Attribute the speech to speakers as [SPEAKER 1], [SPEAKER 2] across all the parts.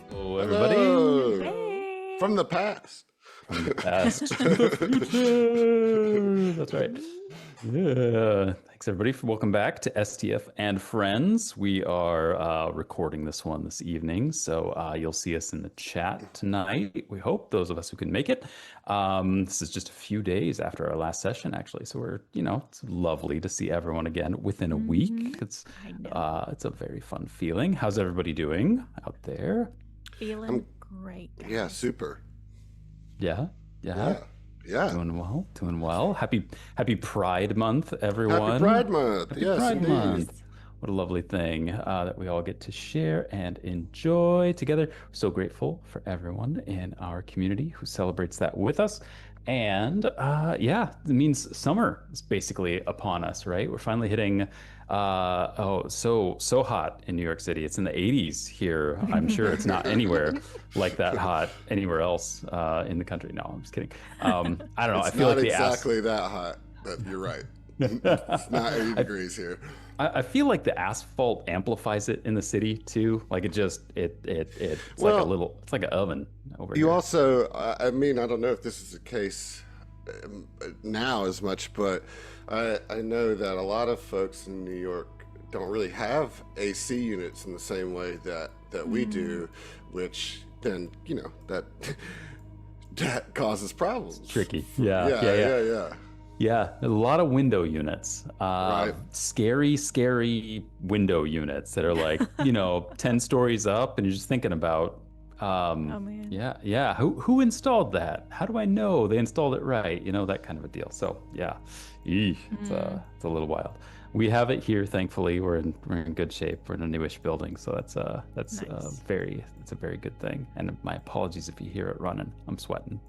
[SPEAKER 1] Hello, everybody.
[SPEAKER 2] Hey.
[SPEAKER 3] From the past.
[SPEAKER 1] From the past to the future. That's right. Yeah. Thanks, everybody, for welcome back to STF and Friends. We are recording this one this evening, so you'll see us in the chat tonight. We hope, those of us who can make it. This is just a few days after our last session, actually, so we're, it's lovely to see everyone again within a week. It's a very fun feeling. How's everybody doing out there?
[SPEAKER 2] Feeling great, guys.
[SPEAKER 3] Yeah, super.
[SPEAKER 1] Yeah. Doing well. Happy Pride Month, everyone.
[SPEAKER 3] Happy Pride Month.
[SPEAKER 1] Happy
[SPEAKER 3] yes,
[SPEAKER 1] Pride
[SPEAKER 3] indeed.
[SPEAKER 1] Month. What a lovely thing that we all get to share and enjoy together. So grateful for everyone in our community who celebrates that with us. And it means summer is basically upon us, right? We're finally hitting so hot in New York City. It's in the 80s here. I'm sure it's not anywhere like that hot anywhere else in the country. No, I'm just kidding. I don't know.
[SPEAKER 3] It's
[SPEAKER 1] I feel
[SPEAKER 3] not
[SPEAKER 1] like
[SPEAKER 3] exactly that hot, but you're right. It's not 80 degrees here.
[SPEAKER 1] I feel like the asphalt amplifies it in the city too. Like it's like a little, it's like an oven over here.
[SPEAKER 3] You also, I don't know if this is the case now as much, but I know that a lot of folks in New York don't really have AC units in the same way that we do, which then, that causes problems.
[SPEAKER 1] It's tricky.
[SPEAKER 3] Yeah,
[SPEAKER 1] a lot of window units.
[SPEAKER 3] Right.
[SPEAKER 1] Scary window units that are like, 10 stories up, and you're just thinking about,
[SPEAKER 2] oh man.
[SPEAKER 1] Yeah. Who installed that? How do I know they installed it right? That kind of a deal. So yeah, it's a little wild. We have it here, thankfully. We're in good shape. We're in a newish building, so that's nice. It's a very good thing. And my apologies if you hear it running. I'm sweating.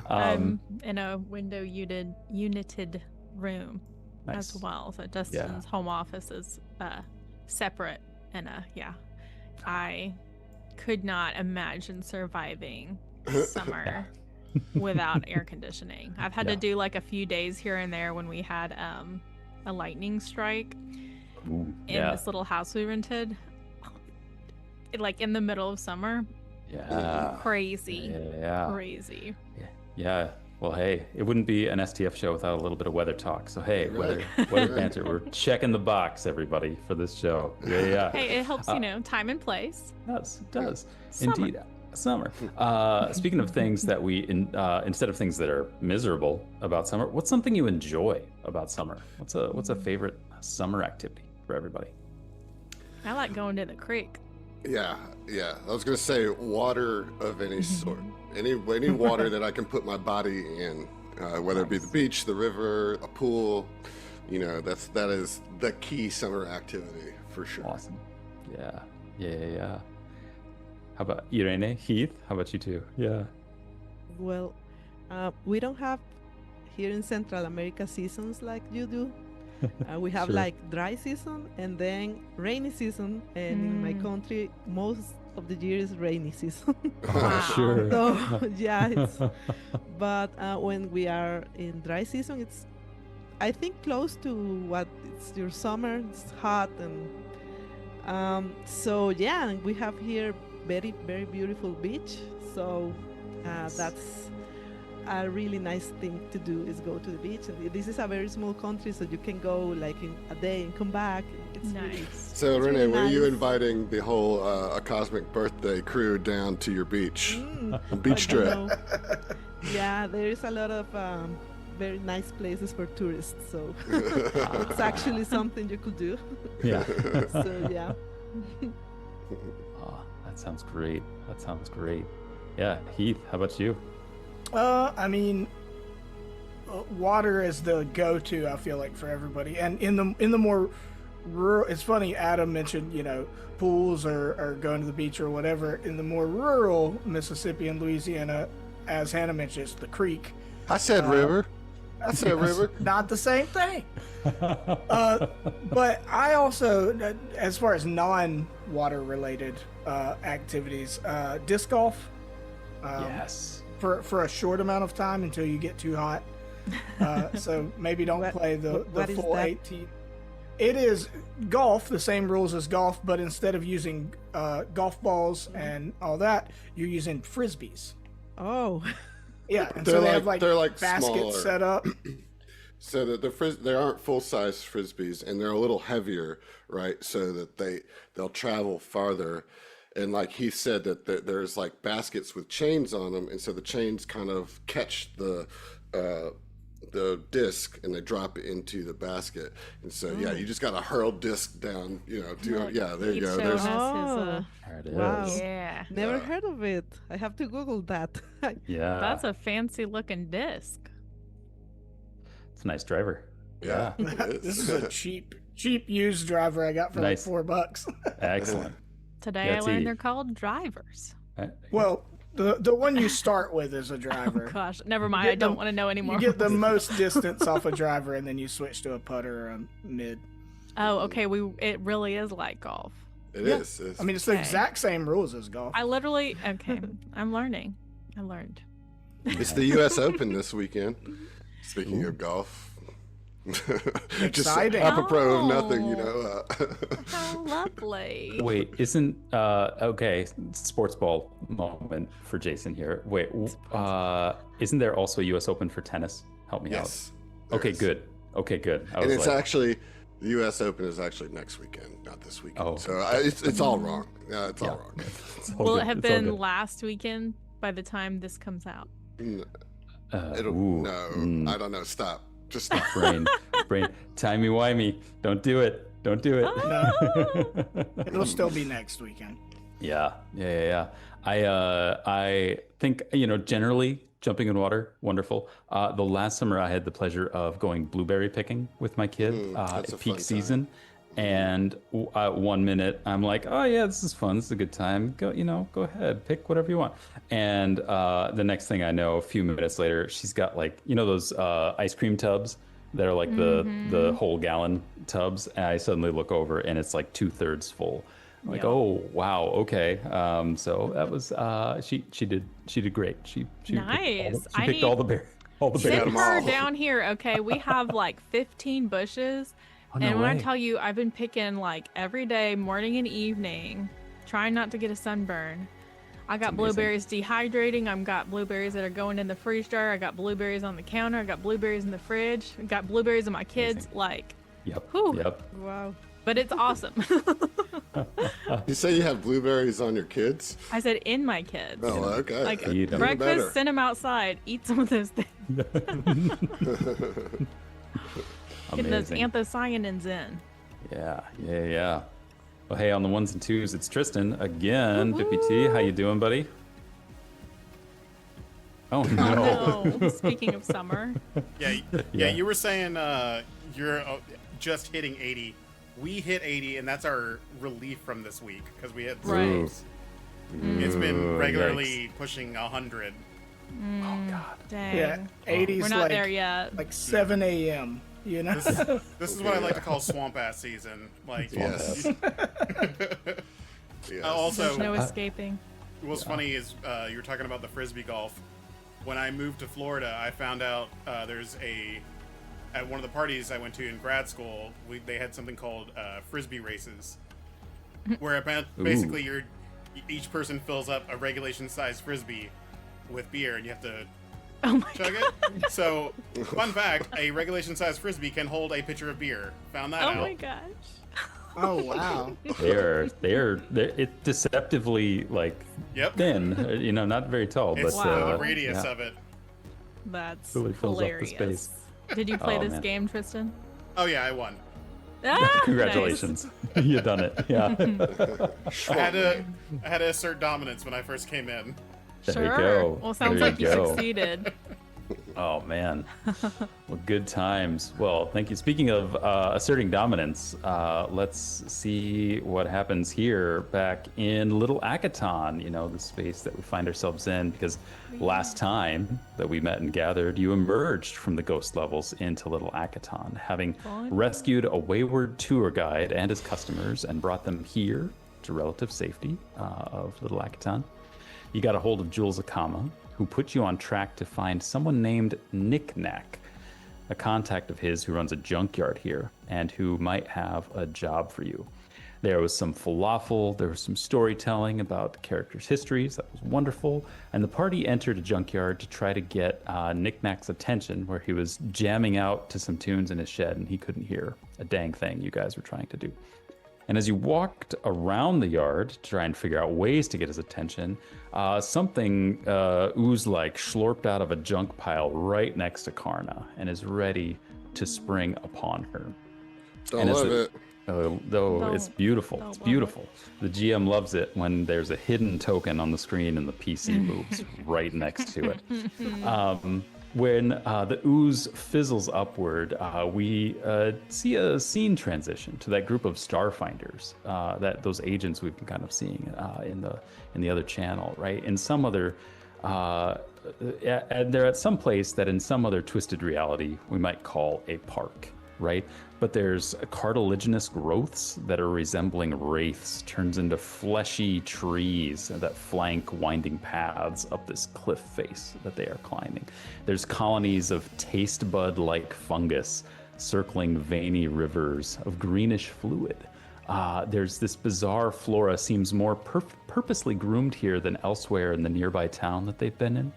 [SPEAKER 2] I'm in a window united room
[SPEAKER 1] nice.
[SPEAKER 2] as well. So Dustin's home office is separate, and I could not imagine surviving summer without air conditioning. I've had to do like a few days here and there when we had a lightning strike in this little house we rented, like in the middle of summer. Crazy.
[SPEAKER 1] Yeah. Well, hey, it wouldn't be an STF show without a little bit of weather talk. So hey, weather banter. We're checking the box, everybody, for this show. Yeah.
[SPEAKER 2] Hey, it helps, time and place.
[SPEAKER 1] It does.
[SPEAKER 2] Summer.
[SPEAKER 1] Indeed. Summer. Speaking of things that we, instead of things that are miserable about summer, what's something you enjoy about summer? What's a favorite summer activity for everybody?
[SPEAKER 2] I like going to the creek.
[SPEAKER 3] Yeah. I was gonna say water of any sort, any water that I can put my body in, whether it be the beach, the river, a pool. That is the key summer activity for sure.
[SPEAKER 1] Awesome. Yeah. How about Irene? Heath? How about you two? Yeah.
[SPEAKER 4] Well, we don't have here in Central America seasons like you do. We have
[SPEAKER 1] Sure.
[SPEAKER 4] like dry season and then rainy season, and in my country most of the year is rainy season.
[SPEAKER 2] Wow.
[SPEAKER 1] Sure.
[SPEAKER 4] So but when we are in dry season, it's I think close to what it's your summer. It's hot, and we have here very, very beautiful beach. So that's a really nice thing to do, is go to the beach. And this is a very small country, so you can go like in a day and come back. It's
[SPEAKER 2] Nice.
[SPEAKER 3] So
[SPEAKER 4] it's
[SPEAKER 3] Renee,
[SPEAKER 4] really
[SPEAKER 3] were you
[SPEAKER 4] nice.
[SPEAKER 3] inviting the whole a cosmic birthday crew down to your beach? Beach
[SPEAKER 4] I don't
[SPEAKER 3] trip.
[SPEAKER 4] know. Yeah, there is a lot of very nice places for tourists, so it's actually something you could do.
[SPEAKER 1] Yeah.
[SPEAKER 4] So yeah.
[SPEAKER 1] Oh, that sounds great. Yeah. Heath, how about you?
[SPEAKER 5] Water is the go-to, I feel like, for everybody. And in the more rural, it's funny. Adam mentioned pools or going to the beach or whatever. In the more rural Mississippi and Louisiana, as Hannah mentioned, it's the creek.
[SPEAKER 3] I said river. I said river.
[SPEAKER 5] Not the same thing. But I also, as far as non-water related activities, disc golf.
[SPEAKER 1] Yes.
[SPEAKER 5] For a short amount of time until you get too hot. So maybe don't play the full 18. It is golf, the same rules as golf, but instead of using golf balls and all that, you're using frisbees.
[SPEAKER 4] Oh.
[SPEAKER 5] Yeah, and so they have like baskets
[SPEAKER 3] smaller.
[SPEAKER 5] set up.
[SPEAKER 3] So that they aren't full-size frisbees, and they're a little heavier, right? So that they'll travel farther. And like he said, that there's like baskets with chains on them, and so the chains kind of catch the disc and they drop it into the basket. And so you just got to hurl disc down. There you go. There's
[SPEAKER 1] There it is.
[SPEAKER 4] Wow.
[SPEAKER 2] Yeah.
[SPEAKER 4] Never heard of it. I have to Google that.
[SPEAKER 1] Yeah.
[SPEAKER 2] That's a fancy looking disc.
[SPEAKER 1] It's a nice driver.
[SPEAKER 3] yeah. it
[SPEAKER 5] This
[SPEAKER 3] is.
[SPEAKER 5] is a cheap used driver I got for
[SPEAKER 1] Nice.
[SPEAKER 5] like $4.
[SPEAKER 1] Excellent.
[SPEAKER 2] Today
[SPEAKER 1] Yeah,
[SPEAKER 2] I
[SPEAKER 1] it's
[SPEAKER 2] learned
[SPEAKER 1] easy.
[SPEAKER 2] they're called drivers.
[SPEAKER 5] Well, the one you start with is a driver.
[SPEAKER 2] Oh gosh, never mind.
[SPEAKER 5] get
[SPEAKER 2] I don't
[SPEAKER 5] the-
[SPEAKER 2] want to know anymore.
[SPEAKER 5] You get the most distance off a driver, and then you switch to a putter or a mid.
[SPEAKER 2] Oh, okay. It really is like golf.
[SPEAKER 3] It is.
[SPEAKER 5] I mean, it's the
[SPEAKER 2] Okay.
[SPEAKER 5] exact same rules as golf.
[SPEAKER 2] I literally okay. I'm learning. I learned.
[SPEAKER 3] It's the U.S. Open this weekend. Speaking of golf. Just
[SPEAKER 5] Exciting.
[SPEAKER 3] apropos of nothing,
[SPEAKER 2] Oh. How lovely.
[SPEAKER 1] Wait, isn't okay? Sports ball moment for Jason here. Wait, isn't there also U.S. Open for tennis? Help me
[SPEAKER 3] Yes.
[SPEAKER 1] out.
[SPEAKER 3] there
[SPEAKER 1] Okay,
[SPEAKER 3] is.
[SPEAKER 1] good. Okay, good. I
[SPEAKER 3] And
[SPEAKER 1] was
[SPEAKER 3] it's
[SPEAKER 1] like,
[SPEAKER 3] actually the U.S. Open is actually next weekend, not this weekend.
[SPEAKER 1] Oh.
[SPEAKER 3] So it's all wrong. Yeah, it's all wrong.
[SPEAKER 1] it's all
[SPEAKER 2] Will
[SPEAKER 1] good,
[SPEAKER 2] it have
[SPEAKER 1] it's all
[SPEAKER 2] been
[SPEAKER 1] good.
[SPEAKER 2] last weekend by the time this comes out?
[SPEAKER 3] It'll
[SPEAKER 1] ooh,
[SPEAKER 3] no. I don't know. Stop. Just stop.
[SPEAKER 1] brain, timey-wimey. Don't do it. Don't do it.
[SPEAKER 5] It'll still be next weekend.
[SPEAKER 1] Yeah. I think generally jumping in water, wonderful. The last summer I had the pleasure of going blueberry picking with my kid
[SPEAKER 3] that's a
[SPEAKER 1] at peak
[SPEAKER 3] fun
[SPEAKER 1] season, and 1 minute I'm like, oh yeah, this is fun. This is a good time. Go ahead, pick whatever you want. And the next thing I know, a few minutes later, she's got like those ice cream tubs that are like the whole gallon tubs, and I suddenly look over and it's like 2/3 full. I'm like,
[SPEAKER 2] Yeah.
[SPEAKER 1] oh wow, okay. So that was she did great. She
[SPEAKER 2] Nice. I
[SPEAKER 1] picked
[SPEAKER 2] need-
[SPEAKER 1] all the berries.
[SPEAKER 3] Got
[SPEAKER 2] Send
[SPEAKER 3] 'em
[SPEAKER 2] her
[SPEAKER 3] all.
[SPEAKER 2] down here, okay? We have like 15 bushes.
[SPEAKER 1] Oh, no
[SPEAKER 2] And when I
[SPEAKER 1] way.
[SPEAKER 2] tell you, I've been picking like every day, morning and evening, trying not to get a sunburn. I got
[SPEAKER 1] amazing.
[SPEAKER 2] blueberries dehydrating. I've got blueberries that are going in the freeze dryer. I got blueberries on the counter. I got blueberries in the fridge. I got blueberries in my kids. Like,
[SPEAKER 1] Yep.
[SPEAKER 2] Whew.
[SPEAKER 1] Yep.
[SPEAKER 4] Wow.
[SPEAKER 2] but it's awesome.
[SPEAKER 3] You say you have blueberries on your kids?
[SPEAKER 2] I said in my kids.
[SPEAKER 3] Oh, okay.
[SPEAKER 2] Like
[SPEAKER 1] Eat 'em.
[SPEAKER 2] breakfast,
[SPEAKER 3] Better.
[SPEAKER 2] send them outside. Eat some of those things. Getting those
[SPEAKER 1] Amazing.
[SPEAKER 2] anthocyanins in.
[SPEAKER 1] Yeah. Well, hey, on the ones and twos, it's Tristan again. Dippy T, how you doing, buddy? Oh no.
[SPEAKER 2] No. Speaking of summer.
[SPEAKER 6] Yeah,
[SPEAKER 1] Yeah.
[SPEAKER 6] you were saying you're just hitting 80. We hit 80, and that's our relief from this week because we hit
[SPEAKER 2] Right.
[SPEAKER 6] storms. It's been
[SPEAKER 1] Ooh,
[SPEAKER 6] regularly pushing 100.
[SPEAKER 1] Oh god.
[SPEAKER 2] Dang.
[SPEAKER 5] Yeah, 80s
[SPEAKER 2] We're not
[SPEAKER 5] like
[SPEAKER 2] there yet.
[SPEAKER 5] like 7 a.m. You know.
[SPEAKER 6] This is what I like to call swamp ass season. Like,
[SPEAKER 3] Yes. Yes.
[SPEAKER 6] also,
[SPEAKER 2] There's no escaping.
[SPEAKER 6] what's funny is you were talking about the frisbee golf. When I moved to Florida, I found out at one of the parties I went to in grad school, they had something called frisbee races, where basically each person fills up a regulation-sized frisbee with beer, and you have to
[SPEAKER 2] Oh my
[SPEAKER 6] chug
[SPEAKER 2] god.
[SPEAKER 6] it. So, fun fact: a regulation-sized frisbee can hold a pitcher of beer. Found that
[SPEAKER 2] Oh
[SPEAKER 6] out.
[SPEAKER 2] my gosh.
[SPEAKER 5] Oh wow.
[SPEAKER 1] They're it deceptively like
[SPEAKER 6] Yep.
[SPEAKER 1] thin, not very tall,
[SPEAKER 6] It's
[SPEAKER 1] but
[SPEAKER 6] the radius
[SPEAKER 1] yeah.
[SPEAKER 6] of it.
[SPEAKER 2] That's
[SPEAKER 1] Really fills up the
[SPEAKER 2] hilarious.
[SPEAKER 1] space.
[SPEAKER 2] Did you play
[SPEAKER 1] Oh,
[SPEAKER 2] this
[SPEAKER 1] man.
[SPEAKER 2] game, Tristan?
[SPEAKER 6] Oh yeah, I won.
[SPEAKER 2] Ah,
[SPEAKER 1] Congratulations. You done it. Yeah.
[SPEAKER 6] I had to assert dominance when I first came in.
[SPEAKER 2] Nice.
[SPEAKER 1] There you
[SPEAKER 2] Sure.
[SPEAKER 1] go.
[SPEAKER 2] Well, sounds
[SPEAKER 1] There
[SPEAKER 2] like
[SPEAKER 1] you
[SPEAKER 2] you
[SPEAKER 1] go.
[SPEAKER 2] succeeded.
[SPEAKER 1] Oh man, well, good times. Well, thank you. Speaking of asserting dominance, let's see what happens here back in Little Akaton. You know, the space that we find ourselves in, because last time that we met and gathered, you emerged from the ghost levels into Little Akaton, having rescued a wayward tour guide and his customers and brought them here to relative safety of Little Akaton. You got a hold of Jules Akama, who put you on track to find someone named Nikk-Nakk, a contact of his who runs a junkyard here and who might have a job for you. There was some falafel, there was some storytelling about the characters' histories, that was wonderful, and the party entered a junkyard to try to get Nikk-Nakk's attention, where he was jamming out to some tunes in his shed and he couldn't hear a dang thing you guys were trying to do. And as you walked around the yard to try and figure out ways to get his attention, something ooze-like slurped out of a junk pile right next to Karna and is ready to spring upon her.
[SPEAKER 3] Don't love it.
[SPEAKER 1] It's beautiful. It's beautiful. The GM loves it when there's a hidden token on the screen and the PC moves right next to it. When the ooze fizzles upward, we see a scene transition to that group of Starfinders, those agents we've been kind of seeing in the other channel, right? In some other, and they're at some place that in some other twisted reality we might call a park, right? But there's cartilaginous growths that are resembling wraiths, turns into fleshy trees that flank winding paths up this cliff face that they are climbing. There's colonies of taste bud-like fungus circling veiny rivers of greenish fluid. There's this bizarre flora, seems more purposely groomed here than elsewhere in the nearby town that they've been in.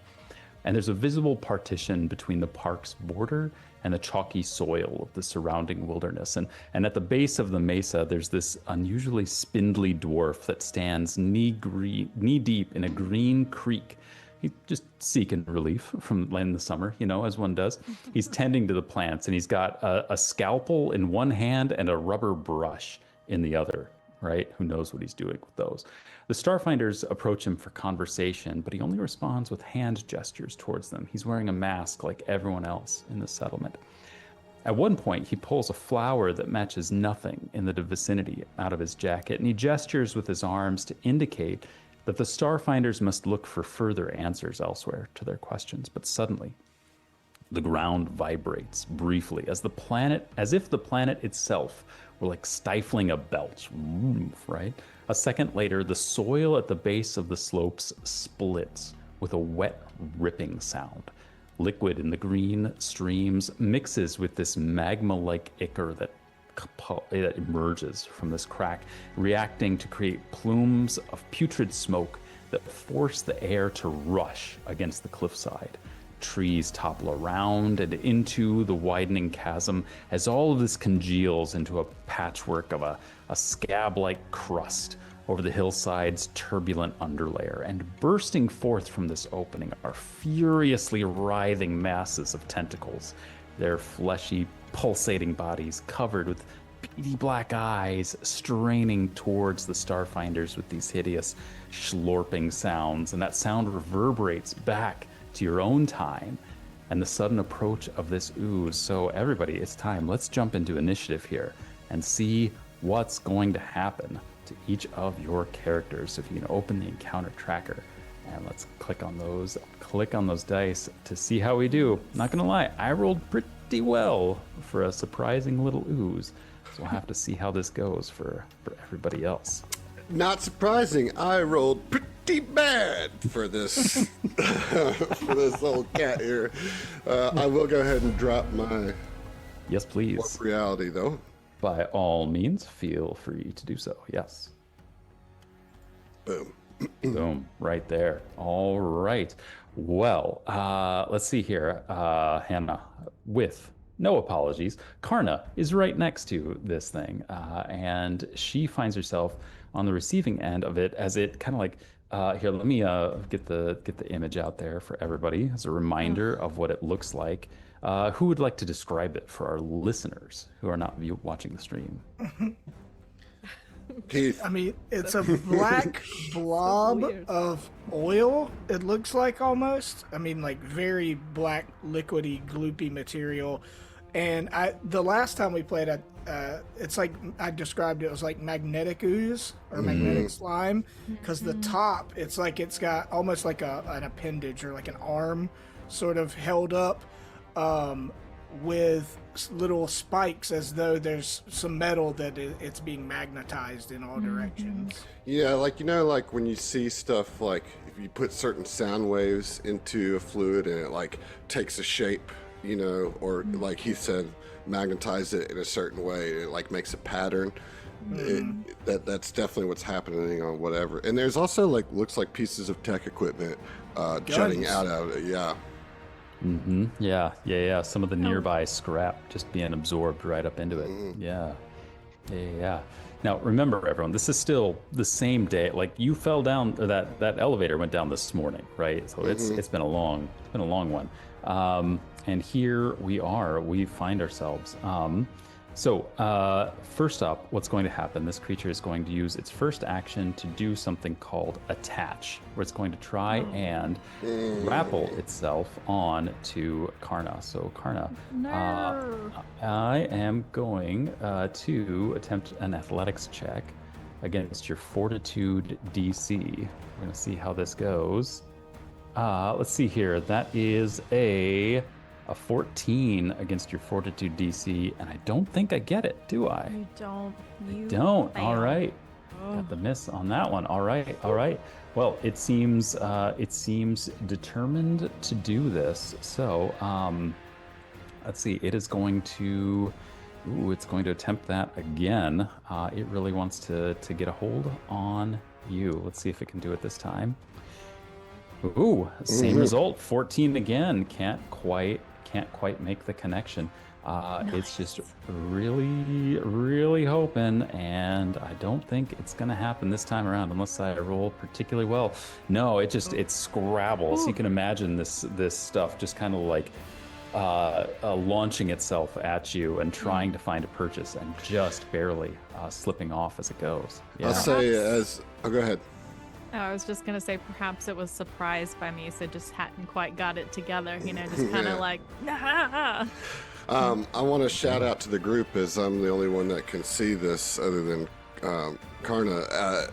[SPEAKER 1] And there's a visible partition between the park's border and the chalky soil of the surrounding wilderness. And at the base of the mesa, there's this unusually spindly dwarf that stands knee-deep in a green creek. He's just seeking relief from in the summer, you know, as one does. He's tending to the plants, and he's got a scalpel in one hand and a rubber brush in the other, right? Who knows what he's doing with those? The Starfinders approach him for conversation, but he only responds with hand gestures towards them. He's wearing a mask like everyone else in the settlement. At one point, he pulls a flower that matches nothing in the vicinity out of his jacket, and he gestures with his arms to indicate that the Starfinders must look for further answers elsewhere to their questions. But suddenly, the ground vibrates briefly as if the planet itself were like stifling a belch, right? A second later, the soil at the base of the slopes splits with a wet, ripping sound. Liquid in the green streams mixes with this magma-like ichor that emerges from this crack, reacting to create plumes of putrid smoke that force the air to rush against the cliffside. Trees topple around and into the widening chasm as all of this congeals into a patchwork of a scab-like crust over the hillside's turbulent underlayer. And bursting forth from this opening are furiously writhing masses of tentacles, their fleshy, pulsating bodies covered with beady black eyes straining towards the Starfinders with these hideous slurping sounds. And that sound reverberates back to your own time and the sudden approach of this ooze. So everybody, it's time. Let's jump into initiative here and see what's going to happen to each of your characters. So if you can open the encounter tracker and let's click on those dice to see how we do. Not gonna lie, I rolled pretty well for a surprising little ooze. So we'll have to see how this goes for everybody else.
[SPEAKER 3] Not surprising, I rolled pretty bad for this for this old cat here. I will go ahead and drop my
[SPEAKER 1] Yes, please.
[SPEAKER 3] warp reality though.
[SPEAKER 1] By all means, feel free to do so. Yes.
[SPEAKER 3] Boom.
[SPEAKER 1] Boom. Right there. All right. Well, let's see here. Hannah, with no apologies, Karna is right next to this thing, and she finds herself on the receiving end of it as it kind of like, here, let me get the image out there for everybody as a reminder of what it looks like. Who would like to describe it for our listeners who are not watching the stream?
[SPEAKER 3] Keith.
[SPEAKER 5] I mean, it's a black blob
[SPEAKER 4] weird.
[SPEAKER 5] of oil, it looks like almost. I mean, like very black, liquidy, gloopy material. And the last time we played it, it's like I described it was like magnetic ooze or magnetic slime, because the top, it's like it's got almost like an appendage or like an arm sort of held up with little spikes as though there's some metal that it's being magnetized in all directions.
[SPEAKER 3] Yeah, like, like when you see stuff like if you put certain sound waves into a fluid and it like takes a shape, or like he said, magnetize it in a certain way, and it like makes a pattern. That's definitely what's happening on whatever. And there's also like looks like pieces of tech equipment jutting out of it. Yeah.
[SPEAKER 1] Yeah. Some of the nearby scrap just being absorbed right up into it. Yeah. Now remember, everyone, this is still the same day. Like you fell down, or that elevator went down this morning, right? So it's been a long one. And here we find ourselves. First up, what's going to happen? This creature is going to use its first action to do something called attach, where it's going to try and grapple itself on to Karna. So Karna, I am going to attempt an athletics check against your fortitude DC. We're going to see how this goes. Let's see here. That is a 14 against your fortitude DC, and I don't think I get it, do I?
[SPEAKER 2] You don't. You
[SPEAKER 1] don't.
[SPEAKER 2] fail.
[SPEAKER 1] All right. Got the miss on that one. All right. Well, it seems determined to do this. So, let's see. It is going to. It's going to attempt that again. It really wants to get a hold on you. Let's see if it can do it this time. Ooh, same result. 14 again. Can't quite make the connection. It's just really hoping, and I don't think it's gonna happen this time around unless I roll particularly well. No, it scrabbles. You can imagine this stuff just kind of like launching itself at you and trying to find a purchase, and just barely slipping off as it goes. Yeah.
[SPEAKER 3] I'll say go ahead.
[SPEAKER 2] Oh, I was just gonna say perhaps it was surprised by me, so just hadn't quite got it together. Just kind of like. Ah.
[SPEAKER 3] I want to shout out to the group, as I'm the only one that can see this other than Karna.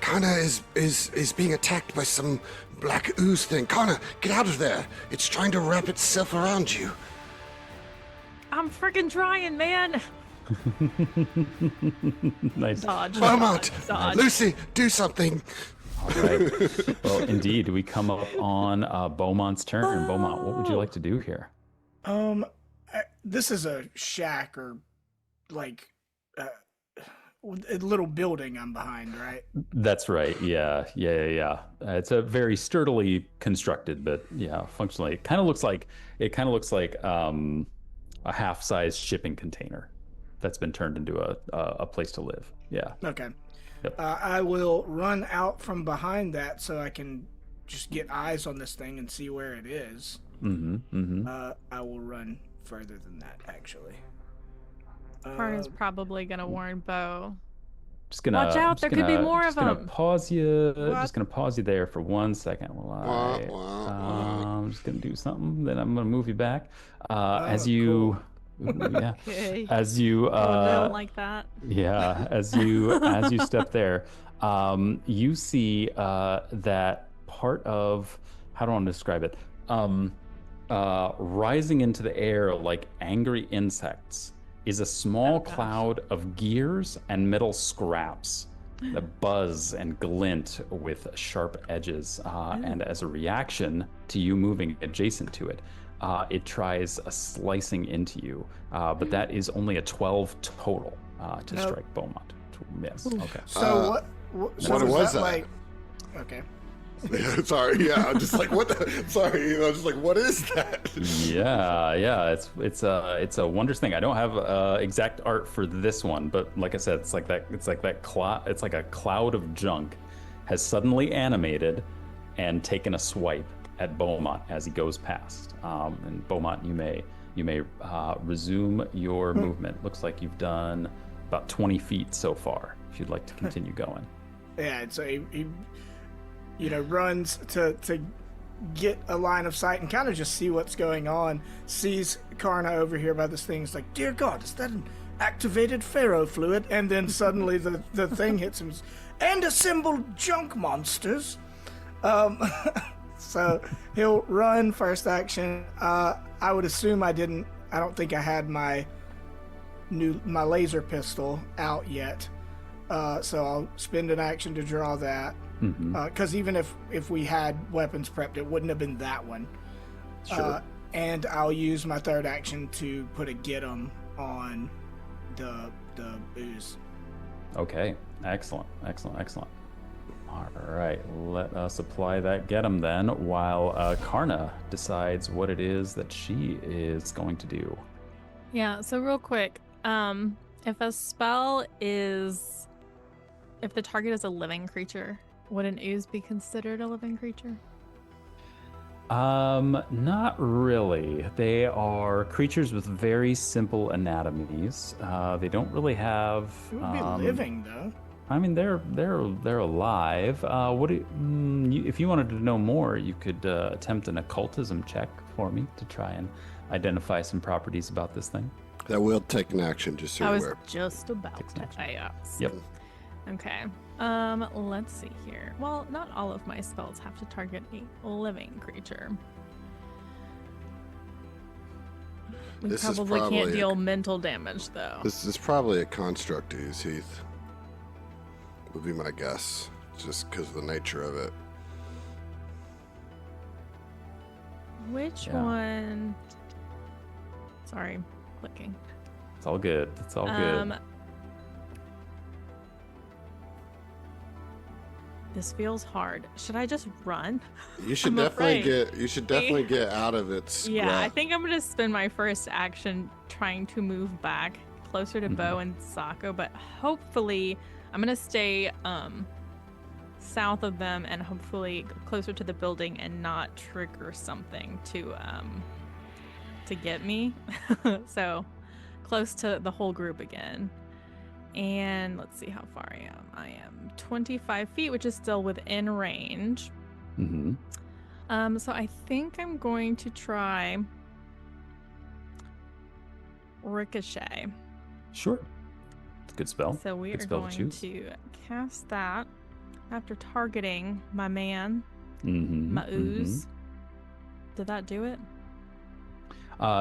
[SPEAKER 3] Karna is being attacked by some black ooze thing. Karna, get out of there! It's trying to wrap itself around you.
[SPEAKER 2] I'm freaking trying, man.
[SPEAKER 1] Nice.
[SPEAKER 2] Dodge.
[SPEAKER 3] Beaumont!
[SPEAKER 2] Dodge.
[SPEAKER 3] Lucy, do something!
[SPEAKER 1] All right. Well, indeed, we come up on Beaumont's turn. Beaumont, what would you like to do here?
[SPEAKER 5] This is a shack or like a little building I'm behind, right?
[SPEAKER 1] That's right. Yeah. It's a very sturdily constructed, but yeah, functionally, it kind of looks like a half-size shipping container that's been turned into a place to live. Yeah.
[SPEAKER 5] Okay.
[SPEAKER 1] Yep.
[SPEAKER 5] I will run out from behind that so I can just get eyes on this thing and see where it is. I will run further than that, actually.
[SPEAKER 2] Karna's probably gonna warn Bo.
[SPEAKER 1] Just gonna
[SPEAKER 2] watch out. There could be more of them.
[SPEAKER 1] Just gonna pause you there for 1 second while I'm just gonna do something. Then I'm gonna move you back. As you.
[SPEAKER 5] Cool.
[SPEAKER 1] Yeah.
[SPEAKER 4] Okay.
[SPEAKER 1] As you
[SPEAKER 2] Don't like that.
[SPEAKER 1] Yeah, as you step there, you see that part of, how do I want to describe it? Rising into the air like angry insects is a small cloud of gears and metal scraps that buzz and glint with sharp edges. And as a reaction to you moving adjacent to it, it tries slicing into you, but that is only a 12 total to strike Beaumont. Yes. Okay.
[SPEAKER 5] So what was that? Like, okay.
[SPEAKER 3] Sorry. Yeah. I'm just like, what the? Sorry. Just like, what is that?
[SPEAKER 1] Yeah. It's a wondrous thing. I don't have exact art for this one, but like I said, it's like that cloud. It's like a cloud of junk has suddenly animated and taken a swipe at Beaumont as he goes past. And Beaumont, you may resume your movement. Looks like you've done about 20 feet so far, if you'd like to continue going.
[SPEAKER 5] Yeah, so he runs to get a line of sight and kind of just see what's going on. Sees Karna over here by this thing. He's like, dear God, is that an activated pharaoh fluid? And then suddenly the thing hits him. And assembled junk monsters. So he'll run first action. I would assume I don't think I had my laser pistol out yet. So I'll spend an action to draw that. Because even if we had weapons prepped, it wouldn't have been that one.
[SPEAKER 1] Sure.
[SPEAKER 5] And I'll use my third action to put a get 'em on the ooze.
[SPEAKER 1] Okay, excellent. All right, let us apply that get 'em then, while Karna decides what it is that she is going to do.
[SPEAKER 2] Yeah, so real quick, if a spell is, if the target is a living creature, would an ooze be considered a living creature?
[SPEAKER 1] Not really. They are creatures with very simple anatomies. They don't really have.
[SPEAKER 5] It would be living though.
[SPEAKER 1] I mean, they're alive. If you wanted to know more, you could attempt an occultism check for me to try and identify some properties about this thing.
[SPEAKER 3] That will take an action, just so
[SPEAKER 2] I
[SPEAKER 3] you're
[SPEAKER 2] was
[SPEAKER 3] aware.
[SPEAKER 2] just about to ask.
[SPEAKER 1] Yep.
[SPEAKER 2] Okay. Let's see here. Well, not all of my spells have to target a living creature. We
[SPEAKER 3] This is
[SPEAKER 2] probably can't
[SPEAKER 3] probably
[SPEAKER 2] deal mental damage though.
[SPEAKER 3] This is probably a construct ooze, Heath. Would be my guess, just because of the nature of it.
[SPEAKER 2] Which
[SPEAKER 1] Yeah.
[SPEAKER 2] one? Sorry, clicking.
[SPEAKER 1] It's all good. It's all good.
[SPEAKER 2] This feels hard. Should I just run?
[SPEAKER 3] You should
[SPEAKER 2] I'm
[SPEAKER 3] definitely
[SPEAKER 2] afraid.
[SPEAKER 3] get out of its.
[SPEAKER 2] Yeah, I think I'm gonna spend my first action trying to move back closer to Bo and Sako, but hopefully I'm gonna stay south of them and hopefully closer to the building and not trigger something to get me. So close to the whole group again. And let's see how far I am. I am 25 feet, which is still within range. So I think I'm going to try Ricochet.
[SPEAKER 1] Sure. It's a good spell.
[SPEAKER 2] So we
[SPEAKER 1] Good
[SPEAKER 2] are
[SPEAKER 1] spell
[SPEAKER 2] going
[SPEAKER 1] choose.
[SPEAKER 2] to cast that after targeting my man,
[SPEAKER 1] Mm-hmm.
[SPEAKER 2] my ooze. Did that do it?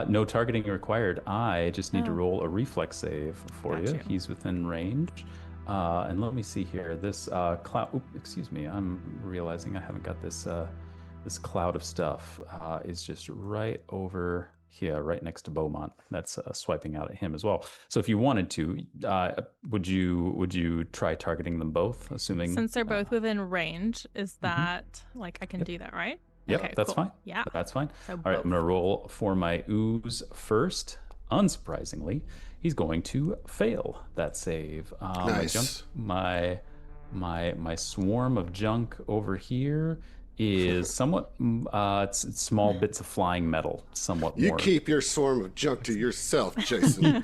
[SPEAKER 1] No targeting required. I just need to
[SPEAKER 2] Oh.
[SPEAKER 1] roll a reflex save for
[SPEAKER 2] Got
[SPEAKER 1] you.
[SPEAKER 2] you.
[SPEAKER 1] He's within range. And let me see here. This cloud. Excuse me. I'm realizing I haven't got this. This cloud of stuff is just right over here, right next to Beaumont. That's swiping out at him as well. So if you wanted to, would you try targeting them both? Assuming
[SPEAKER 2] Since they're both within range, is that like I can do that, right?
[SPEAKER 1] Yep,
[SPEAKER 2] Okay,
[SPEAKER 1] that's
[SPEAKER 2] cool.
[SPEAKER 1] fine.
[SPEAKER 2] Yeah.
[SPEAKER 1] That's fine.
[SPEAKER 2] So
[SPEAKER 1] All right, I'm
[SPEAKER 2] both.
[SPEAKER 1] gonna roll for my ooze first. Unsurprisingly, he's going to fail that save.
[SPEAKER 3] Nice.
[SPEAKER 1] My swarm of junk over here is somewhat it's small bits of flying metal, somewhat
[SPEAKER 3] You
[SPEAKER 1] more.
[SPEAKER 3] keep your swarm of junk to yourself, Jason.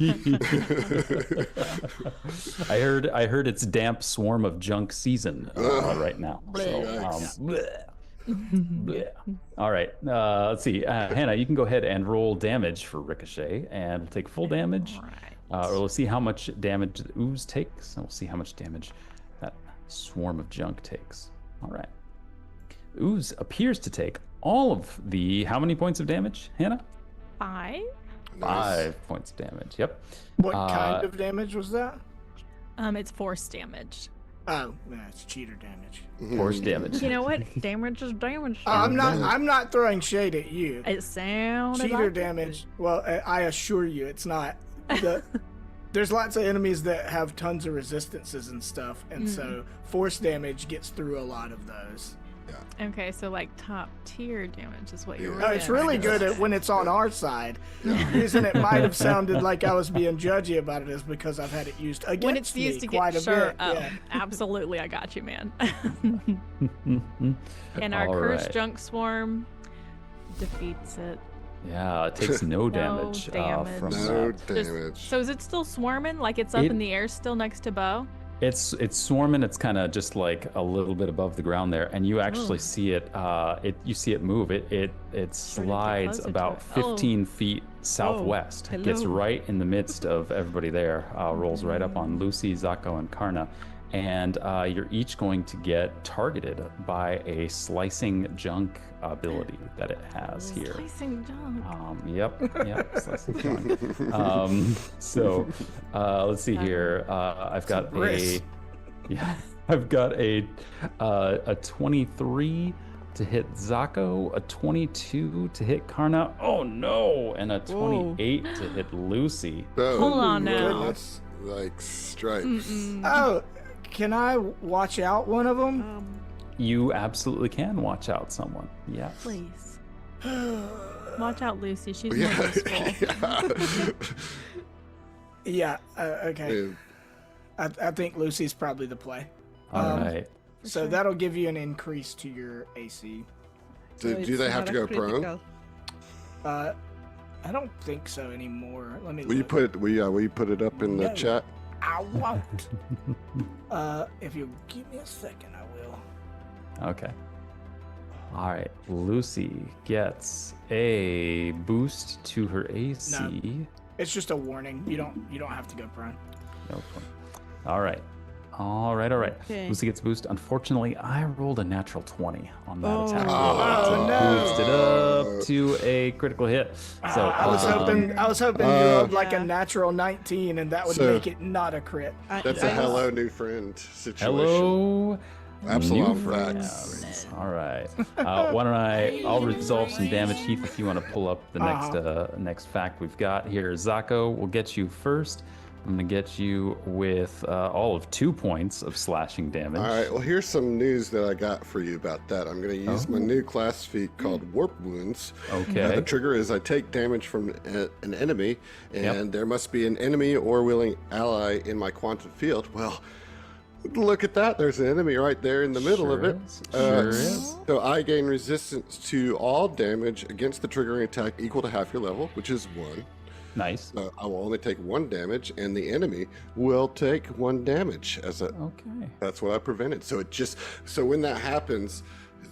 [SPEAKER 1] I heard it's damp swarm of junk season right now. So,
[SPEAKER 3] Yikes.
[SPEAKER 1] bleh. Bleh. All right, let's see. Hannah, you can go ahead and roll damage for Ricochet, and we'll take full damage.
[SPEAKER 2] Right.
[SPEAKER 1] Or we'll see how much damage the ooze takes, and we'll see how much damage that swarm of junk takes. All right. Ooze appears to take all of the... How many points of damage, Hannah?
[SPEAKER 2] 5?
[SPEAKER 1] 5 points of damage, yep.
[SPEAKER 5] What kind of damage was that?
[SPEAKER 2] It's force damage.
[SPEAKER 5] Oh, that's cheater damage.
[SPEAKER 1] Force damage.
[SPEAKER 2] You know what? Damage is damage.
[SPEAKER 5] I'm not throwing shade at you.
[SPEAKER 2] It sounded
[SPEAKER 5] Cheater
[SPEAKER 2] like
[SPEAKER 5] damage. Well, I assure you, it's not. There's lots of enemies that have tons of resistances and stuff, and so force damage gets through a lot of those.
[SPEAKER 2] Okay, so like top tier damage is what you're.
[SPEAKER 5] Oh, it's really good at when it's on our side. The reason it might have sounded like I was being judgy about it is because I've had it used against
[SPEAKER 2] when it's used
[SPEAKER 5] me
[SPEAKER 2] to
[SPEAKER 5] quite
[SPEAKER 2] get
[SPEAKER 5] a
[SPEAKER 2] sure.
[SPEAKER 5] bit.
[SPEAKER 2] Oh,
[SPEAKER 5] Yeah.
[SPEAKER 2] absolutely, I got you, man. And our
[SPEAKER 1] All
[SPEAKER 2] cursed
[SPEAKER 1] right.
[SPEAKER 2] junk swarm defeats it.
[SPEAKER 1] Yeah, it takes no damage,
[SPEAKER 2] damage.
[SPEAKER 1] from
[SPEAKER 3] No
[SPEAKER 1] that.
[SPEAKER 3] damage.
[SPEAKER 2] So is it still swarming? Like it's up in the air still next to Bo?
[SPEAKER 1] It's swarming. It's kind of just like a little bit above the ground there, and you actually see it. You see it move. It slides
[SPEAKER 2] closer to
[SPEAKER 1] about
[SPEAKER 2] it.
[SPEAKER 1] 15 feet southwest.
[SPEAKER 4] hello.
[SPEAKER 1] Gets right in the midst of everybody there. Rolls right up on Lucy, Zako, and Karna, and you're each going to get targeted by a slicing junk ability that it has here.
[SPEAKER 2] Slicing junk.
[SPEAKER 1] Yep, slicing junk. So let's see here. I've got a 23 to hit Zako, a 22 to hit Karna. Oh no, and a 28 to hit Lucy.
[SPEAKER 3] Oh,
[SPEAKER 2] Hold on now.
[SPEAKER 3] goodness, like stripes.
[SPEAKER 5] Oh, can I watch out one of them?
[SPEAKER 1] You absolutely can watch out someone. Yes.
[SPEAKER 2] Please. Watch out, Lucy. She's more
[SPEAKER 3] Yeah,
[SPEAKER 2] useful.
[SPEAKER 5] Yeah. Okay.
[SPEAKER 3] Man,
[SPEAKER 5] I think Lucy's probably the play.
[SPEAKER 1] All right.
[SPEAKER 5] So that'll give you an increase to your AC.
[SPEAKER 3] do they have to go prone?
[SPEAKER 5] I don't think so anymore. Let me.
[SPEAKER 3] Will you
[SPEAKER 5] look.
[SPEAKER 3] put it? Will you put it up in the
[SPEAKER 5] No.
[SPEAKER 3] chat?
[SPEAKER 5] I won't. If you give me a second, I will.
[SPEAKER 1] Okay. All right. Lucy gets a boost to her AC.
[SPEAKER 5] It's just a warning. You don't have to go prone.
[SPEAKER 1] No problem. All right.
[SPEAKER 4] Okay.
[SPEAKER 1] Lucy gets a boost. Unfortunately, I rolled a natural 20 on that
[SPEAKER 4] Oh.
[SPEAKER 1] attack.
[SPEAKER 3] Oh,
[SPEAKER 1] roll
[SPEAKER 5] no.
[SPEAKER 1] to boost it up to a critical hit. So
[SPEAKER 5] I was hoping you rolled like a natural 19, and that would
[SPEAKER 3] So-
[SPEAKER 5] make it not a crit.
[SPEAKER 3] That's a hello new friend situation.
[SPEAKER 1] hello.
[SPEAKER 3] Absalom
[SPEAKER 1] new
[SPEAKER 3] facts.
[SPEAKER 1] friends. All right. Why don't I'll resolve some damage, Heath, if you want to pull up the next fact we've got here. Zako, we'll get you first. I'm going to get you with all of 2 points of slashing damage.
[SPEAKER 3] All right. Well, here's some news that I got for you about that. I'm going to use my new class feat called Warp Wounds.
[SPEAKER 1] Okay.
[SPEAKER 3] The trigger is I take damage from an enemy, and there must be an enemy or willing ally in my quantum field. Well, look at that. There's an enemy right there in the middle of it.
[SPEAKER 1] Sure is.
[SPEAKER 3] So I gain resistance to all damage against the triggering attack equal to half your level, which is 1.
[SPEAKER 1] Nice.
[SPEAKER 3] I will only take 1 damage, and the enemy will take 1 damage as a.
[SPEAKER 1] Okay.
[SPEAKER 3] That's what I prevented. So when that happens,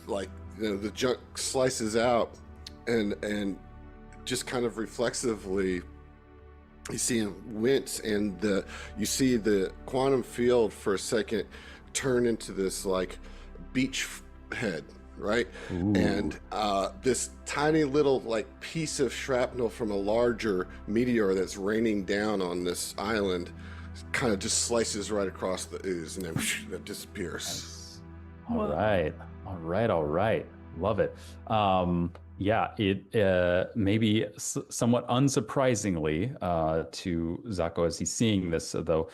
[SPEAKER 3] like the junk slices out, and just kind of reflexively, you see him wince, and you see the quantum field for a second turn into this like beach head. Right.
[SPEAKER 1] Ooh.
[SPEAKER 3] And this tiny little like piece of shrapnel from a larger meteor that's raining down on this island kind of just slices right across the ooze, and then that disappears.
[SPEAKER 1] All right. Love it. Yeah, it maybe somewhat unsurprisingly to Zako as he's seeing this, though,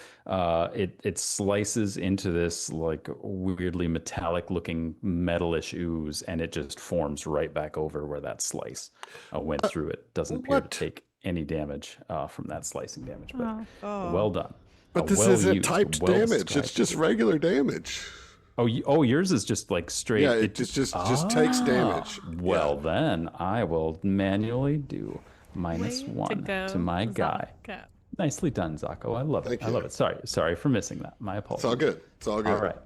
[SPEAKER 1] it slices into this like weirdly metallic-looking metalish ooze, and it just forms right back over where that slice went through. It doesn't appear to take any damage from that slicing damage, but well done.
[SPEAKER 3] But this isn't typed damage; it's just regular damage.
[SPEAKER 1] Oh, yours is just like straight.
[SPEAKER 3] Yeah, it just takes damage.
[SPEAKER 1] Well, then I will manually do -1 to my guy.
[SPEAKER 2] Zako.
[SPEAKER 1] Nicely done, Zako. I love it.
[SPEAKER 3] Thank
[SPEAKER 1] I love
[SPEAKER 3] you.
[SPEAKER 1] it. Sorry for missing that. My apologies.
[SPEAKER 3] It's all good. It's all good.
[SPEAKER 1] All right.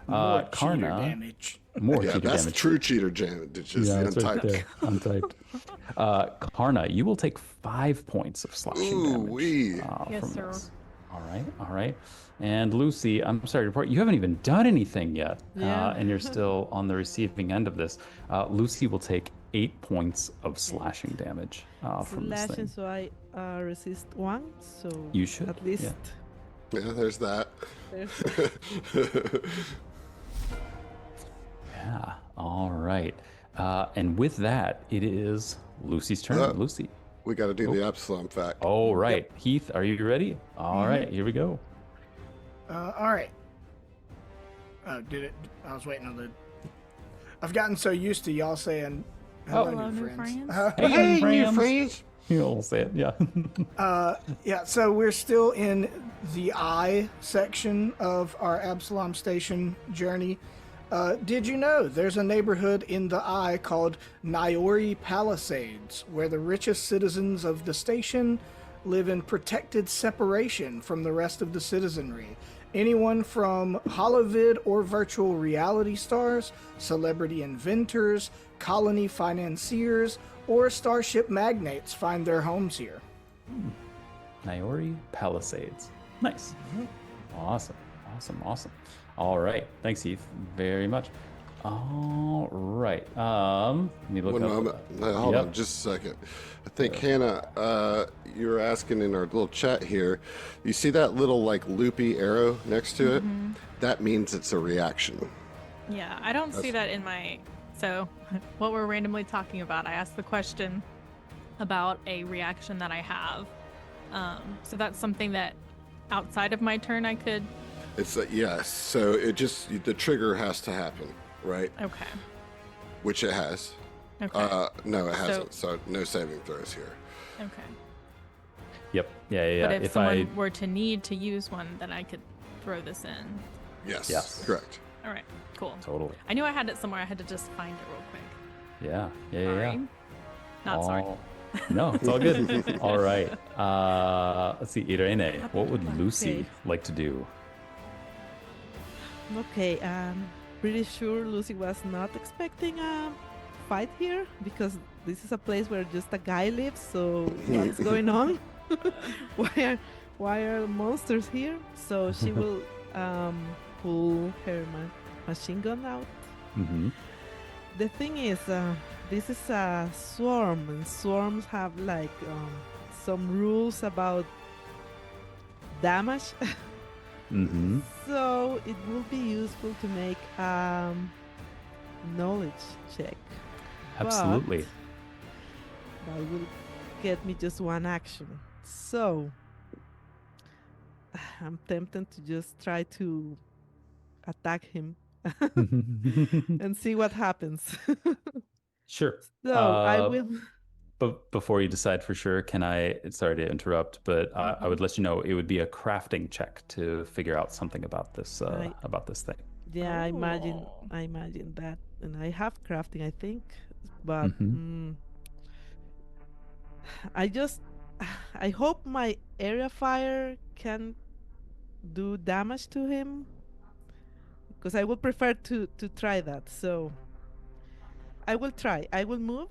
[SPEAKER 5] More cheater
[SPEAKER 1] Karna,
[SPEAKER 5] damage.
[SPEAKER 1] more
[SPEAKER 3] Yeah,
[SPEAKER 1] cheater
[SPEAKER 3] that's
[SPEAKER 1] damage.
[SPEAKER 3] true cheater damage. It's just
[SPEAKER 1] That's right
[SPEAKER 3] untyped.
[SPEAKER 1] there. Untyped. Karna, you will take 5 points of slashing damage
[SPEAKER 3] Ooh-wee.
[SPEAKER 2] Yes,
[SPEAKER 1] from
[SPEAKER 2] sir.
[SPEAKER 1] this. All right. And Lucy, I'm sorry to report, you haven't even done anything yet,
[SPEAKER 4] Yeah.
[SPEAKER 1] and you're still on the receiving end of this. Lucy will take 8 points of slashing damage from this
[SPEAKER 4] Slashing,
[SPEAKER 1] thing.
[SPEAKER 4] so I resist 1, so
[SPEAKER 1] You should,
[SPEAKER 4] at least
[SPEAKER 1] yeah.
[SPEAKER 3] Yeah, there's that.
[SPEAKER 1] Yeah. All right. And with that, it is Lucy's turn. Lucy.
[SPEAKER 3] We got to do the Absalom fact.
[SPEAKER 1] All right. Heath, are you ready? All right. Here we go.
[SPEAKER 5] All right. Oh, did it? I was waiting on the. I've gotten so used to y'all saying hello,
[SPEAKER 2] Hello,
[SPEAKER 5] new
[SPEAKER 2] new
[SPEAKER 5] friends.
[SPEAKER 2] friends.
[SPEAKER 1] Hey, new friends. You'll say it. Yeah.
[SPEAKER 5] Yeah, so we're still in the I section of our Absalom Station journey. Did you know there's a neighborhood in the Eye called Nyori Palisades, where the richest citizens of the station live in protected separation from the rest of the citizenry? Anyone from holovid or virtual reality stars, celebrity inventors, colony financiers, or starship magnates find their homes here.
[SPEAKER 1] Nyori Palisades. Nice. Awesome. All right. Thanks, Heath, very much. All right. Let me look
[SPEAKER 3] One
[SPEAKER 1] up.
[SPEAKER 3] moment. Hold on just a second. I think, Hannah, you were asking in our little chat here, you see that little like loopy arrow next to it? That means it's a reaction.
[SPEAKER 2] Yeah, I don't see that in my... So, what we're randomly talking about, I asked the question about a reaction that I have. So that's something that outside of my turn I could...
[SPEAKER 3] It's yes. So it just, the trigger has to happen, right?
[SPEAKER 2] Okay.
[SPEAKER 3] Which it has.
[SPEAKER 2] Okay.
[SPEAKER 3] No, it hasn't. So no saving throws here.
[SPEAKER 2] Okay.
[SPEAKER 1] Yep. Yeah.
[SPEAKER 2] But if someone were to need to use one, then I could throw this in.
[SPEAKER 3] Yes. Correct.
[SPEAKER 2] All right. Cool.
[SPEAKER 1] Totally.
[SPEAKER 2] I knew I had it somewhere. I had to just find it real quick.
[SPEAKER 1] Yeah.
[SPEAKER 2] Sorry. Not sorry.
[SPEAKER 1] No, it's all good. All right. Let's see, Irene, what would Lucy like to do?
[SPEAKER 4] Okay, pretty sure Lucy was not expecting a fight here because this is a place where just a guy lives. So what's going on? Why are monsters here? So she will pull her machine gun out.
[SPEAKER 1] Mm-hmm.
[SPEAKER 4] The thing is, this is a swarm, and swarms have like some rules about damage.
[SPEAKER 1] Mm-hmm.
[SPEAKER 4] So it will be useful to make knowledge check.
[SPEAKER 1] Absolutely.
[SPEAKER 4] But that will get me just one action. So I'm tempted to just try to attack him and see what happens.
[SPEAKER 1] Sure.
[SPEAKER 4] So I will.
[SPEAKER 1] But before you decide for sure, can I, sorry to interrupt, but I would let you know it would be a crafting check to figure out something about this thing.
[SPEAKER 4] Yeah, I imagine that. And I have crafting, I think. But I hope my area fire can do damage to him. Because I would prefer to try that. So I will try. I will move.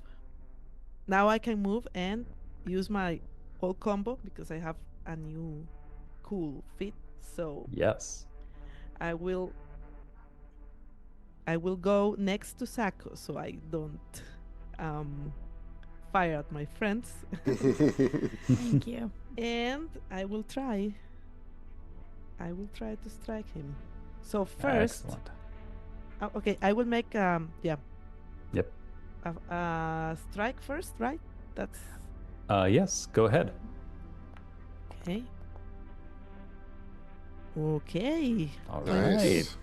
[SPEAKER 4] Now I can move and use my whole combo because I have a new cool feat. So
[SPEAKER 1] yes,
[SPEAKER 4] I will go next to Sako so I don't fire at my friends.
[SPEAKER 2] Thank you.
[SPEAKER 4] And I will try to strike him. So first,
[SPEAKER 1] excellent.
[SPEAKER 4] Okay, I will make
[SPEAKER 1] Yep.
[SPEAKER 4] Strike first, right? That's
[SPEAKER 1] yes, go ahead.
[SPEAKER 4] okay. Okay.
[SPEAKER 1] All right.
[SPEAKER 3] Nice.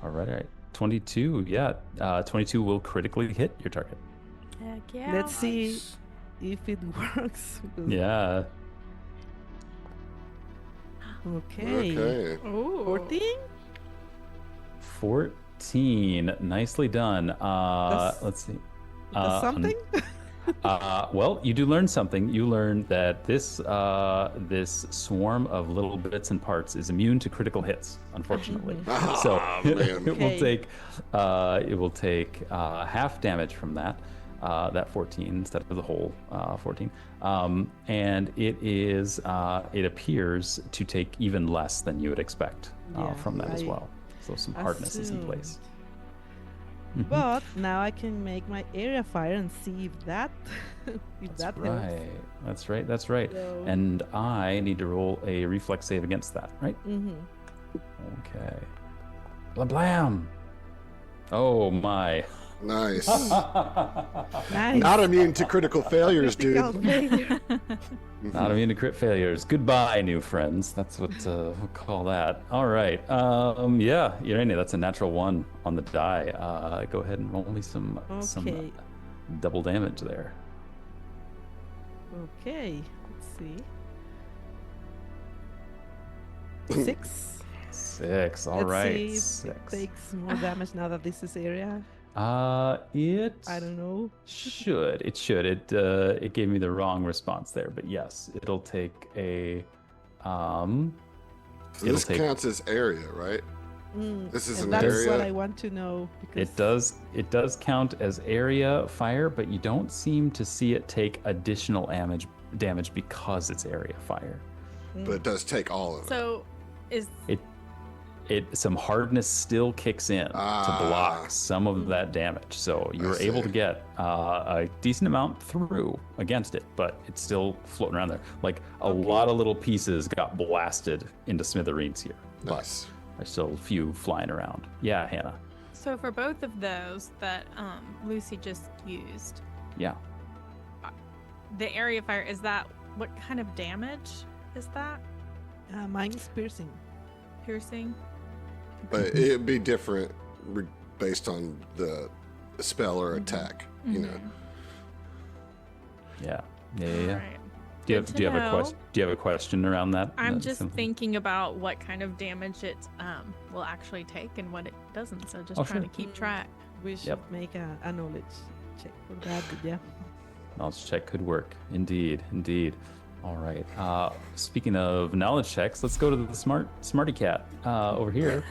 [SPEAKER 1] All right. 22. Yeah. 22 will critically hit your target.
[SPEAKER 2] Heck yeah.
[SPEAKER 4] Let's see if it works.
[SPEAKER 1] Yeah.
[SPEAKER 4] Okay.
[SPEAKER 2] Ooh.
[SPEAKER 4] 14?
[SPEAKER 1] 14. Nicely done. Let's see.
[SPEAKER 4] That's something?
[SPEAKER 1] Well, you do learn something. You learn that this swarm of little bits and parts is immune to critical hits, unfortunately. So
[SPEAKER 3] man.
[SPEAKER 1] it will take half damage from that 14 instead of the whole 14. And it appears to take even less than you would expect from that as well. So some hardness is in place.
[SPEAKER 4] But now I can make my area fire and see if that
[SPEAKER 1] That's
[SPEAKER 4] helps.
[SPEAKER 1] right. That's right.
[SPEAKER 4] So-
[SPEAKER 1] And I need to roll a reflex save against that, right?
[SPEAKER 4] Mm-hmm.
[SPEAKER 1] Okay. Blam blam. Oh my.
[SPEAKER 3] Nice.
[SPEAKER 4] Nice.
[SPEAKER 3] Not immune to critical failures,
[SPEAKER 4] Critical
[SPEAKER 3] dude.
[SPEAKER 4] failure.
[SPEAKER 1] Not immune to crit failures. Goodbye, new friends. That's what we'll call that. All right. Yeah, Irene, that's a natural 1 on the die. Go ahead and roll me some
[SPEAKER 4] Okay.
[SPEAKER 1] double damage there.
[SPEAKER 4] Okay. Let's see. 6.
[SPEAKER 1] 6. All
[SPEAKER 4] Let's
[SPEAKER 1] right.
[SPEAKER 4] see if it
[SPEAKER 1] 6.
[SPEAKER 4] takes more damage now that this is area.
[SPEAKER 1] It
[SPEAKER 4] I don't know.
[SPEAKER 1] should. It should. It gave me the wrong response there, but yes, it'll take a
[SPEAKER 3] So
[SPEAKER 1] it'll
[SPEAKER 3] this
[SPEAKER 1] take-
[SPEAKER 3] counts as area, right?
[SPEAKER 4] Mm,
[SPEAKER 3] This is
[SPEAKER 4] and
[SPEAKER 3] an
[SPEAKER 4] that's
[SPEAKER 3] area.
[SPEAKER 4] what I want to know. Because
[SPEAKER 1] it does count as area fire, but you don't seem to see it take additional damage because it's area fire.
[SPEAKER 3] But it does take all of it.
[SPEAKER 2] So, is
[SPEAKER 1] Some hardness still kicks in to block some of that damage. So you
[SPEAKER 3] I
[SPEAKER 1] were able
[SPEAKER 3] see.
[SPEAKER 1] to get a decent amount through against it, but it's still floating around there. Like a lot of little pieces got blasted into smithereens here.
[SPEAKER 3] Nice.
[SPEAKER 1] But there's still a few flying around. Yeah, Hannah.
[SPEAKER 2] so for both of those that Lucy just used,
[SPEAKER 1] Yeah.
[SPEAKER 2] the area fire, is that what kind of damage is that?
[SPEAKER 4] mine is piercing.
[SPEAKER 2] Piercing?
[SPEAKER 3] But it'd be different based on the spell or attack, you know.
[SPEAKER 2] Mhm.
[SPEAKER 1] Yeah.
[SPEAKER 2] Alright.
[SPEAKER 1] Do you
[SPEAKER 2] Good
[SPEAKER 1] have,
[SPEAKER 2] to
[SPEAKER 1] do you have a
[SPEAKER 2] know.
[SPEAKER 1] question? Do you have a question around that?
[SPEAKER 2] I'm
[SPEAKER 1] That's
[SPEAKER 2] just
[SPEAKER 1] something-
[SPEAKER 2] thinking about what kind of damage it will actually take and what it doesn't. So just
[SPEAKER 1] Oh,
[SPEAKER 2] trying
[SPEAKER 1] sure.
[SPEAKER 2] to keep track.
[SPEAKER 4] We should
[SPEAKER 1] Yep.
[SPEAKER 4] make a knowledge check for that. But yeah.
[SPEAKER 1] Knowledge check could work. Indeed. All right. Speaking of knowledge checks, let's go to the smarty cat over here.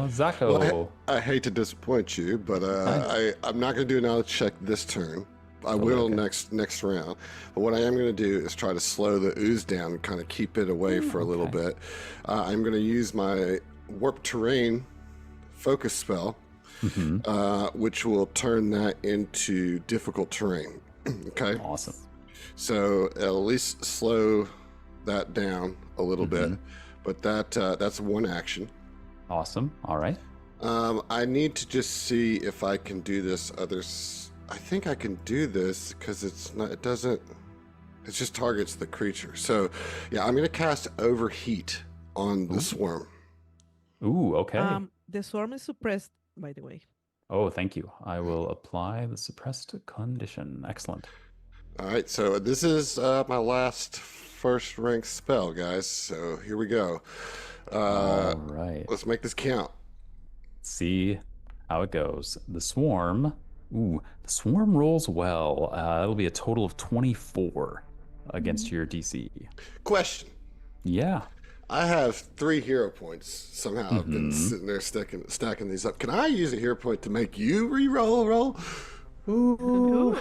[SPEAKER 1] Zako.
[SPEAKER 3] Well, I hate to disappoint you, but I'm not going to do a knowledge check this turn. I will
[SPEAKER 1] okay.
[SPEAKER 3] next round. But what I am going to do is try to slow the ooze down and kind of keep it away for a little
[SPEAKER 1] okay.
[SPEAKER 3] bit. I'm going to use my warp terrain focus spell, which will turn that into difficult terrain. Okay.
[SPEAKER 1] Awesome.
[SPEAKER 3] So it'll at least slow that down a little bit, but that's one action.
[SPEAKER 1] Awesome. All right.
[SPEAKER 3] I need to just see if I can do this. I think I can do this because it just targets the creature. So yeah, I'm gonna cast overheat on the swarm.
[SPEAKER 1] Ooh. Okay.
[SPEAKER 4] The swarm is suppressed, by the way.
[SPEAKER 1] Oh, thank you. I will apply the suppressed condition. Excellent.
[SPEAKER 3] All right, so this is my last first rank spell, guys. So here we go.
[SPEAKER 1] All right.
[SPEAKER 3] Let's make this count.
[SPEAKER 1] See how it goes. The swarm. Ooh, the swarm rolls well. It'll be a total of 24 against your DC.
[SPEAKER 3] Question.
[SPEAKER 1] Yeah.
[SPEAKER 3] I have 3 hero points. Somehow I've been sitting there stacking these up. Can I use a hero point to make you re-roll a roll?
[SPEAKER 1] Ooh.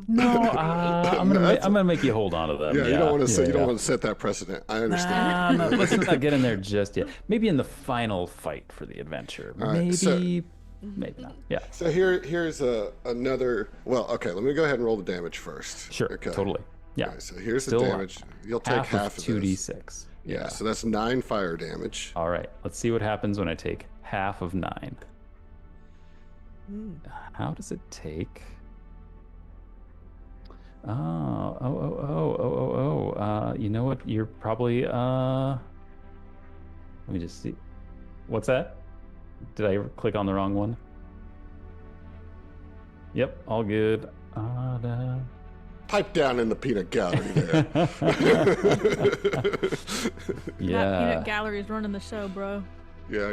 [SPEAKER 1] No. I'm gonna make you hold on to them.
[SPEAKER 3] Yeah, you don't want to
[SPEAKER 1] yeah.
[SPEAKER 3] want to set that precedent. I understand.
[SPEAKER 1] No, let's not get in there just yet. Maybe in the final fight for the adventure.
[SPEAKER 3] All right,
[SPEAKER 1] Maybe not. Yeah.
[SPEAKER 3] So here's another. Well, okay. Let me go ahead and roll the damage first.
[SPEAKER 1] Sure.
[SPEAKER 3] Okay.
[SPEAKER 1] Totally. Yeah.
[SPEAKER 3] All right, so here's
[SPEAKER 1] Still
[SPEAKER 3] the damage. You'll take half of
[SPEAKER 1] 2d6.
[SPEAKER 3] Yeah. So that's 9 fire damage.
[SPEAKER 1] All right. Let's see what happens when I take half of 9. How does it take? You know what? You're probably let me just see. What's that? Did I click on the wrong one? Yep, all good.
[SPEAKER 3] Pipe down in the peanut gallery there.
[SPEAKER 2] That
[SPEAKER 1] Yeah.
[SPEAKER 2] peanut gallery's running the show, bro.
[SPEAKER 3] Yeah.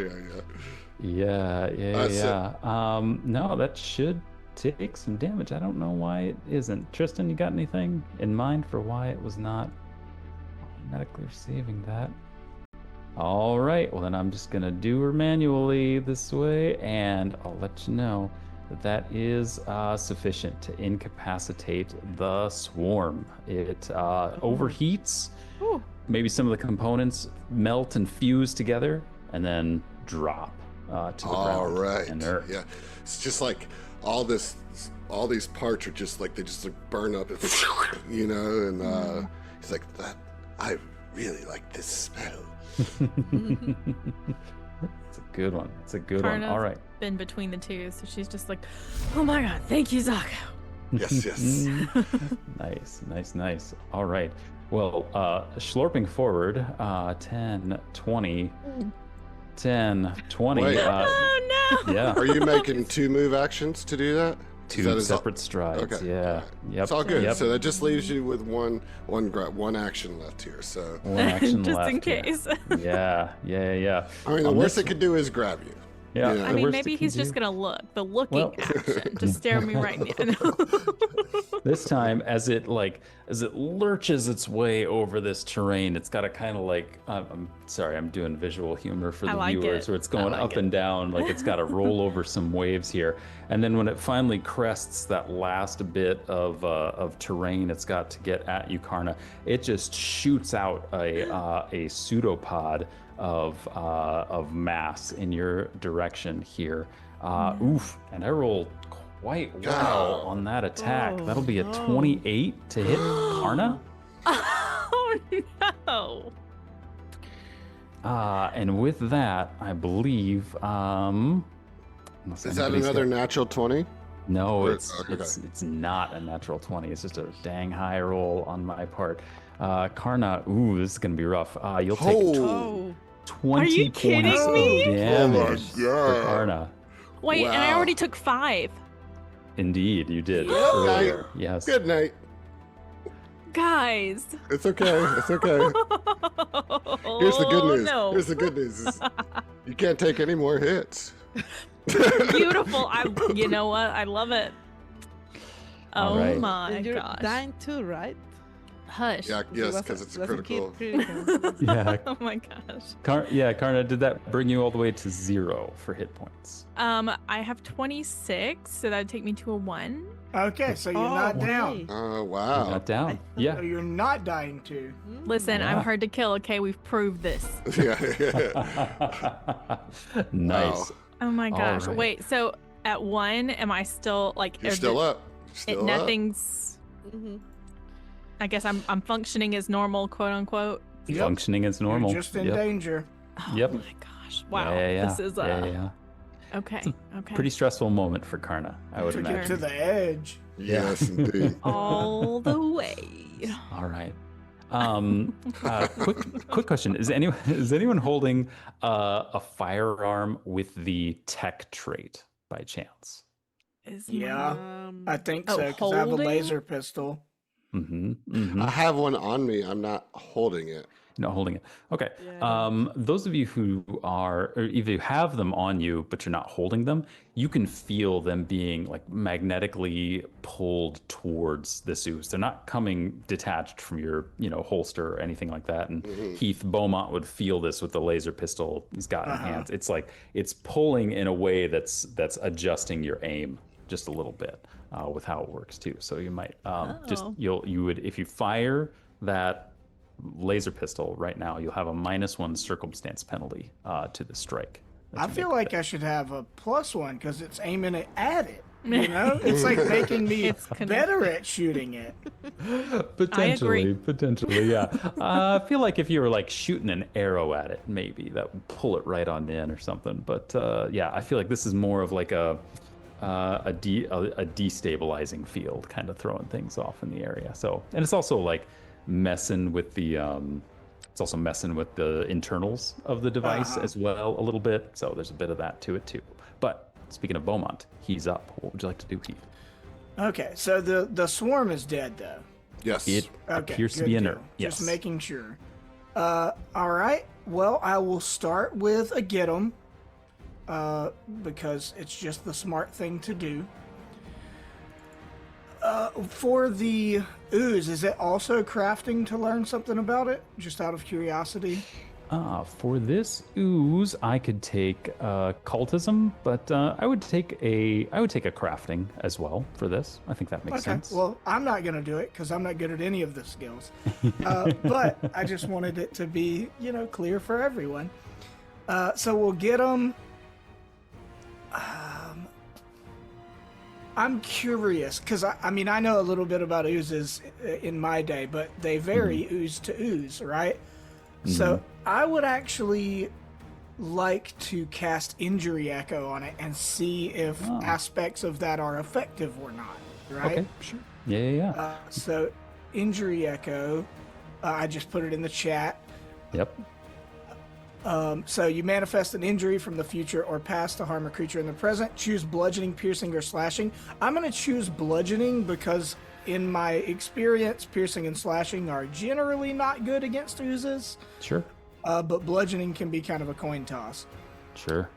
[SPEAKER 1] No, that should take some damage. I don't know why it isn't. Tristan, you got anything in mind for why it was not automatically receiving that? All right, well then I'm just gonna do her manually this way, and I'll let you know that that is sufficient to incapacitate the swarm. It overheats.
[SPEAKER 2] Ooh.
[SPEAKER 1] Maybe some of the components melt and fuse together, and then drop to the
[SPEAKER 3] All
[SPEAKER 1] ground.
[SPEAKER 3] right.
[SPEAKER 1] And earth.
[SPEAKER 3] Yeah. It's just like all these parts are just like they just like burn up, you know. And he's like, "That I really like this smell."
[SPEAKER 1] It's a good one. It's a good one.
[SPEAKER 2] Karna's
[SPEAKER 1] All right.
[SPEAKER 2] been between the two, so she's just like, oh my god, thank you, Zako.
[SPEAKER 3] Yes.
[SPEAKER 1] Nice. All right. Well, schlorping forward, 10, 20. 10, 20.
[SPEAKER 3] Wait.
[SPEAKER 2] Oh no!
[SPEAKER 1] Yeah.
[SPEAKER 3] Are you making 2 move actions to do that?
[SPEAKER 1] 2 separate strides.
[SPEAKER 3] Okay.
[SPEAKER 1] Yeah. Yep.
[SPEAKER 3] It's all good.
[SPEAKER 1] Yep.
[SPEAKER 3] So that just leaves you with one action left here. So
[SPEAKER 1] One action
[SPEAKER 2] Just
[SPEAKER 1] left
[SPEAKER 2] in
[SPEAKER 1] here.
[SPEAKER 2] case.
[SPEAKER 1] Yeah.
[SPEAKER 3] I mean, the
[SPEAKER 1] On
[SPEAKER 3] worst
[SPEAKER 1] this
[SPEAKER 3] it could do is grab you.
[SPEAKER 1] Yeah.
[SPEAKER 3] You know?
[SPEAKER 2] I
[SPEAKER 1] the
[SPEAKER 2] mean,
[SPEAKER 1] worst
[SPEAKER 2] maybe
[SPEAKER 1] it can
[SPEAKER 2] he's just
[SPEAKER 1] do-
[SPEAKER 2] gonna look. The looking
[SPEAKER 1] Well-
[SPEAKER 2] action. Just stare me right in the
[SPEAKER 1] This time, as it lurches its way over this terrain, it's got to kind of like I'm sorry, I'm doing visual humor for
[SPEAKER 2] I
[SPEAKER 1] the
[SPEAKER 2] like
[SPEAKER 1] viewers,
[SPEAKER 2] it.
[SPEAKER 1] where it's
[SPEAKER 2] I
[SPEAKER 1] going
[SPEAKER 2] like
[SPEAKER 1] up
[SPEAKER 2] it.
[SPEAKER 1] and down, like it's got to roll over some waves here, and then when it finally crests that last bit of terrain, it's got to get at you, Karna. It just shoots out a pseudopod of mass in your direction here. Oof! And I rolled quite well on that attack.
[SPEAKER 4] Oh,
[SPEAKER 1] That'll be a
[SPEAKER 4] no.
[SPEAKER 1] 28 to hit Karna.
[SPEAKER 2] Oh no!
[SPEAKER 1] And with that, I believe, unless
[SPEAKER 3] Is that
[SPEAKER 1] anybody's
[SPEAKER 3] another
[SPEAKER 1] got-
[SPEAKER 3] natural 20?
[SPEAKER 1] No,
[SPEAKER 3] Or-
[SPEAKER 1] it's
[SPEAKER 3] okay.
[SPEAKER 1] it's not a natural 20. It's just a dang high roll on my part. Karna, ooh, this is gonna be rough. You'll take
[SPEAKER 3] Oh.
[SPEAKER 1] 20
[SPEAKER 2] Are you kidding
[SPEAKER 1] points
[SPEAKER 2] me?
[SPEAKER 1] of damage
[SPEAKER 3] Oh my
[SPEAKER 1] for
[SPEAKER 3] God.
[SPEAKER 1] Karna.
[SPEAKER 2] Wait, and I
[SPEAKER 3] Wow.
[SPEAKER 2] already took 5.
[SPEAKER 1] Indeed, you did
[SPEAKER 3] Good
[SPEAKER 1] earlier.
[SPEAKER 3] night.
[SPEAKER 1] Yes.
[SPEAKER 3] Good night.
[SPEAKER 2] Guys.
[SPEAKER 3] It's okay. It's okay. Here's the good
[SPEAKER 2] Oh,
[SPEAKER 3] news.
[SPEAKER 2] No.
[SPEAKER 3] Here's the good news. Is you can't take any more hits.
[SPEAKER 2] Beautiful. You know what? I love it.
[SPEAKER 1] All
[SPEAKER 2] Oh
[SPEAKER 1] right.
[SPEAKER 2] my
[SPEAKER 4] And you're
[SPEAKER 2] gosh.
[SPEAKER 4] dying too, right?
[SPEAKER 2] Hush.
[SPEAKER 3] Yeah, yes,
[SPEAKER 4] Was
[SPEAKER 3] because it's
[SPEAKER 4] was a
[SPEAKER 3] critical.
[SPEAKER 4] critical.
[SPEAKER 1] Yeah.
[SPEAKER 2] Oh my gosh.
[SPEAKER 1] Karna, did that bring you all the way to 0 for hit points?
[SPEAKER 2] I have 26, so that would take me to a 1.
[SPEAKER 5] Okay, so you're not down.
[SPEAKER 4] okay.
[SPEAKER 3] Oh,
[SPEAKER 1] You're
[SPEAKER 3] wow.
[SPEAKER 1] not down.
[SPEAKER 4] I
[SPEAKER 1] Yeah.
[SPEAKER 5] So you're not dying too.
[SPEAKER 2] Listen,
[SPEAKER 1] Yeah.
[SPEAKER 2] I'm hard to kill, okay? We've proved this.
[SPEAKER 3] Yeah.
[SPEAKER 1] Nice.
[SPEAKER 2] Oh my
[SPEAKER 1] All
[SPEAKER 2] gosh.
[SPEAKER 1] right.
[SPEAKER 2] Wait, so at 1, am I still like
[SPEAKER 3] You're still up. Still up.
[SPEAKER 2] nothing's
[SPEAKER 4] Mhm.
[SPEAKER 2] I guess I'm functioning as normal, quote unquote.
[SPEAKER 5] Yep.
[SPEAKER 1] Functioning as normal.
[SPEAKER 5] You're just in
[SPEAKER 1] Yep.
[SPEAKER 5] danger.
[SPEAKER 2] Oh
[SPEAKER 1] Yep.
[SPEAKER 2] my gosh. Wow.
[SPEAKER 1] Yeah.
[SPEAKER 2] This is
[SPEAKER 1] yeah.
[SPEAKER 2] okay. Okay.
[SPEAKER 1] Pretty stressful moment for Karna, I would
[SPEAKER 5] To get
[SPEAKER 1] imagine.
[SPEAKER 5] to the edge.
[SPEAKER 3] Yes, indeed.
[SPEAKER 2] all the way.
[SPEAKER 1] All right. Quick question: Is anyone holding a firearm with the tech trait by chance?
[SPEAKER 2] Is
[SPEAKER 5] Yeah.
[SPEAKER 4] Um,
[SPEAKER 5] I think
[SPEAKER 2] Oh,
[SPEAKER 5] so, because I have a
[SPEAKER 2] holding?
[SPEAKER 5] laser pistol.
[SPEAKER 1] Mm-hmm. Mm-hmm.
[SPEAKER 3] I have one on me. I'm not holding it.
[SPEAKER 1] Not holding it. Okay.
[SPEAKER 4] Yeah.
[SPEAKER 1] Those of you who are, or if you have them on you, but you're not holding them, you can feel them being like magnetically pulled towards this ooze. They're not coming detached from your, holster or anything like that. And Heath Beaumont would feel this with the laser pistol he's got in hands. It's like it's pulling in a way that's adjusting your aim just a little bit with how it works too. So you might you would if you fire that laser pistol right now, you'll have a -1 circumstance penalty to the strike. that
[SPEAKER 5] I
[SPEAKER 1] you
[SPEAKER 5] feel
[SPEAKER 1] make.
[SPEAKER 5] like I should have a +1 because it's aiming it at it. You know, it's like making me
[SPEAKER 2] It's
[SPEAKER 5] better at shooting it.
[SPEAKER 1] Potentially, yeah. I feel like if you were like shooting an arrow at it, maybe that would pull it right on in or something. But yeah, I feel like this is more of like a destabilizing field, kind of throwing things off in the area. So, and it's also like messing with the internals of the device as well a little bit. So there's a bit of that to it too. But speaking of Beaumont, he's up. What would you like to do, Heath?
[SPEAKER 5] Okay, so the swarm is dead though.
[SPEAKER 3] Yes.
[SPEAKER 1] It
[SPEAKER 5] Okay,
[SPEAKER 1] appears to
[SPEAKER 5] good
[SPEAKER 1] be
[SPEAKER 5] deal.
[SPEAKER 1] inert. Yes.
[SPEAKER 5] Just making sure. All right. Well, I will start with a get 'em, because it's just the smart thing to do. For the ooze, is it also crafting to learn something about it? Just out of curiosity.
[SPEAKER 1] For this ooze, I could take cultism, but I would take a crafting as well for this. I think that makes
[SPEAKER 5] Okay.
[SPEAKER 1] sense.
[SPEAKER 5] Well, I'm not gonna do it because I'm not good at any of the skills. But I just wanted it to be, clear for everyone. So we'll get them. I'm curious because I mean I know a little bit about oozes in my day, but they vary ooze to ooze, right? So I would actually like to cast Injury Echo on it and see if aspects of that are effective or not, right?
[SPEAKER 1] Okay, sure. Yeah.
[SPEAKER 5] So Injury Echo, I just put it in the chat.
[SPEAKER 1] Yep.
[SPEAKER 5] So you manifest an injury from the future or past to harm a creature in the present. Choose bludgeoning, piercing, or slashing. I'm going to choose bludgeoning because in my experience, piercing and slashing are generally not good against oozes.
[SPEAKER 1] Sure.
[SPEAKER 5] But bludgeoning can be kind of a coin toss.
[SPEAKER 1] Sure.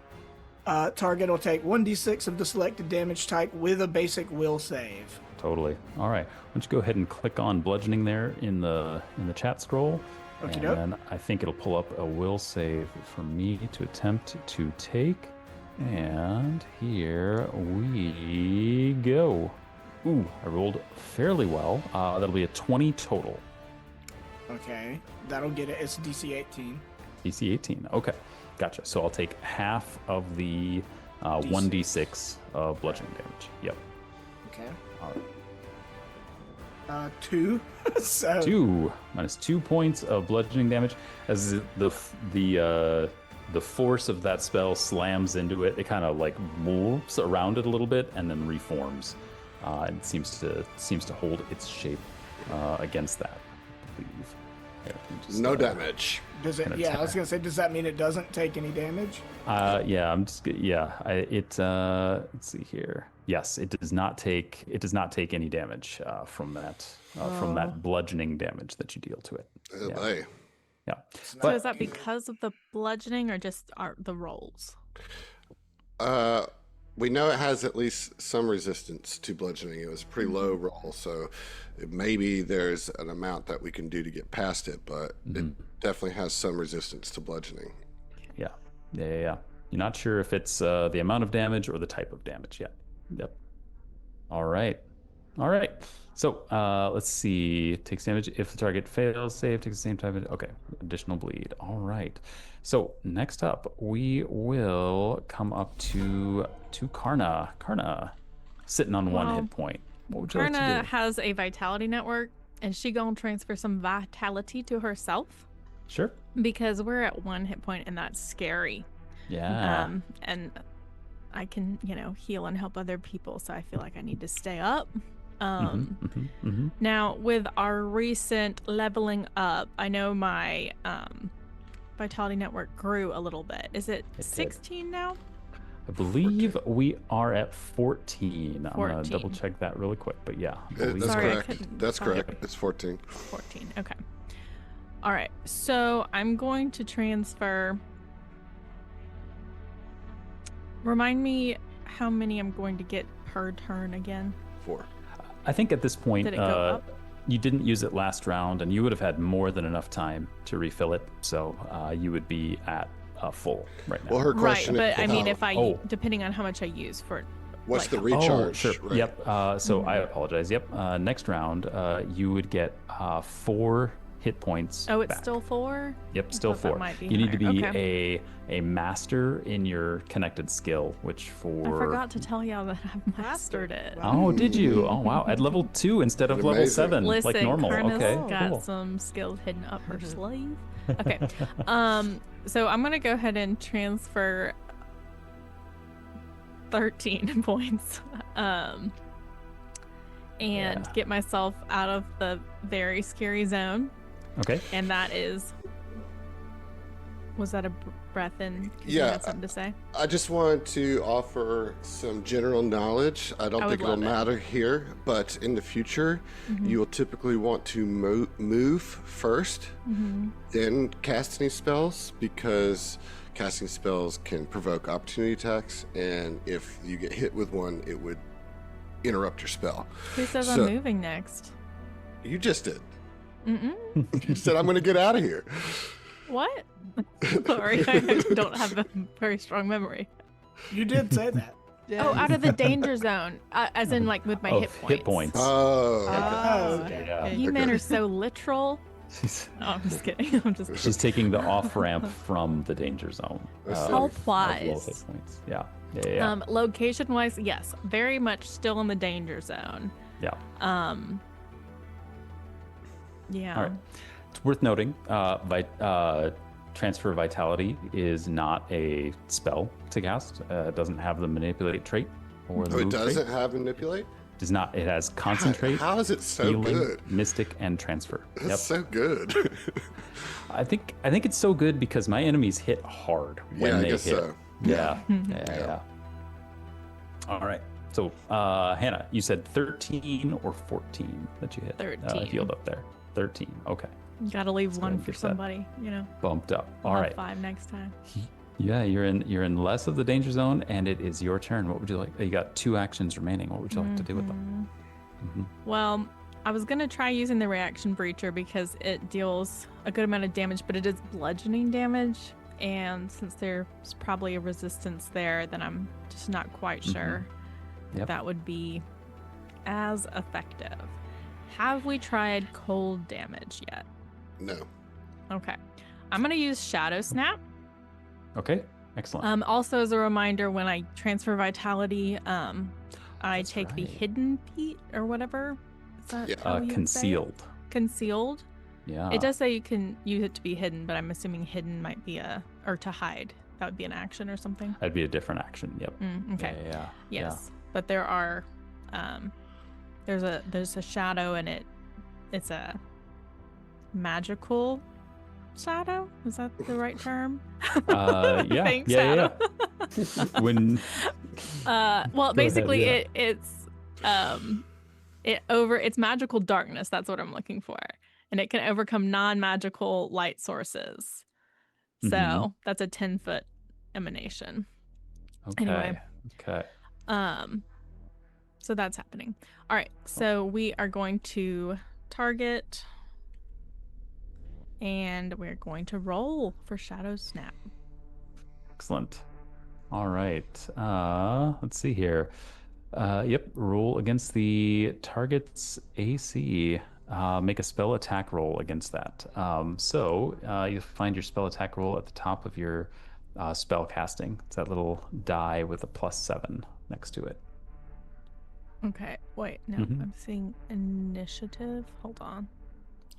[SPEAKER 5] Target will take 1d6 of the selected damage type with a basic will save.
[SPEAKER 1] Totally. All right. Why don't you go ahead and click on bludgeoning there in the chat scroll.
[SPEAKER 5] Okey-doke.
[SPEAKER 1] And I think it'll pull up a will save for me to attempt to take. And here we go. Ooh, I rolled fairly well. That'll be a 20 total.
[SPEAKER 5] Okay, that'll get it. It's DC 18.
[SPEAKER 1] DC 18. Okay, gotcha. So I'll take half of the 1d6 of bludgeoning damage. Yep.
[SPEAKER 5] Okay.
[SPEAKER 1] All right.
[SPEAKER 5] 2. So
[SPEAKER 1] 2 minus 2 points of bludgeoning damage as the force of that spell slams into it. It kind of like moves around it a little bit and then reforms. And seems to hold its shape against that, I believe. Here, let me just,
[SPEAKER 3] No damage.
[SPEAKER 5] does it? Yeah, I was gonna say, does that mean it doesn't take any damage?
[SPEAKER 1] Yeah, I'm just yeah. Let's see here. Yes, it does not take any damage from that bludgeoning damage that you deal to it.
[SPEAKER 3] Oh,
[SPEAKER 1] Yeah.
[SPEAKER 3] boy.
[SPEAKER 1] Yeah,
[SPEAKER 2] So is that because of the bludgeoning or just the rolls?
[SPEAKER 3] We know it has at least some resistance to bludgeoning. It was a pretty low roll, so maybe there's an amount that we can do to get past it, but it definitely has some resistance to bludgeoning.
[SPEAKER 1] yeah. You're not sure if it's the amount of damage or the type of damage yet. Yep. All right. So let's see. Takes damage if the target fails. Save takes the same type of. Okay. Additional bleed. All right. So next up, we will come up to Karna. Karna, sitting on one hit point. What would you like to
[SPEAKER 2] Karna
[SPEAKER 1] do?
[SPEAKER 2] has a vitality network, and she gonna transfer some vitality to herself
[SPEAKER 1] Sure.
[SPEAKER 2] because we're at 1 hit point, and that's scary.
[SPEAKER 1] Yeah.
[SPEAKER 2] And I can, heal and help other people, so I feel like I need to stay up. Now, with our recent leveling up, I know my vitality network grew a little bit. Is it
[SPEAKER 1] did.
[SPEAKER 2] 16 now?
[SPEAKER 1] I believe we are at 14. I'm gonna
[SPEAKER 2] 14.
[SPEAKER 1] double check that really quick, but yeah. I believe
[SPEAKER 3] That's
[SPEAKER 2] Sorry, I
[SPEAKER 3] correct.
[SPEAKER 2] couldn't
[SPEAKER 3] That's
[SPEAKER 2] find
[SPEAKER 3] correct.
[SPEAKER 2] it.
[SPEAKER 3] It's 14.
[SPEAKER 2] 14. Okay. All right. So I'm going to transfer. Remind me how many I'm going to get per turn again.
[SPEAKER 3] 4.
[SPEAKER 1] I think at this point,
[SPEAKER 2] Did it go up?
[SPEAKER 1] you didn't use it last round, and you would have had more than enough time to refill it, so you would be at full right now.
[SPEAKER 3] Well, her
[SPEAKER 2] Right,
[SPEAKER 3] question
[SPEAKER 2] but
[SPEAKER 3] is,
[SPEAKER 2] I mean, if I
[SPEAKER 1] Oh.
[SPEAKER 2] depending on how much I use for.
[SPEAKER 3] what's
[SPEAKER 2] like,
[SPEAKER 3] the
[SPEAKER 1] Oh,
[SPEAKER 3] recharge?
[SPEAKER 1] sure.
[SPEAKER 3] Right.
[SPEAKER 1] Yep. So I apologize. Yep. Next round, you would get 4 hit points.
[SPEAKER 2] Oh, it's
[SPEAKER 1] back.
[SPEAKER 2] still 4?
[SPEAKER 1] Yep, still
[SPEAKER 2] thought that
[SPEAKER 1] 4.
[SPEAKER 2] might be
[SPEAKER 1] You need to be
[SPEAKER 2] higher.
[SPEAKER 1] a master in your connected skill, which for
[SPEAKER 2] I forgot to tell y'all that I've mastered it.
[SPEAKER 1] Oh, did you? Oh, wow. At level 2 instead of level
[SPEAKER 3] Amazing.
[SPEAKER 1] 7,
[SPEAKER 2] Listen,
[SPEAKER 1] like normal.
[SPEAKER 2] Karna's
[SPEAKER 1] Okay,
[SPEAKER 2] got
[SPEAKER 1] cool.
[SPEAKER 2] some skills hidden up her sleeve. Okay. So I'm gonna go ahead and transfer 13 points. And
[SPEAKER 1] Yeah.
[SPEAKER 2] get myself out of the very scary zone.
[SPEAKER 1] Okay.
[SPEAKER 2] And that is. Was that a breath in? 'Cause you
[SPEAKER 3] Yeah.
[SPEAKER 2] had something to say?
[SPEAKER 3] I just wanted to offer some general knowledge. I don't
[SPEAKER 2] I
[SPEAKER 3] think
[SPEAKER 2] would
[SPEAKER 3] it'll
[SPEAKER 2] love it.
[SPEAKER 3] matter here, but in the future, you will typically want to move first, then cast any spells, because casting spells can provoke opportunity attacks, and if you get hit with one, it would interrupt your spell.
[SPEAKER 2] Who says
[SPEAKER 3] So-
[SPEAKER 2] I'm moving next?
[SPEAKER 3] You just did.
[SPEAKER 2] Mm-mm.
[SPEAKER 3] You said, I'm going to get out of here.
[SPEAKER 2] What? Sorry, I don't have a very strong memory.
[SPEAKER 5] You did say that.
[SPEAKER 2] Oh, out of the danger zone, as in like with my
[SPEAKER 1] Oh,
[SPEAKER 2] hit points.
[SPEAKER 1] hit points.
[SPEAKER 3] Oh.
[SPEAKER 4] Oh,
[SPEAKER 5] okay.
[SPEAKER 1] Yeah.
[SPEAKER 2] You men
[SPEAKER 3] Okay.
[SPEAKER 2] are so literal.
[SPEAKER 1] She's,
[SPEAKER 2] No, I'm just kidding. I'm just
[SPEAKER 1] she's taking the off ramp from the danger zone.
[SPEAKER 3] I see.
[SPEAKER 1] of
[SPEAKER 2] Health
[SPEAKER 1] low
[SPEAKER 2] wise.
[SPEAKER 1] hit points. Yeah.
[SPEAKER 2] Location wise, yes, very much still in the danger zone.
[SPEAKER 1] Yeah.
[SPEAKER 2] Yeah.
[SPEAKER 1] All right. It's worth noting, transfer vitality is not a spell to cast. It doesn't have the manipulate trait or the
[SPEAKER 3] Oh, it
[SPEAKER 1] move trait.
[SPEAKER 3] doesn't have manipulate?
[SPEAKER 1] Does not. It has concentrate,
[SPEAKER 3] How is it so
[SPEAKER 1] healing,
[SPEAKER 3] good?
[SPEAKER 1] mystic, and transfer.
[SPEAKER 3] It's so good.
[SPEAKER 1] I think it's so good because my enemies hit hard when
[SPEAKER 3] I
[SPEAKER 1] they
[SPEAKER 3] guess
[SPEAKER 1] hit.
[SPEAKER 3] so.
[SPEAKER 1] Yeah. All right. So, Hannah, you said 13 or 14 that you hit.
[SPEAKER 2] 13.
[SPEAKER 1] Healed up there. 13. Okay.
[SPEAKER 2] You gotta leave
[SPEAKER 1] Let's go
[SPEAKER 2] one
[SPEAKER 1] and
[SPEAKER 2] for
[SPEAKER 1] get that
[SPEAKER 2] somebody, you know.
[SPEAKER 1] Bumped up. All
[SPEAKER 2] We'll have
[SPEAKER 1] right.
[SPEAKER 2] 5 next time.
[SPEAKER 1] Yeah, you're in less of the danger zone, and it is your turn. What would you like? You got 2 actions remaining. What would you like to do with them?
[SPEAKER 2] Well, I was gonna try using the reaction breacher because it deals a good amount of damage, but it is bludgeoning damage, and since there's probably a resistance there, then I'm just not quite sure
[SPEAKER 1] Yep.
[SPEAKER 2] that would be as effective. Have we tried cold damage yet?
[SPEAKER 3] No.
[SPEAKER 2] Okay, I'm gonna use Shadow Snap.
[SPEAKER 1] Okay. Excellent.
[SPEAKER 2] Also, as a reminder, when I transfer vitality, I
[SPEAKER 1] That's
[SPEAKER 2] take the
[SPEAKER 1] right.
[SPEAKER 2] hidden feat or whatever. Is that
[SPEAKER 3] Yeah.
[SPEAKER 2] how you say it?
[SPEAKER 1] Concealed.
[SPEAKER 2] Concealed.
[SPEAKER 1] Yeah.
[SPEAKER 2] It does say you can use it to be hidden, but I'm assuming hidden might be or to hide. That would be an action or something.
[SPEAKER 1] That'd be a different action. Yep.
[SPEAKER 2] Okay.
[SPEAKER 1] Yeah.
[SPEAKER 2] Yes, but there are, there's a shadow, and it's a magical shadow. Is that the right term?
[SPEAKER 1] Yeah.
[SPEAKER 2] Thanks,
[SPEAKER 1] yeah.
[SPEAKER 2] Adam.
[SPEAKER 1] When
[SPEAKER 2] Well,
[SPEAKER 1] Go ahead,
[SPEAKER 2] basically,
[SPEAKER 1] yeah.
[SPEAKER 2] it's magical darkness. That's what I'm looking for, and it can overcome non-magical light sources. So that's a 10-foot emanation.
[SPEAKER 1] Okay.
[SPEAKER 2] Anyway.
[SPEAKER 1] Okay.
[SPEAKER 2] So that's happening. All right. So we are going to target, and we're going to roll for Shadow Snap.
[SPEAKER 1] Excellent. All right. Let's see here. Yep. Roll against the target's AC. Make a spell attack roll against that. So you find your spell attack roll at the top of your spell casting. It's that little die with a +7 next to it.
[SPEAKER 2] Okay. Wait. No, I'm seeing initiative. Hold on.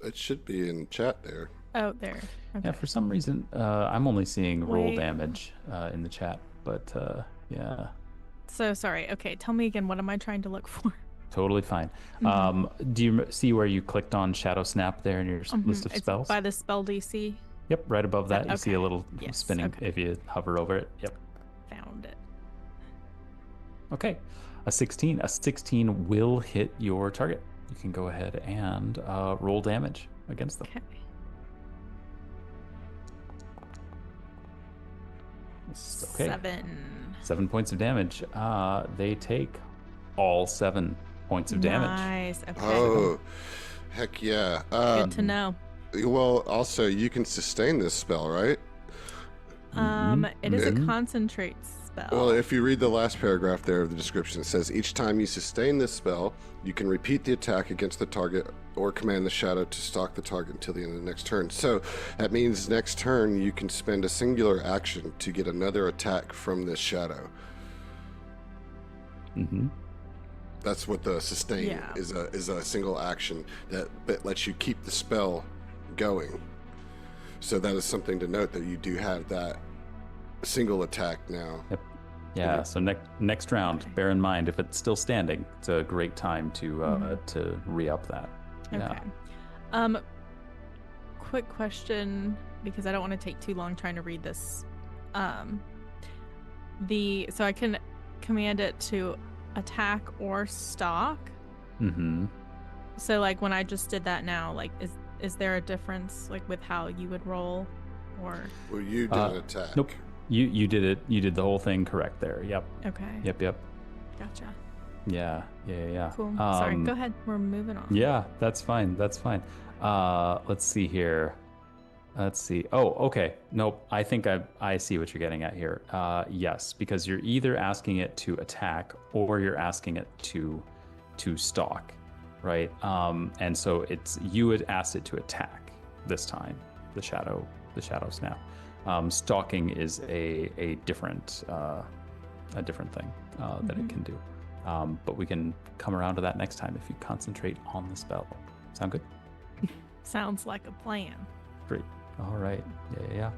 [SPEAKER 3] It should be in chat there.
[SPEAKER 2] Oh, there. Okay.
[SPEAKER 1] Yeah. For some reason, I'm only seeing roll
[SPEAKER 2] Wait.
[SPEAKER 1] damage in the chat, but yeah.
[SPEAKER 2] So sorry. Okay. Tell me again. What am I trying to look for?
[SPEAKER 1] Totally fine. Do you see where you clicked on Shadow Snap there in your list of
[SPEAKER 2] It's
[SPEAKER 1] spells?
[SPEAKER 2] by the spell DC.
[SPEAKER 1] Yep, right above that, you see a
[SPEAKER 2] Okay.
[SPEAKER 1] little
[SPEAKER 2] Yes,
[SPEAKER 1] spinning
[SPEAKER 2] okay.
[SPEAKER 1] if you hover over it. Yep.
[SPEAKER 2] Found it.
[SPEAKER 1] Okay. A 16. A 16 will hit your target. You can go ahead and roll damage against them.
[SPEAKER 2] Okay.
[SPEAKER 1] Okay.
[SPEAKER 2] 7.
[SPEAKER 1] 7 points of damage. They take all 7 points of damage.
[SPEAKER 2] Nice. Okay.
[SPEAKER 3] Oh, heck yeah.
[SPEAKER 2] Good to know.
[SPEAKER 3] Well, also, you can sustain this spell, right?
[SPEAKER 2] It is a concentrate spell.
[SPEAKER 3] Well, if you read the last paragraph there of the description, it says each time you sustain this spell, you can repeat the attack against the target or command the shadow to stalk the target until the end of the next turn. So that means next turn you can spend a singular action to get another attack from this shadow. That's what the sustain is a single action that lets you keep the spell going. So that is something to note, that you do have that single attack now.
[SPEAKER 1] Yep. Yeah, so next round, bear in mind, if it's still standing, it's a great time to re-up that. Yeah.
[SPEAKER 2] Okay. Quick question, because I don't want to take too long trying to read this. So I can command it to attack or stalk. So like when I just did that now, like is there a difference like with how you would roll, or?
[SPEAKER 3] Well, you did an attack.
[SPEAKER 1] Nope. You did it. You did the whole thing correct there. Yep.
[SPEAKER 2] Okay.
[SPEAKER 1] Yep.
[SPEAKER 2] Gotcha.
[SPEAKER 1] Yeah.
[SPEAKER 2] Cool. Sorry. Go ahead. We're moving on.
[SPEAKER 1] Yeah, that's fine. Let's see here. Let's see. Oh, okay. Nope. I think I see what you're getting at here. Yes, because you're either asking it to attack or you're asking it to stalk, right? And so you had asked it to attack this time. The shadow snap. Stalking is a different thing that it can do. But we can come around to that next time if you concentrate on the spell. Sound good?
[SPEAKER 2] Sounds like a plan.
[SPEAKER 1] Great. All right. Yeah.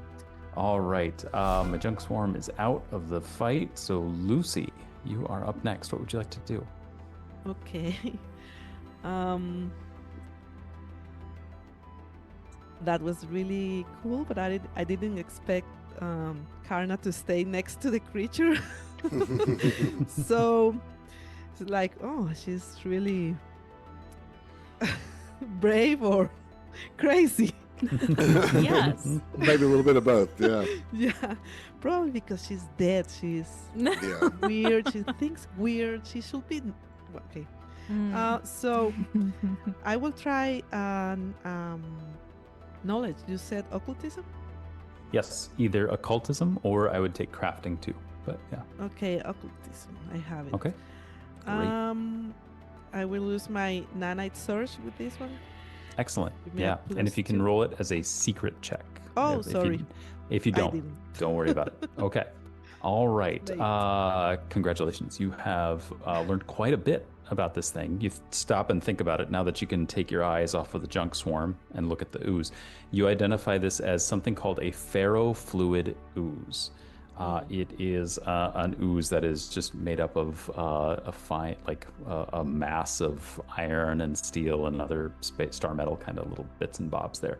[SPEAKER 1] All right. My junk swarm is out of the fight. So Lucy, you are up next. What would you like to do?
[SPEAKER 4] Okay. That was really cool, but I didn't expect Karna to stay next to the creature. So it's like, oh, she's really brave or crazy.
[SPEAKER 2] Yes.
[SPEAKER 3] Maybe a little bit of both. Yeah.
[SPEAKER 4] Yeah, probably because she's dead. She's
[SPEAKER 3] Yeah.
[SPEAKER 4] weird. She thinks weird. She should be. Okay. So I will try knowledge. You said occultism?
[SPEAKER 1] Yes, either occultism or I would take crafting too. But yeah.
[SPEAKER 4] Okay, occultism. I have it.
[SPEAKER 1] Okay. Great.
[SPEAKER 4] I will use my nanite search with this one.
[SPEAKER 1] Excellent.
[SPEAKER 4] Give me a
[SPEAKER 1] Yeah. And if you can
[SPEAKER 4] +2.
[SPEAKER 1] roll it as a secret check.
[SPEAKER 4] Oh,
[SPEAKER 1] If you-
[SPEAKER 4] sorry.
[SPEAKER 1] If you
[SPEAKER 4] I
[SPEAKER 1] don't,
[SPEAKER 4] didn't.
[SPEAKER 1] don't worry about it. Okay. All right.
[SPEAKER 4] Late.
[SPEAKER 1] Congratulations. You have learned quite a bit about this thing. You stop and think about it now that you can take your eyes off of the junk swarm and look at the ooze. You identify this as something called a ferrofluid ooze. It is an ooze that is just made up of a mass of iron and steel and other star metal kind of little bits and bobs there.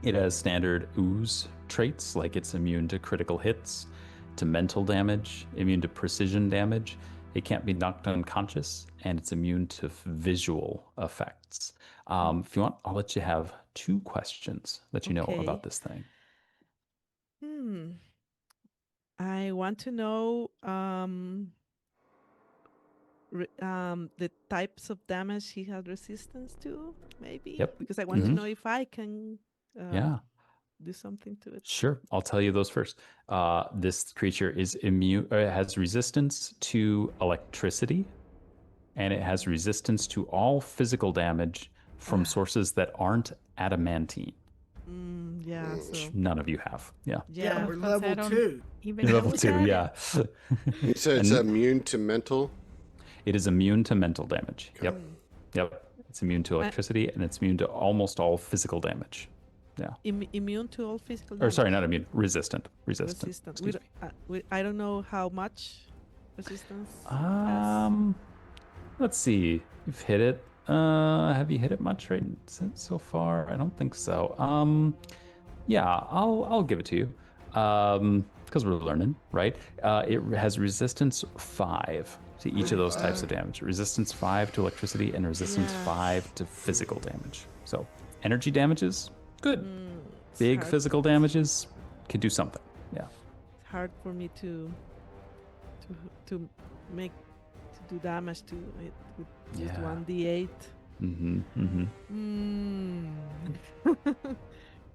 [SPEAKER 1] It has standard ooze traits, like it's immune to critical hits, to mental damage, immune to precision damage. It can't be knocked unconscious, and it's immune to visual effects. If you want, I'll let you have 2 questions that you know
[SPEAKER 4] Okay.
[SPEAKER 1] about this thing.
[SPEAKER 4] I want to know the types of damage he has resistance to, maybe.
[SPEAKER 1] Yep.
[SPEAKER 4] Because I want to
[SPEAKER 1] Mhm.
[SPEAKER 4] know if I can
[SPEAKER 1] Yeah.
[SPEAKER 4] do something to it.
[SPEAKER 1] Sure, I'll tell you those first. This creature is immune. It has resistance to electricity, and it has resistance to all physical damage from sources that aren't adamantine,
[SPEAKER 4] Yeah.
[SPEAKER 1] which
[SPEAKER 4] So
[SPEAKER 1] none of you have. Yeah,
[SPEAKER 5] Yeah, we're
[SPEAKER 2] I was gonna say, I
[SPEAKER 5] level
[SPEAKER 2] don't
[SPEAKER 5] 2.
[SPEAKER 2] even
[SPEAKER 1] you're
[SPEAKER 2] know
[SPEAKER 1] level
[SPEAKER 2] what
[SPEAKER 1] 2.
[SPEAKER 2] that
[SPEAKER 1] Yeah,
[SPEAKER 3] You said it's
[SPEAKER 1] And-
[SPEAKER 3] immune to mental.
[SPEAKER 1] it is immune to mental damage. Yep, yep. It's immune to electricity, and it's immune to almost all physical damage. Yeah.
[SPEAKER 4] Immune to all physical
[SPEAKER 1] Or
[SPEAKER 4] damage.
[SPEAKER 1] sorry, not immune. Resistant. Resistant.
[SPEAKER 4] Resistant. We
[SPEAKER 1] Excuse me.
[SPEAKER 4] I don't know how much resistance.
[SPEAKER 1] Let's see. You've hit it. Have you hit it much right so far? I don't think so. Yeah, I'll give it to you. Because we're learning, right? It has resistance 5 to each of those types of damage. Resistance 5 to electricity and resistance
[SPEAKER 4] Yeah.
[SPEAKER 1] 5 to physical damage. So energy damages, good.
[SPEAKER 4] It's
[SPEAKER 1] Big
[SPEAKER 4] hard.
[SPEAKER 1] physical damages can do something. Yeah.
[SPEAKER 4] It's hard for me to make to do damage to it with just
[SPEAKER 1] Yeah.
[SPEAKER 4] 1d8.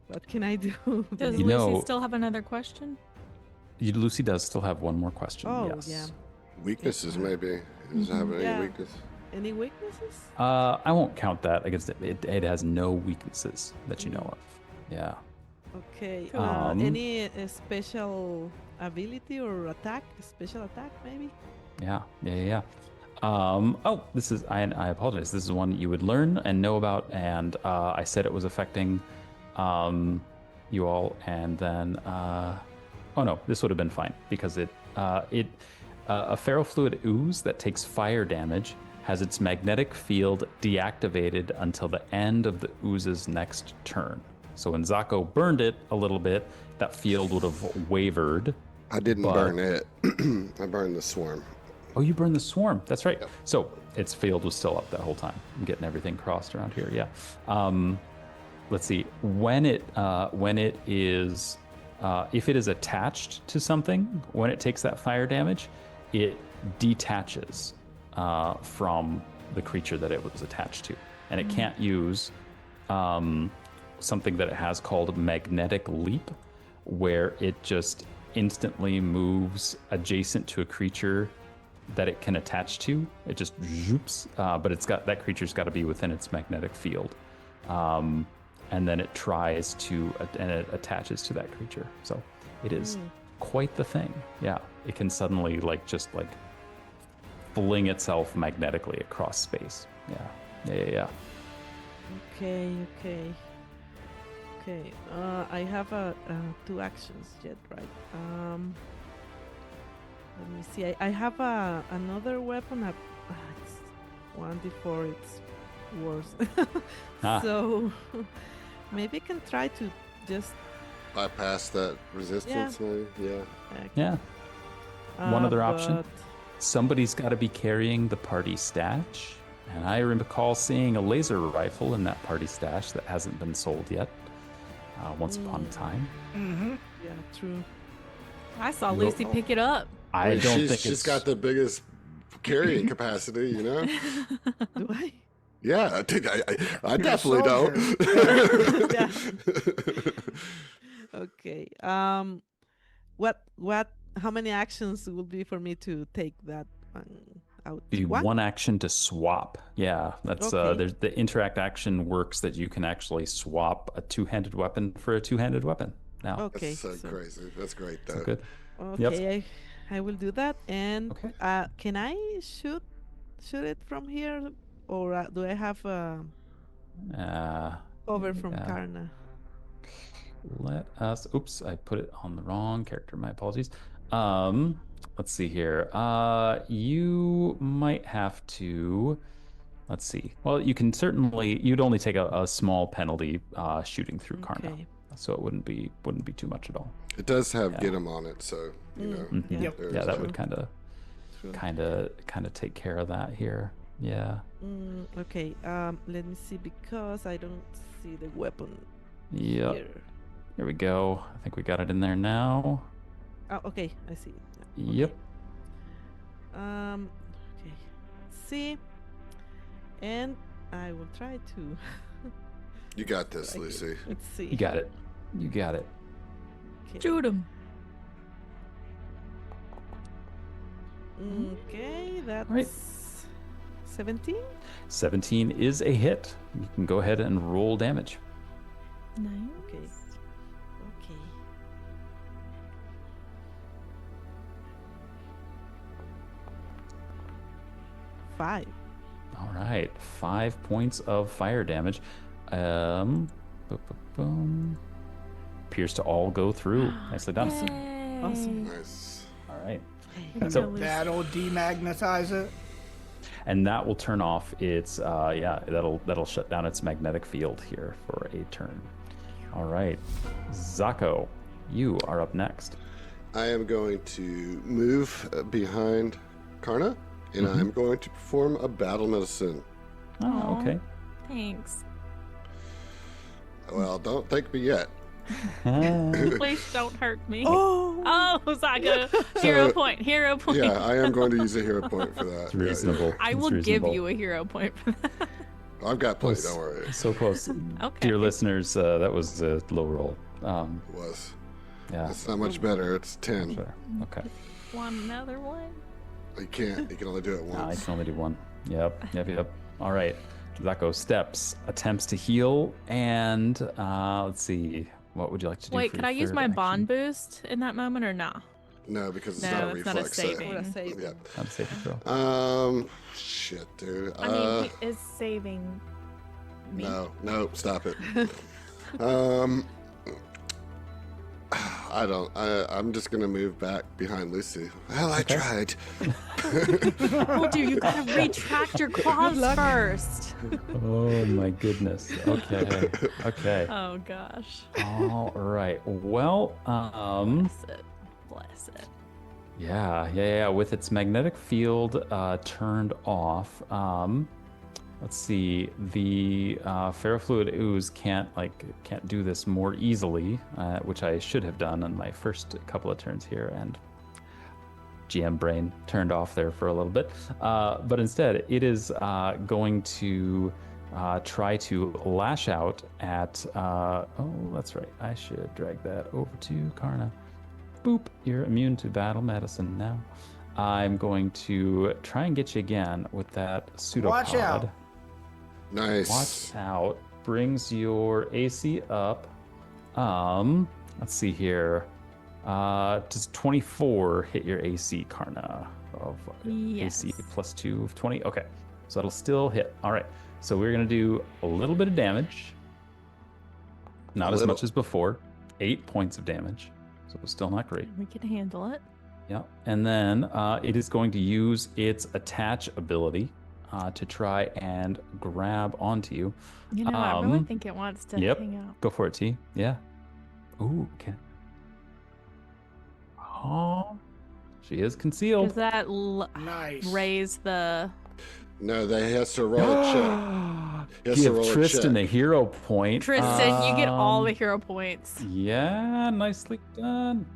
[SPEAKER 4] What can I do?
[SPEAKER 2] Does
[SPEAKER 1] You
[SPEAKER 2] Lucy
[SPEAKER 1] know-
[SPEAKER 2] still have another question?
[SPEAKER 1] Lucy does still have one more question.
[SPEAKER 4] Oh,
[SPEAKER 1] yes.
[SPEAKER 4] yeah.
[SPEAKER 3] Weaknesses, maybe. Does it have any
[SPEAKER 4] Yeah.
[SPEAKER 3] weakness?
[SPEAKER 4] Any weaknesses?
[SPEAKER 1] I won't count that against it. It has no weaknesses that you know of. Yeah.
[SPEAKER 4] Okay.
[SPEAKER 1] Um,
[SPEAKER 4] Any special ability or attack? Special attack, maybe?
[SPEAKER 1] Yeah. Oh, this is, I apologize. This is one you would learn and know about. And I said it was affecting you all. And then, oh no, this would have been fine because a ferrofluid ooze that takes fire damage has its magnetic field deactivated until the end of the ooze's next turn. So when Zako burned it a little bit, that field would have wavered.
[SPEAKER 3] I didn't
[SPEAKER 1] But-
[SPEAKER 3] burn it. I burned the swarm.
[SPEAKER 1] Oh, you burned the swarm. That's right.
[SPEAKER 3] Yep.
[SPEAKER 1] So its field was still up that whole time. I'm getting everything crossed around here. Yeah. Let's see. When it is, if it is attached to something, when it takes that fire damage, it detaches from the creature that it was attached to, and it can't use something that it has called magnetic leap, where it just instantly moves adjacent to a creature that it can attach to. It just zoops, but that creature's got to be within its magnetic field, and then it tries to and it attaches to that creature. So it is quite the thing. Yeah, it can suddenly just fling itself magnetically across space. Yeah.
[SPEAKER 4] Okay. I have 2 actions yet, right? Let me see. I have another weapon, a It's 1d4. It's worse.
[SPEAKER 1] Ah.
[SPEAKER 4] So maybe I can try to just
[SPEAKER 3] Bypass that resistance, maybe? Yeah.
[SPEAKER 1] Yeah. One other option.
[SPEAKER 4] but-
[SPEAKER 1] Somebody's got to be carrying the party stash. And I recall seeing a laser rifle in that party stash that hasn't been sold yet. Once upon a time.
[SPEAKER 5] Mm-hmm.
[SPEAKER 4] Yeah, true.
[SPEAKER 2] I saw
[SPEAKER 1] No.
[SPEAKER 2] Lucy pick it up.
[SPEAKER 1] I
[SPEAKER 3] Well,
[SPEAKER 1] don't
[SPEAKER 3] she's,
[SPEAKER 1] think
[SPEAKER 3] she's
[SPEAKER 1] it's
[SPEAKER 3] got the biggest carrying capacity, you know?
[SPEAKER 4] Do I?
[SPEAKER 3] Yeah, I think I
[SPEAKER 5] You're a
[SPEAKER 3] definitely
[SPEAKER 5] soldier.
[SPEAKER 3] don't.
[SPEAKER 4] Yeah. Okay. What? How many actions would be for me to take that one out?
[SPEAKER 1] be one action to swap. Yeah, that's
[SPEAKER 4] Okay.
[SPEAKER 1] there's the interact action works that you can actually swap a two-handed weapon for a two-handed weapon. Now,
[SPEAKER 4] Okay.
[SPEAKER 3] That's so crazy. That's great,
[SPEAKER 1] so
[SPEAKER 3] though.
[SPEAKER 1] good.
[SPEAKER 4] Okay, I will do that. And
[SPEAKER 1] Okay.
[SPEAKER 4] can I shoot it from here, or do I have cover from
[SPEAKER 1] yeah.
[SPEAKER 4] Karna?
[SPEAKER 1] Let us. Oops, I put it on the wrong character. My apologies. Let's see here. You might have to. Let's see. Well, you can certainly. You'd only take a small penalty shooting through Karna,
[SPEAKER 4] Okay.
[SPEAKER 1] so it wouldn't be too much at all.
[SPEAKER 3] It does have
[SPEAKER 1] Yeah.
[SPEAKER 3] get 'em on it, so, you know.
[SPEAKER 1] Mhm.
[SPEAKER 4] Yeah.
[SPEAKER 5] Yep.
[SPEAKER 3] there's
[SPEAKER 1] Yeah, that
[SPEAKER 3] that.
[SPEAKER 1] would kind of take care of that here. Yeah.
[SPEAKER 4] Okay. Let me see, because I don't see the weapon
[SPEAKER 1] Yep.
[SPEAKER 4] here.
[SPEAKER 1] Here we go. I think we got it in there now.
[SPEAKER 4] Oh, okay. I see it now.
[SPEAKER 1] Yep.
[SPEAKER 4] Okay. See, and I will try to.
[SPEAKER 3] You got this,
[SPEAKER 4] Okay,
[SPEAKER 3] Lucy.
[SPEAKER 4] Let's see.
[SPEAKER 1] You got it. You got it.
[SPEAKER 4] Okay.
[SPEAKER 2] Shoot him.
[SPEAKER 4] Okay, that's
[SPEAKER 1] Right.
[SPEAKER 4] 17.
[SPEAKER 1] 17 is a hit. You can go ahead and roll damage.
[SPEAKER 2] Nice.
[SPEAKER 4] Okay. Okay. Five.
[SPEAKER 1] All right, 5 points of fire damage. Boom, boom, boom. Appears to all go through. Nicely done.
[SPEAKER 2] Yay.
[SPEAKER 4] Awesome.
[SPEAKER 3] Nice.
[SPEAKER 1] All right,
[SPEAKER 2] Good
[SPEAKER 1] So-
[SPEAKER 2] to go, Lucy.
[SPEAKER 5] That'll demagnetize it.
[SPEAKER 1] and that will turn off its. That'll shut down its magnetic field here for a turn. All right, Zako, you are up next.
[SPEAKER 3] I am going to move behind Karna, and I'm going to perform a battle medicine.
[SPEAKER 1] Oh,
[SPEAKER 2] Aw.
[SPEAKER 1] okay.
[SPEAKER 2] Thanks.
[SPEAKER 3] Well, don't thank me yet.
[SPEAKER 2] Please don't hurt me.
[SPEAKER 4] Oh.
[SPEAKER 2] Oh, Zaga. Hero point. Hero point.
[SPEAKER 3] Yeah, I am going to use a hero point for that.
[SPEAKER 1] It's reasonable.
[SPEAKER 2] I
[SPEAKER 1] It's
[SPEAKER 2] will give
[SPEAKER 1] reasonable.
[SPEAKER 2] you a hero point for that.
[SPEAKER 3] Yeah, I've got plenty, don't worry.
[SPEAKER 1] So close.
[SPEAKER 2] Okay.
[SPEAKER 1] Dear listeners, that was a low roll.
[SPEAKER 3] It was.
[SPEAKER 1] Yeah.
[SPEAKER 3] It's not much better. It's 10.
[SPEAKER 1] Sure. Okay.
[SPEAKER 2] Want another one?
[SPEAKER 3] You can't. You can only do it
[SPEAKER 1] I
[SPEAKER 3] once.
[SPEAKER 1] can only do one. Yep. All right. Zako steps, attempts to heal, and let's see. What would you like to do?
[SPEAKER 2] Wait,
[SPEAKER 1] for
[SPEAKER 2] could
[SPEAKER 1] your
[SPEAKER 2] I use
[SPEAKER 1] third
[SPEAKER 2] my
[SPEAKER 1] action?
[SPEAKER 2] bond boost in that moment or no?
[SPEAKER 3] No, because it's
[SPEAKER 2] No,
[SPEAKER 3] not a
[SPEAKER 2] it's not a
[SPEAKER 3] reflex
[SPEAKER 2] saving.
[SPEAKER 4] What a save.
[SPEAKER 3] Yeah.
[SPEAKER 1] Not a saving throw.
[SPEAKER 3] Shit, dude.
[SPEAKER 2] I mean, he is saving me.
[SPEAKER 3] No, stop it. I'm just gonna move back behind Lucy. Well, I tried.
[SPEAKER 2] Oh, dude, you gotta retract your claws first.
[SPEAKER 1] Oh my goodness. Okay. Okay.
[SPEAKER 2] Oh gosh.
[SPEAKER 1] All right. Well,
[SPEAKER 2] Bless it. Bless it.
[SPEAKER 1] yeah. With its magnetic field turned off, let's see. The ferrofluid ooze can't do this more easily, which I should have done on my first couple of turns here, and GM brain turned off there for a little bit. But instead, it is going to try to lash out at. Oh, that's right. I should drag that over to Karna. Boop. You're immune to battle medicine now. I'm going to try and get you again with that pseudopod.
[SPEAKER 5] Watch out.
[SPEAKER 3] Nice.
[SPEAKER 1] Watch out. Brings your AC up. Let's see here. Does 24 hit your AC, Karna? Of AC
[SPEAKER 2] Yes.
[SPEAKER 1] plus 2 of 20? Okay. So that'll still hit. All right. So we're going to do a little bit of damage. Not as much as before. 8 points of damage. So it's still not great.
[SPEAKER 2] We can handle it.
[SPEAKER 1] Yeah, and then it is going to use its attach ability to try and grab onto you.
[SPEAKER 2] You know, I really think it wants to hang out.
[SPEAKER 1] Go for it, T. Yeah. Ooh, okay. Oh, she is concealed.
[SPEAKER 2] Does that
[SPEAKER 5] Nice.
[SPEAKER 2] raise the...
[SPEAKER 3] No, they has to roll a check. He has to
[SPEAKER 1] Give
[SPEAKER 3] roll a
[SPEAKER 1] Tristan
[SPEAKER 3] check.
[SPEAKER 1] a hero point.
[SPEAKER 2] Tristan, you get all the hero points.
[SPEAKER 1] Yeah, nicely done.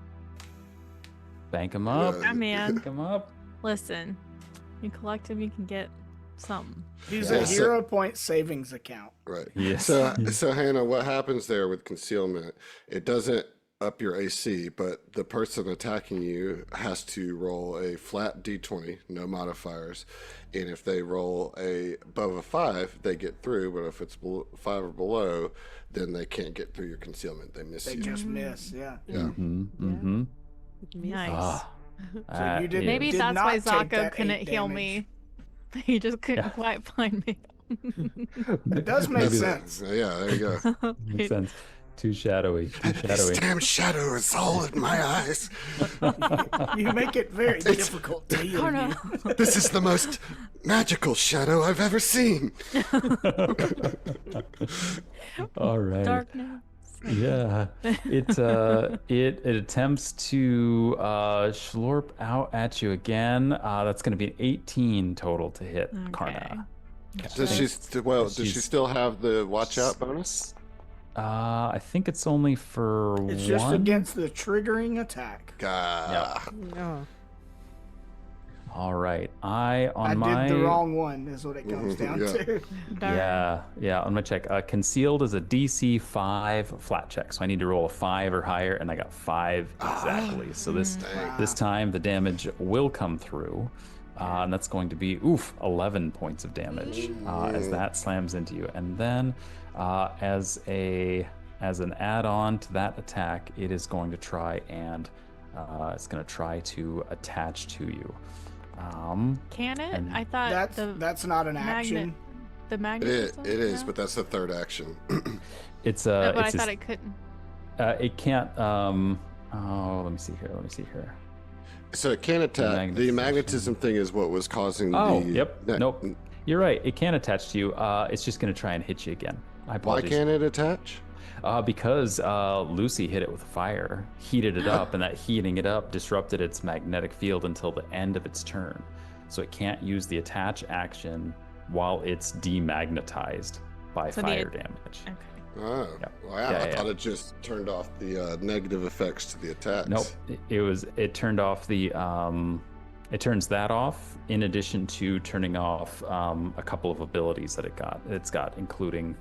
[SPEAKER 1] Bank him up.
[SPEAKER 3] Yeah.
[SPEAKER 2] Yeah, man.
[SPEAKER 1] Bank him up.
[SPEAKER 2] Listen, you collect them, you can get something.
[SPEAKER 5] Use
[SPEAKER 3] Yeah,
[SPEAKER 5] a
[SPEAKER 3] so-
[SPEAKER 5] hero point savings account.
[SPEAKER 3] Right.
[SPEAKER 1] Yes.
[SPEAKER 3] So Hannah, what happens there with concealment? It doesn't up your AC, but the person attacking you has to roll a flat D20, no modifiers, and if they roll above a 5, they get through. But if it's 5 or below, then they can't get through your concealment. They miss
[SPEAKER 5] They
[SPEAKER 3] you.
[SPEAKER 5] just miss. Yeah.
[SPEAKER 3] Yeah.
[SPEAKER 1] Mm-hmm. Mm-hmm.
[SPEAKER 2] Nice.
[SPEAKER 1] Ah,
[SPEAKER 5] So you did-
[SPEAKER 2] Maybe
[SPEAKER 5] did
[SPEAKER 2] that's
[SPEAKER 5] not
[SPEAKER 2] why
[SPEAKER 5] take
[SPEAKER 2] Zako
[SPEAKER 5] that
[SPEAKER 2] couldn't
[SPEAKER 5] 8
[SPEAKER 2] heal
[SPEAKER 5] damage.
[SPEAKER 2] me. He just couldn't quite find me.
[SPEAKER 5] It does make
[SPEAKER 1] Maybe
[SPEAKER 5] sense.
[SPEAKER 3] Yeah, there you go.
[SPEAKER 1] Makes sense. Too shadowy. Too
[SPEAKER 3] This
[SPEAKER 1] shadowy.
[SPEAKER 3] damn shadow is all in my eyes.
[SPEAKER 5] You make it very difficult to heal
[SPEAKER 2] Oh, no.
[SPEAKER 5] you.
[SPEAKER 3] This is the most magical shadow I've ever seen.
[SPEAKER 1] All right.
[SPEAKER 2] Darkness.
[SPEAKER 1] Yeah. It attempts to slurp out at you again. That's going to be an 18 total to hit Karna.
[SPEAKER 3] Does she does she
[SPEAKER 1] She's-
[SPEAKER 3] still have the watch out bonus?
[SPEAKER 1] I think it's only for
[SPEAKER 5] It's
[SPEAKER 1] one.
[SPEAKER 5] just against the triggering attack.
[SPEAKER 4] No.
[SPEAKER 1] All right. I
[SPEAKER 5] I did the wrong one, is what it comes down
[SPEAKER 3] Yeah.
[SPEAKER 5] to.
[SPEAKER 1] Yeah. On my check, concealed is a DC 5 flat check, so I need to roll a 5 or higher, and I got 5 exactly. So this time the damage will come through, and that's going to be 11 points of damage as that slams into you, and then as an add-on to that attack, it is going to try and to attach to you.
[SPEAKER 2] Can it?
[SPEAKER 1] And
[SPEAKER 2] I thought
[SPEAKER 5] That's not an action.
[SPEAKER 2] the magnet.
[SPEAKER 3] It is, but that's the third action.
[SPEAKER 1] It's
[SPEAKER 2] No, but I
[SPEAKER 1] it's
[SPEAKER 2] thought it couldn't.
[SPEAKER 1] it can't. Let me see here.
[SPEAKER 3] So it can attack. The magnetism thing is what was causing
[SPEAKER 1] Oh,
[SPEAKER 3] the.
[SPEAKER 1] yep. Nope. You're right. It can attach to you. It's just going to try and hit you again. I
[SPEAKER 3] Why
[SPEAKER 1] apologize.
[SPEAKER 3] can't it attach?
[SPEAKER 1] Because Lucy hit it with fire, heated it up, and that heating it up disrupted its magnetic field until the end of its turn. So it can't use the attach action while it's demagnetized by fire damage.
[SPEAKER 2] Okay.
[SPEAKER 3] Oh,
[SPEAKER 1] Yep.
[SPEAKER 3] wow!
[SPEAKER 1] Yeah,
[SPEAKER 3] I
[SPEAKER 1] yeah.
[SPEAKER 3] thought it just turned off the negative effects to the attacks.
[SPEAKER 1] Nope. It turned off the. It turns that off in addition to turning off a couple of abilities that it's got, including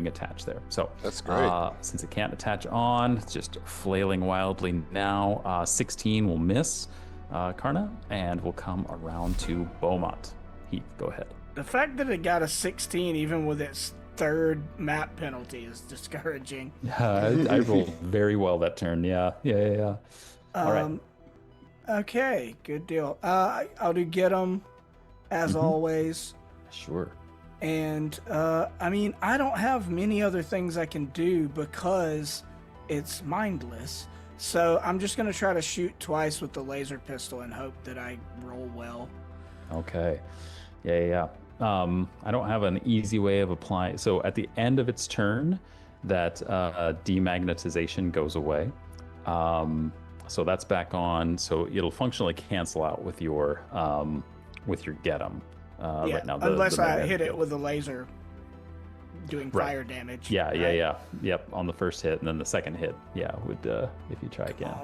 [SPEAKER 1] attach there. So
[SPEAKER 3] That's great.
[SPEAKER 1] Since it can't attach on, it's just flailing wildly now. 16 will miss Karna, and will come around to Beaumont. Heath, go ahead.
[SPEAKER 5] The fact that it got a 16, even with its third map penalty, is discouraging.
[SPEAKER 1] I rolled very well that turn. Yeah. All right.
[SPEAKER 5] Okay, good deal. I'll do get 'em, as always.
[SPEAKER 1] Sure.
[SPEAKER 5] And, I don't have many other things I can do because it's mindless. So I'm just going to try to shoot twice with the laser pistol and hope that I roll well.
[SPEAKER 1] Okay. Yeah. I don't have an easy way of applying. So at the end of its turn, that demagnetization goes away. So that's back on. So it'll functionally cancel out with your get 'em. Right now,
[SPEAKER 5] unless
[SPEAKER 1] the
[SPEAKER 5] I
[SPEAKER 1] magnetic
[SPEAKER 5] hit it
[SPEAKER 1] field.
[SPEAKER 5] with a laser doing
[SPEAKER 1] Right.
[SPEAKER 5] fire damage.
[SPEAKER 1] Yeah.
[SPEAKER 5] right?
[SPEAKER 1] Yep. On the first hit, and then the second hit, would if you try again.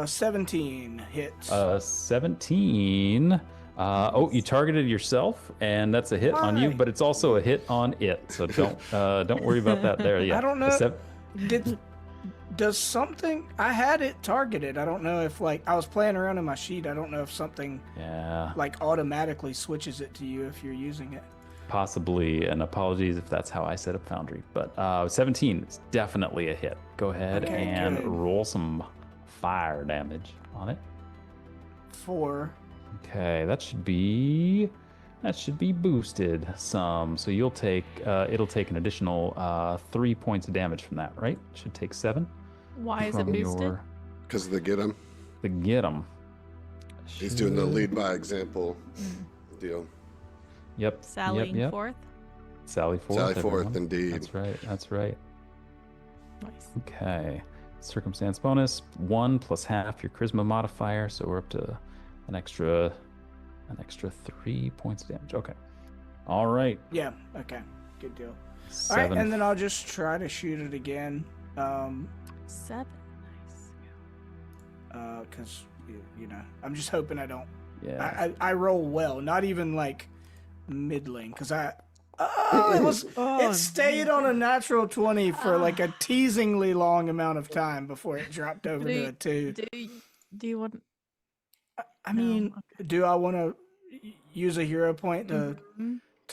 [SPEAKER 5] 17 hits.
[SPEAKER 1] 17. You targeted yourself, and that's a hit on you,
[SPEAKER 5] Why?
[SPEAKER 1] but it's also a hit on it. So don't worry about that there. Yeah.
[SPEAKER 5] I don't
[SPEAKER 1] The
[SPEAKER 5] know. Does something? I had it targeted. I don't know if I was playing around in my sheet. I don't know if something
[SPEAKER 1] Yeah,
[SPEAKER 5] automatically switches it to you if you're using it.
[SPEAKER 1] possibly. And apologies if that's how I set up Foundry. But 17 is definitely a hit. Go ahead
[SPEAKER 5] Okay,
[SPEAKER 1] and
[SPEAKER 5] good.
[SPEAKER 1] roll some fire damage on it.
[SPEAKER 5] 4.
[SPEAKER 1] Okay, that should be boosted some. So you'll take it'll take an additional 3 points of damage from that, right? Should take 7.
[SPEAKER 2] Why is it
[SPEAKER 1] from
[SPEAKER 2] boosted?
[SPEAKER 1] your-
[SPEAKER 3] Because of the get 'em.
[SPEAKER 1] to get him.
[SPEAKER 3] He's doing the lead by example deal.
[SPEAKER 1] Yep.
[SPEAKER 2] Sally
[SPEAKER 1] Yep.
[SPEAKER 2] fourth.
[SPEAKER 1] Sally Forth.
[SPEAKER 3] Sally Forth,
[SPEAKER 1] everyone.
[SPEAKER 3] indeed.
[SPEAKER 1] That's right. That's right.
[SPEAKER 2] Nice.
[SPEAKER 1] Okay. Circumstance bonus 1 plus half your charisma modifier, so we're up to an extra 3 points of damage. Okay. All right.
[SPEAKER 5] Yeah. Okay. Good deal. All
[SPEAKER 1] 7.
[SPEAKER 5] right, and then I'll just try to shoot it again.
[SPEAKER 2] 7. Nice.
[SPEAKER 5] Because I'm just hoping I don't.
[SPEAKER 1] Yeah.
[SPEAKER 5] I roll well, not even like middling, because it stayed on a natural 20 for like a teasingly long amount of time before it dropped over to a 2.
[SPEAKER 2] Do you want?
[SPEAKER 5] I mean, do I want to use a hero point to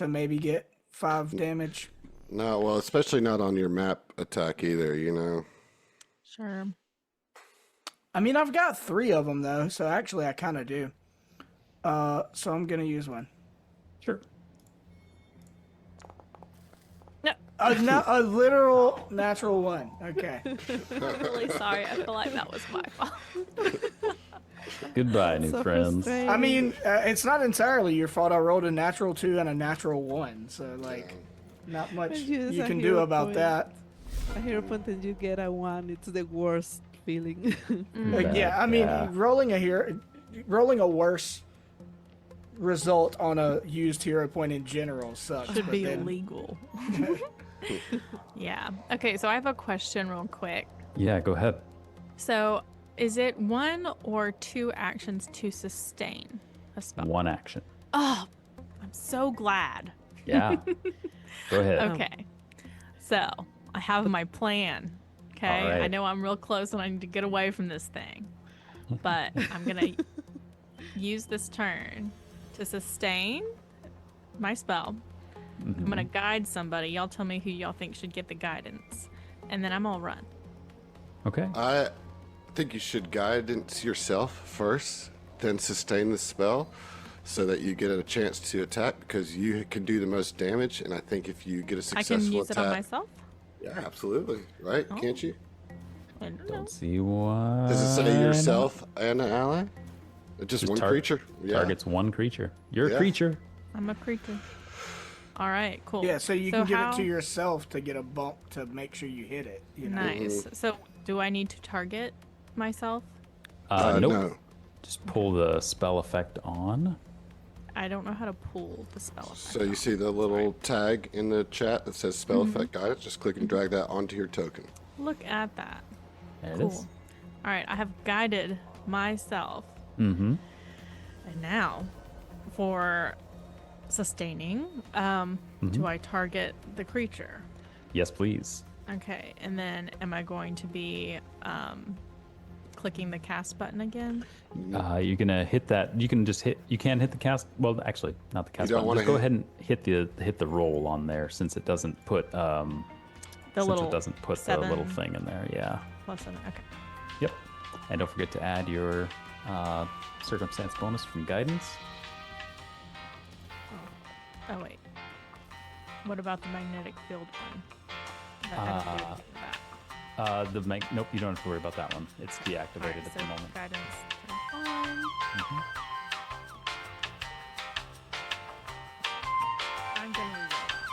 [SPEAKER 5] maybe get 5 damage?
[SPEAKER 3] No, well, especially not on your map attack either, you know.
[SPEAKER 2] Sure.
[SPEAKER 5] I mean, I've got 3 of them though, so actually I kind of do. So I'm gonna use one.
[SPEAKER 1] Sure.
[SPEAKER 5] A literal natural 1. Okay.
[SPEAKER 2] I'm really sorry. I feel like that was my fault.
[SPEAKER 1] Goodbye, new
[SPEAKER 4] So
[SPEAKER 1] friends.
[SPEAKER 4] frustrating.
[SPEAKER 5] I mean, it's not entirely your fault. I rolled a natural 2 and a natural 1, so like, not much
[SPEAKER 4] When use
[SPEAKER 5] you
[SPEAKER 4] a
[SPEAKER 5] can do
[SPEAKER 4] hero
[SPEAKER 5] about
[SPEAKER 4] point,
[SPEAKER 5] that.
[SPEAKER 4] A hero point and you get a 1. It's the worst feeling.
[SPEAKER 5] Yeah, I mean,
[SPEAKER 1] Yeah.
[SPEAKER 5] rolling a worse result on a used hero point in general sucks.
[SPEAKER 2] Should
[SPEAKER 5] but
[SPEAKER 2] be
[SPEAKER 5] then-
[SPEAKER 2] illegal. Yeah. Okay, so I have a question real quick.
[SPEAKER 1] Yeah, go ahead.
[SPEAKER 2] So, is it 1 or 2 actions to sustain a spell?
[SPEAKER 1] 1 action.
[SPEAKER 2] Oh, I'm so glad.
[SPEAKER 1] Yeah. Go ahead.
[SPEAKER 2] Okay. So, I have my plan. Okay.
[SPEAKER 1] All right.
[SPEAKER 2] I know I'm real close and I need to get away from this thing. But I'm going to use this turn to sustain my spell. I'm going to guide somebody. Y'all tell me who y'all think should get the guidance. And then I'm going to run.
[SPEAKER 1] Okay.
[SPEAKER 3] I think you should guidance yourself first, then sustain the spell so that you get a chance to attack because you can do the most damage. And I think if you get a
[SPEAKER 2] I
[SPEAKER 3] successful
[SPEAKER 2] can use
[SPEAKER 3] attack,
[SPEAKER 2] it on myself?
[SPEAKER 3] yeah, absolutely, right?
[SPEAKER 2] Oh.
[SPEAKER 3] Can't you?
[SPEAKER 2] I don't know.
[SPEAKER 1] Don't see why.
[SPEAKER 3] Does it say yourself and an ally? Just one
[SPEAKER 1] tar-
[SPEAKER 3] creature? Yeah.
[SPEAKER 1] Targets 1 creature. You're a
[SPEAKER 3] Yeah.
[SPEAKER 1] creature.
[SPEAKER 2] I'm a creature. All right, cool.
[SPEAKER 5] Yeah, so you can give it
[SPEAKER 2] how-
[SPEAKER 5] to yourself to get a bump to make sure you hit it. You know?
[SPEAKER 2] Nice. So, do I need to target myself?
[SPEAKER 1] Nope.
[SPEAKER 3] No.
[SPEAKER 1] Just pull the spell effect on.
[SPEAKER 2] I don't know how to pull the spell effect.
[SPEAKER 3] So you see the little tag in the chat that says spell effect guidance? Just click and drag that onto your token.
[SPEAKER 2] Look at that.
[SPEAKER 1] There it
[SPEAKER 2] Cool.
[SPEAKER 1] is.
[SPEAKER 2] All right, I have guided myself.
[SPEAKER 1] Mm-hmm.
[SPEAKER 2] And now, for sustaining, do I target the creature?
[SPEAKER 1] Yes, please.
[SPEAKER 2] Okay, and then am I going to be clicking the cast button again?
[SPEAKER 1] You're gonna hit that. You can just hit. You can hit the cast. Well, actually, not the cast
[SPEAKER 3] don't
[SPEAKER 1] button.
[SPEAKER 3] wanna
[SPEAKER 1] Just go
[SPEAKER 3] hit-
[SPEAKER 1] ahead and hit the roll on there, since it doesn't put
[SPEAKER 2] The
[SPEAKER 1] since
[SPEAKER 2] little
[SPEAKER 1] it doesn't put the
[SPEAKER 2] 7
[SPEAKER 1] little thing in there. Yeah.
[SPEAKER 2] plus 7. Okay.
[SPEAKER 1] Yep. And don't forget to add your circumstance bonus from guidance.
[SPEAKER 2] Oh wait. What about the magnetic field one? That had to do with that.
[SPEAKER 1] Nope, you don't have to worry about that one. It's deactivated
[SPEAKER 2] Alright,
[SPEAKER 1] at
[SPEAKER 2] so
[SPEAKER 1] the moment.
[SPEAKER 2] guidance turn on. I'm gonna reroll that one.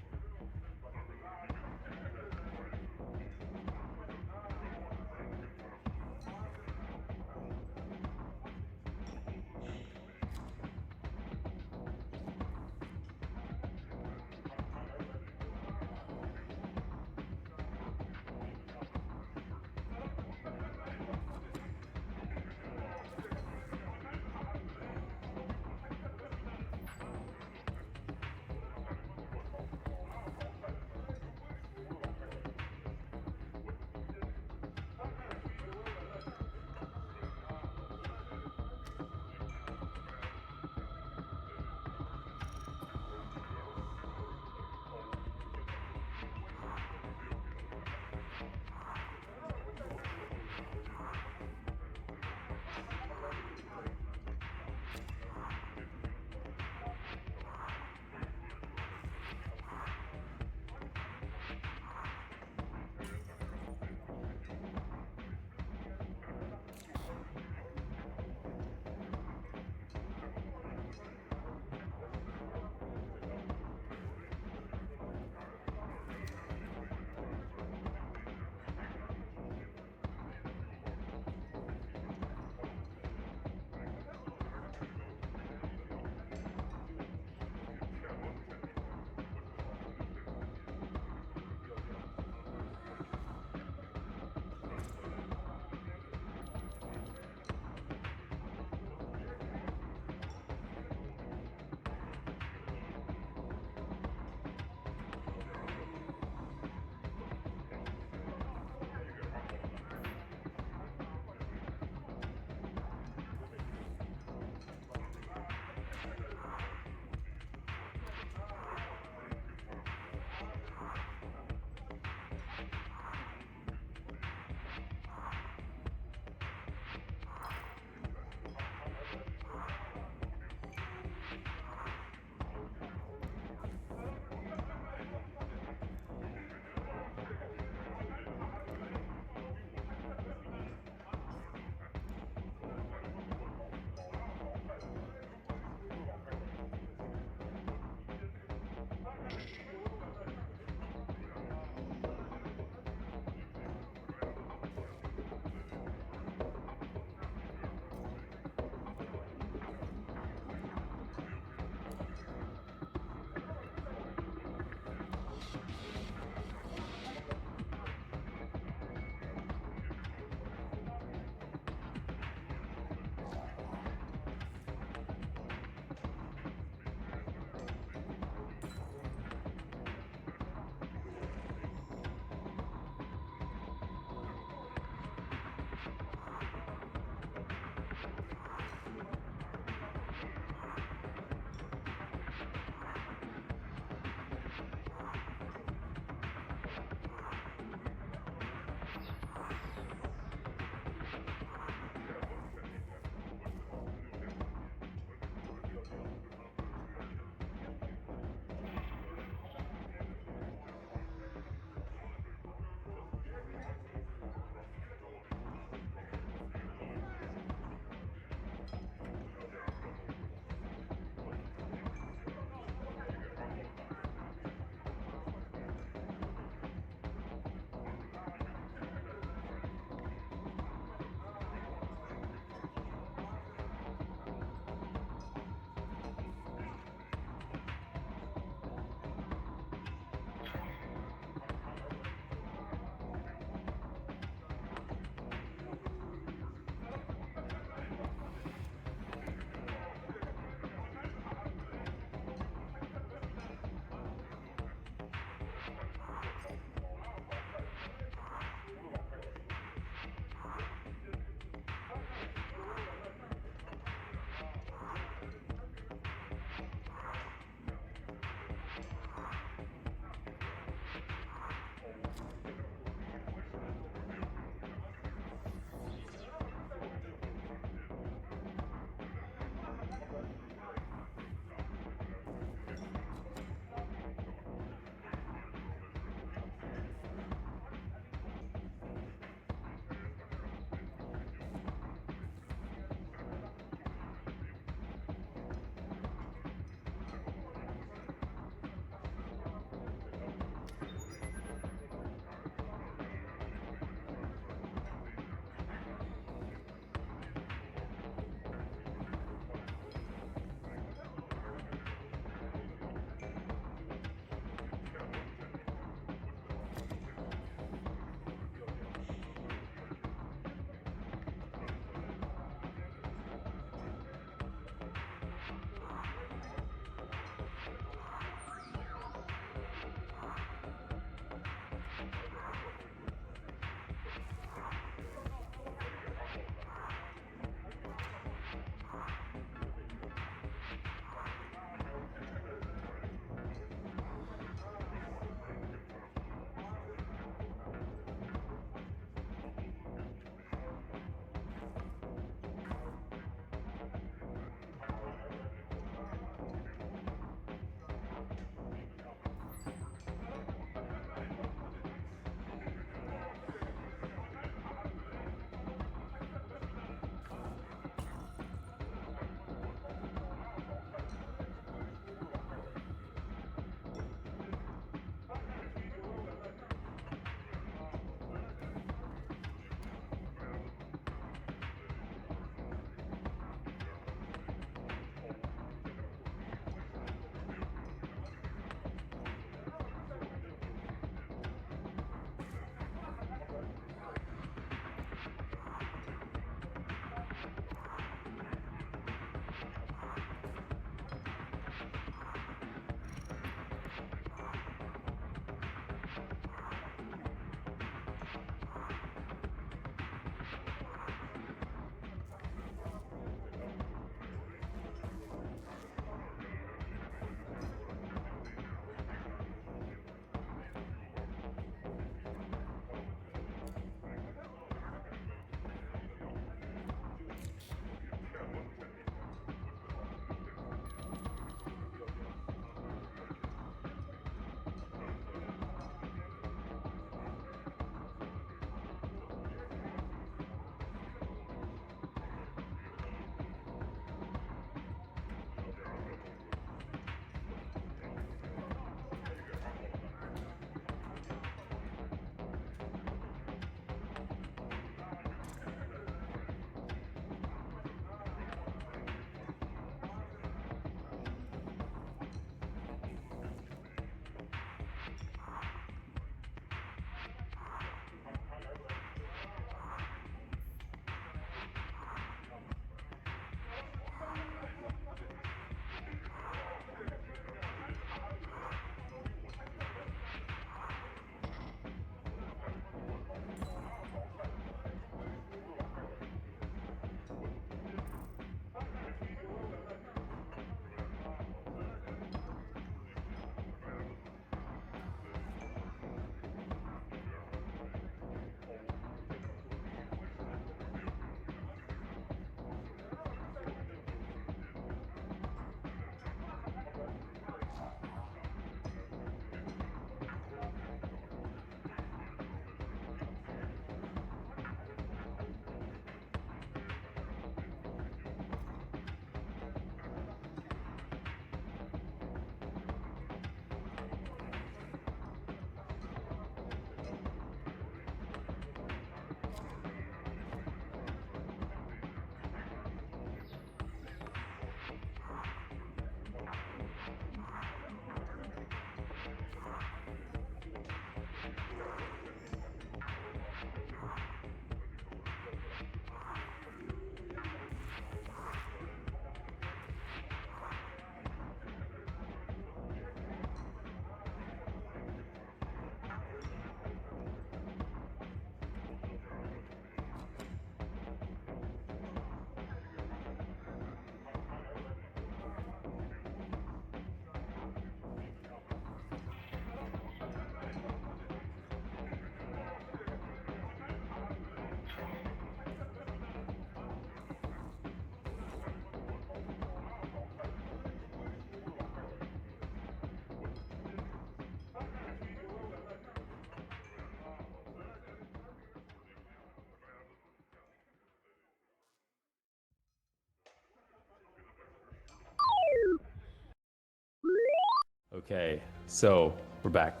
[SPEAKER 1] Okay, so we're back.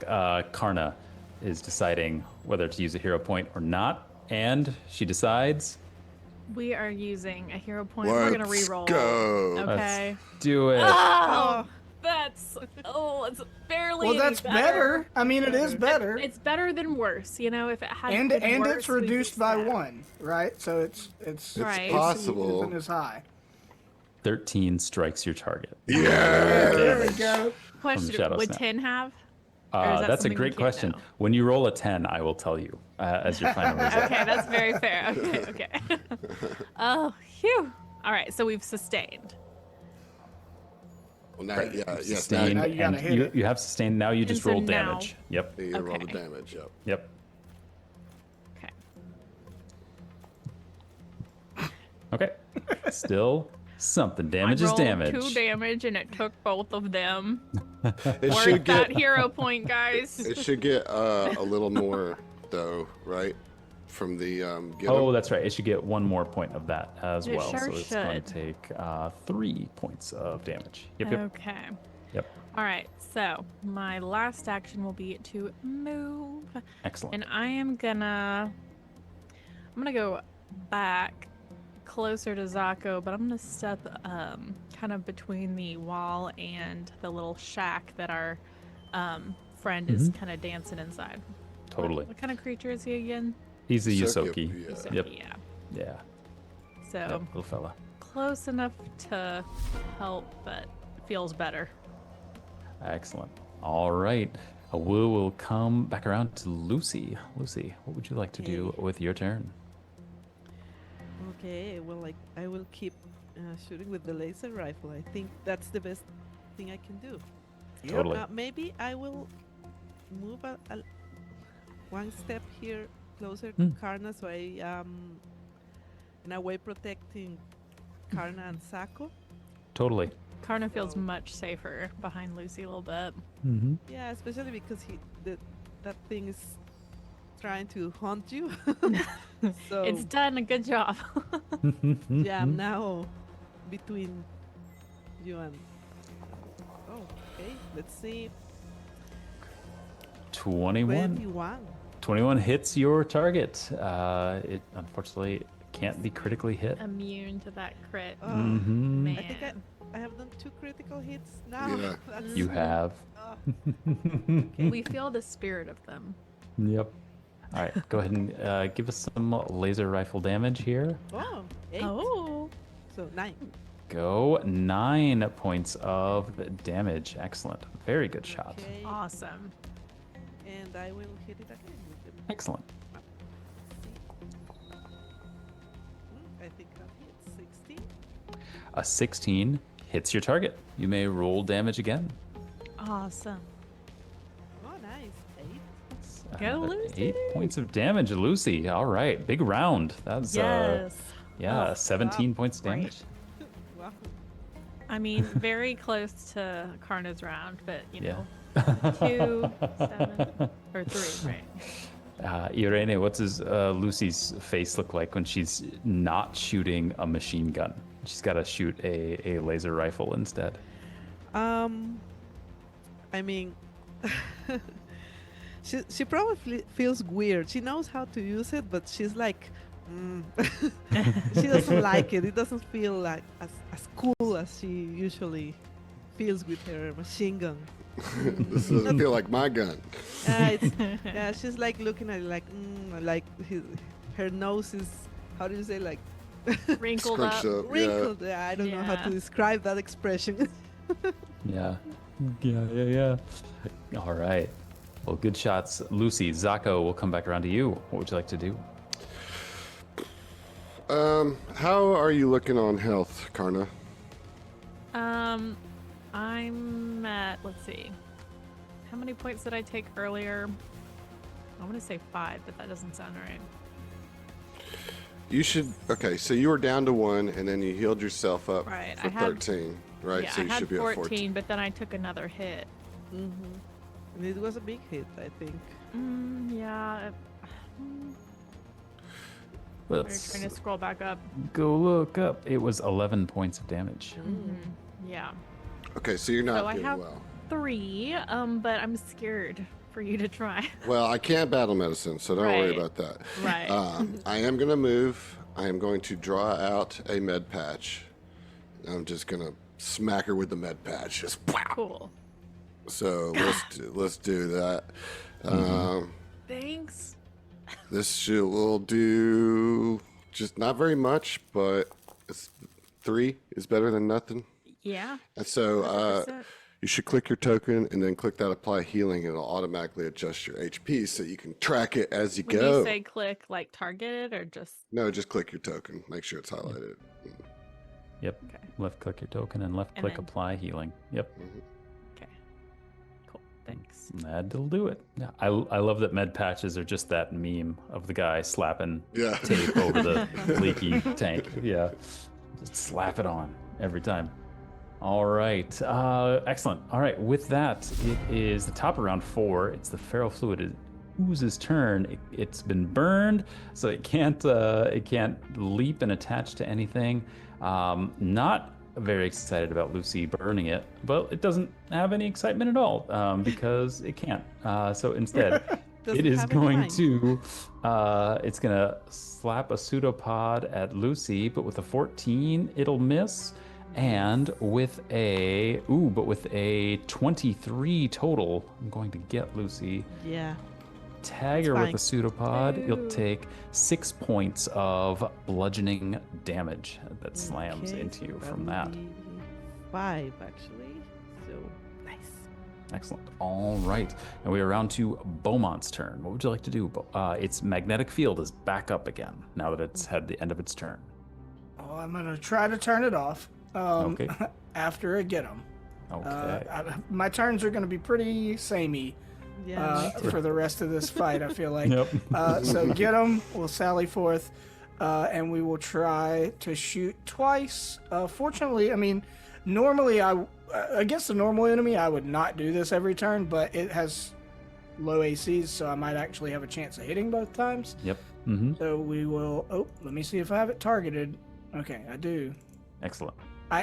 [SPEAKER 1] Karna is deciding whether to use a hero point or not, and she decides.
[SPEAKER 2] We are using a hero point. We're gonna
[SPEAKER 3] Let's
[SPEAKER 2] re-roll.
[SPEAKER 3] go.
[SPEAKER 2] Okay.
[SPEAKER 1] Let's do it.
[SPEAKER 2] Oh, it's barely.
[SPEAKER 5] Well,
[SPEAKER 2] any
[SPEAKER 5] that's better. I mean, it is better.
[SPEAKER 2] It's better than worse. You know, if it had
[SPEAKER 5] And
[SPEAKER 2] been worse,
[SPEAKER 5] it's reduced by
[SPEAKER 2] sad.
[SPEAKER 5] 1, right? So it's
[SPEAKER 2] Right.
[SPEAKER 3] possible.
[SPEAKER 5] Isn't as high.
[SPEAKER 1] 13 strikes your target.
[SPEAKER 3] Yeah.
[SPEAKER 5] There we go.
[SPEAKER 2] Question:
[SPEAKER 1] Shadow
[SPEAKER 2] would
[SPEAKER 1] Snap.
[SPEAKER 2] 10 have? Or is that
[SPEAKER 1] That's a
[SPEAKER 2] something we
[SPEAKER 1] great
[SPEAKER 2] can't
[SPEAKER 1] question.
[SPEAKER 2] know?
[SPEAKER 1] When you roll a 10, I will tell you as your final result.
[SPEAKER 2] Okay, that's very fair. Okay. Oh, phew. All right, so we've sustained.
[SPEAKER 3] Well, now,
[SPEAKER 1] Right.
[SPEAKER 3] yes,
[SPEAKER 1] Sustained,
[SPEAKER 5] now you gotta
[SPEAKER 1] and
[SPEAKER 5] hit it.
[SPEAKER 1] you have sustained. Now you just
[SPEAKER 2] so
[SPEAKER 1] roll
[SPEAKER 2] now-
[SPEAKER 1] damage. Yep.
[SPEAKER 3] you roll the
[SPEAKER 2] Okay.
[SPEAKER 3] damage. Yep.
[SPEAKER 1] Yep.
[SPEAKER 2] Okay.
[SPEAKER 1] Okay. Still something. Damage
[SPEAKER 2] I
[SPEAKER 1] is
[SPEAKER 2] rolled
[SPEAKER 1] damage.
[SPEAKER 2] 2 damage, and it took both of them.
[SPEAKER 3] It
[SPEAKER 2] Worth
[SPEAKER 3] should
[SPEAKER 2] that
[SPEAKER 3] get.
[SPEAKER 2] hero point, guys.
[SPEAKER 3] It should get a little more though, right? From the get 'em.
[SPEAKER 1] Oh, that's right. It should get 1 more point of that as
[SPEAKER 2] It
[SPEAKER 1] well.
[SPEAKER 2] sure
[SPEAKER 1] So it's going
[SPEAKER 2] should.
[SPEAKER 1] to take 3 points of damage. Yep.
[SPEAKER 2] Okay.
[SPEAKER 1] Yep.
[SPEAKER 2] All right, so my last action will be to move.
[SPEAKER 1] Excellent.
[SPEAKER 2] And I'm gonna go back closer to Zako, but I'm gonna step kind of between the wall and the little shack that our friend is kind of dancing inside.
[SPEAKER 1] Totally.
[SPEAKER 2] What kind of creature is he again?
[SPEAKER 1] He's a
[SPEAKER 3] Yusoki,
[SPEAKER 1] Yusoki.
[SPEAKER 3] yeah.
[SPEAKER 2] Yusoki,
[SPEAKER 1] Yep.
[SPEAKER 2] Yeah.
[SPEAKER 1] Yeah.
[SPEAKER 2] So
[SPEAKER 1] Yep. Little fella.
[SPEAKER 2] close enough to help, but feels better.
[SPEAKER 1] Excellent. All right. We will come back around to Lucy. Lucy, what would you like to do with your turn?
[SPEAKER 4] Okay, well, like I will keep shooting with the laser rifle. I think that's the best thing I can do.
[SPEAKER 1] Totally.
[SPEAKER 4] Maybe I will move one step here closer to Karna, so I in a way protecting Karna and Sako.
[SPEAKER 1] Totally.
[SPEAKER 2] Karna feels much safer behind Lucy a little bit.
[SPEAKER 1] Mm-hmm.
[SPEAKER 4] Yeah, especially because that thing is trying to haunt you. So
[SPEAKER 2] It's done a good job.
[SPEAKER 4] yeah, I'm now between you and. Oh, okay. Let's see.
[SPEAKER 1] 21.
[SPEAKER 4] 21.
[SPEAKER 1] 21 hits your target. It unfortunately can't be critically hit.
[SPEAKER 2] Immune to that crit.
[SPEAKER 4] Oh,
[SPEAKER 1] Mm-hmm.
[SPEAKER 2] Man.
[SPEAKER 4] I think I have done 2 critical hits now.
[SPEAKER 3] Yeah.
[SPEAKER 4] That's,
[SPEAKER 1] You have.
[SPEAKER 2] We feel the spirit of them.
[SPEAKER 1] Yep. All right. Go ahead and give us some laser rifle damage here.
[SPEAKER 4] oh, 8.
[SPEAKER 2] Oh.
[SPEAKER 4] So 9.
[SPEAKER 1] Go 9 points of damage. Excellent. Very good shot.
[SPEAKER 4] Okay.
[SPEAKER 2] Awesome.
[SPEAKER 4] And I will hit it again. With the
[SPEAKER 1] Excellent.
[SPEAKER 4] I think that hits 16.
[SPEAKER 1] A 16 hits your target. You may roll damage again.
[SPEAKER 2] Awesome.
[SPEAKER 4] Oh, nice. 8.
[SPEAKER 2] Go,
[SPEAKER 1] Another
[SPEAKER 2] Lucy.
[SPEAKER 1] 8 points of damage, Lucy. All right. Big round. That's
[SPEAKER 2] Yes.
[SPEAKER 1] yeah,
[SPEAKER 2] Oh,
[SPEAKER 4] wow.
[SPEAKER 1] 17 points
[SPEAKER 2] Great.
[SPEAKER 1] damage.
[SPEAKER 4] Wow.
[SPEAKER 2] I mean, very close to Karna's round, but you
[SPEAKER 1] Yeah.
[SPEAKER 2] know, 2, 7, or 3, right?
[SPEAKER 1] Irene, what does Lucy's face look like when she's not shooting a machine gun? She's got to shoot a laser rifle instead.
[SPEAKER 4] I mean, she probably feels weird. She knows how to use it, but she's like, she doesn't like it. It doesn't feel like as cool as she usually feels with her machine gun.
[SPEAKER 3] This doesn't feel like my gun.
[SPEAKER 4] Yeah, she's like looking at it like her nose is, how do you say, like
[SPEAKER 2] Wrinkled
[SPEAKER 3] Scrunched
[SPEAKER 2] up.
[SPEAKER 3] up.
[SPEAKER 4] wrinkled. Yeah, I don't know how
[SPEAKER 2] Yeah.
[SPEAKER 4] to describe that expression.
[SPEAKER 1] Yeah. Yeah. All right. Well, good shots. Lucy, Zako, we'll come back around to you. What would you like to do?
[SPEAKER 3] How are you looking on health, Karna?
[SPEAKER 2] I'm at, let's see. How many points did I take earlier? I want to say 5, but that doesn't sound right.
[SPEAKER 3] You should. Okay, so you were down to 1, and then you healed yourself up
[SPEAKER 2] Right,
[SPEAKER 3] for
[SPEAKER 2] I had-
[SPEAKER 3] 13, right?
[SPEAKER 2] Yeah,
[SPEAKER 3] so
[SPEAKER 2] I
[SPEAKER 3] you
[SPEAKER 2] had
[SPEAKER 3] should be
[SPEAKER 2] 14,
[SPEAKER 3] at 14.
[SPEAKER 2] but then I took another hit.
[SPEAKER 4] And it was a big hit, I think.
[SPEAKER 2] Yeah. We're
[SPEAKER 1] Let's
[SPEAKER 2] trying to scroll back up.
[SPEAKER 1] go look up. It was 11 points of damage.
[SPEAKER 2] Yeah.
[SPEAKER 3] Okay, so you're not
[SPEAKER 2] So I
[SPEAKER 3] doing
[SPEAKER 2] have
[SPEAKER 3] well.
[SPEAKER 2] 3, but I'm scared for you to try.
[SPEAKER 3] Well, I can't battle medicine, so don't worry
[SPEAKER 2] Right.
[SPEAKER 3] about that.
[SPEAKER 2] Right.
[SPEAKER 3] I am going to move. I am going to draw out a med patch. I'm just going to smack her with the med patch. Just pow.
[SPEAKER 2] Cool.
[SPEAKER 3] So let's do that.
[SPEAKER 2] Thanks.
[SPEAKER 3] This shit will do just not very much, but 3 is better than nothing.
[SPEAKER 2] Yeah.
[SPEAKER 3] And so
[SPEAKER 2] 100%.
[SPEAKER 3] you should click your token and then click that apply healing, and it'll automatically adjust your HP so you can track it as you
[SPEAKER 2] When
[SPEAKER 3] go.
[SPEAKER 2] you say click, like targeted or just
[SPEAKER 3] No, just click your token. Make sure it's highlighted.
[SPEAKER 1] Yep.
[SPEAKER 2] okay?
[SPEAKER 1] Left click your token and left
[SPEAKER 2] And
[SPEAKER 1] click
[SPEAKER 2] then-
[SPEAKER 1] apply healing. Yep.
[SPEAKER 2] Okay. Cool. Thanks.
[SPEAKER 1] That'll do it. Yeah, I love that med patches are just that meme of the guy slapping
[SPEAKER 3] Yeah.
[SPEAKER 1] tape over the leaky tank. Yeah, just slap it on every time. All right, excellent. All right, with that, it is the top of round 4. It's the feral fluid ooze's turn. It's been burned, so it can't leap and attach to anything. Not very excited about Lucy burning it, but it doesn't have any excitement at all because it can't. So instead,
[SPEAKER 4] Doesn't
[SPEAKER 1] it is
[SPEAKER 4] have any
[SPEAKER 1] going
[SPEAKER 4] mind.
[SPEAKER 1] to it's gonna slap a pseudopod at Lucy, but with a 14 it'll miss, and with a 23 total, I'm going to get Lucy.
[SPEAKER 4] Yeah.
[SPEAKER 1] Tag her
[SPEAKER 4] It's
[SPEAKER 1] with a
[SPEAKER 4] fine.
[SPEAKER 1] pseudopod. You'll
[SPEAKER 2] Ooh.
[SPEAKER 1] take 6 points of bludgeoning damage that slams
[SPEAKER 4] Okay,
[SPEAKER 1] into you
[SPEAKER 4] so
[SPEAKER 1] from
[SPEAKER 4] that
[SPEAKER 1] that.
[SPEAKER 4] would be 5 actually. So nice.
[SPEAKER 1] Excellent. All right. And we are around to Beaumont's turn. What would you like to do? Its magnetic field is back up again now that it's had the end of its turn.
[SPEAKER 5] Oh, I'm gonna try to turn it off.
[SPEAKER 1] Okay.
[SPEAKER 5] After I get them.
[SPEAKER 1] Okay.
[SPEAKER 5] My turns are gonna be pretty samey
[SPEAKER 4] Yeah. me too.
[SPEAKER 5] for the rest of this fight. I feel like.
[SPEAKER 1] Yep.
[SPEAKER 5] So get them. We'll sally forth, and we will try to shoot twice. Fortunately, I mean, normally against a normal enemy, I would not do this every turn, but it has low ACs, so I might actually have a chance of hitting both times.
[SPEAKER 1] Yep. Mm-hmm.
[SPEAKER 5] So we will. Oh, let me see if I have it targeted. Okay, I do.
[SPEAKER 1] Excellent.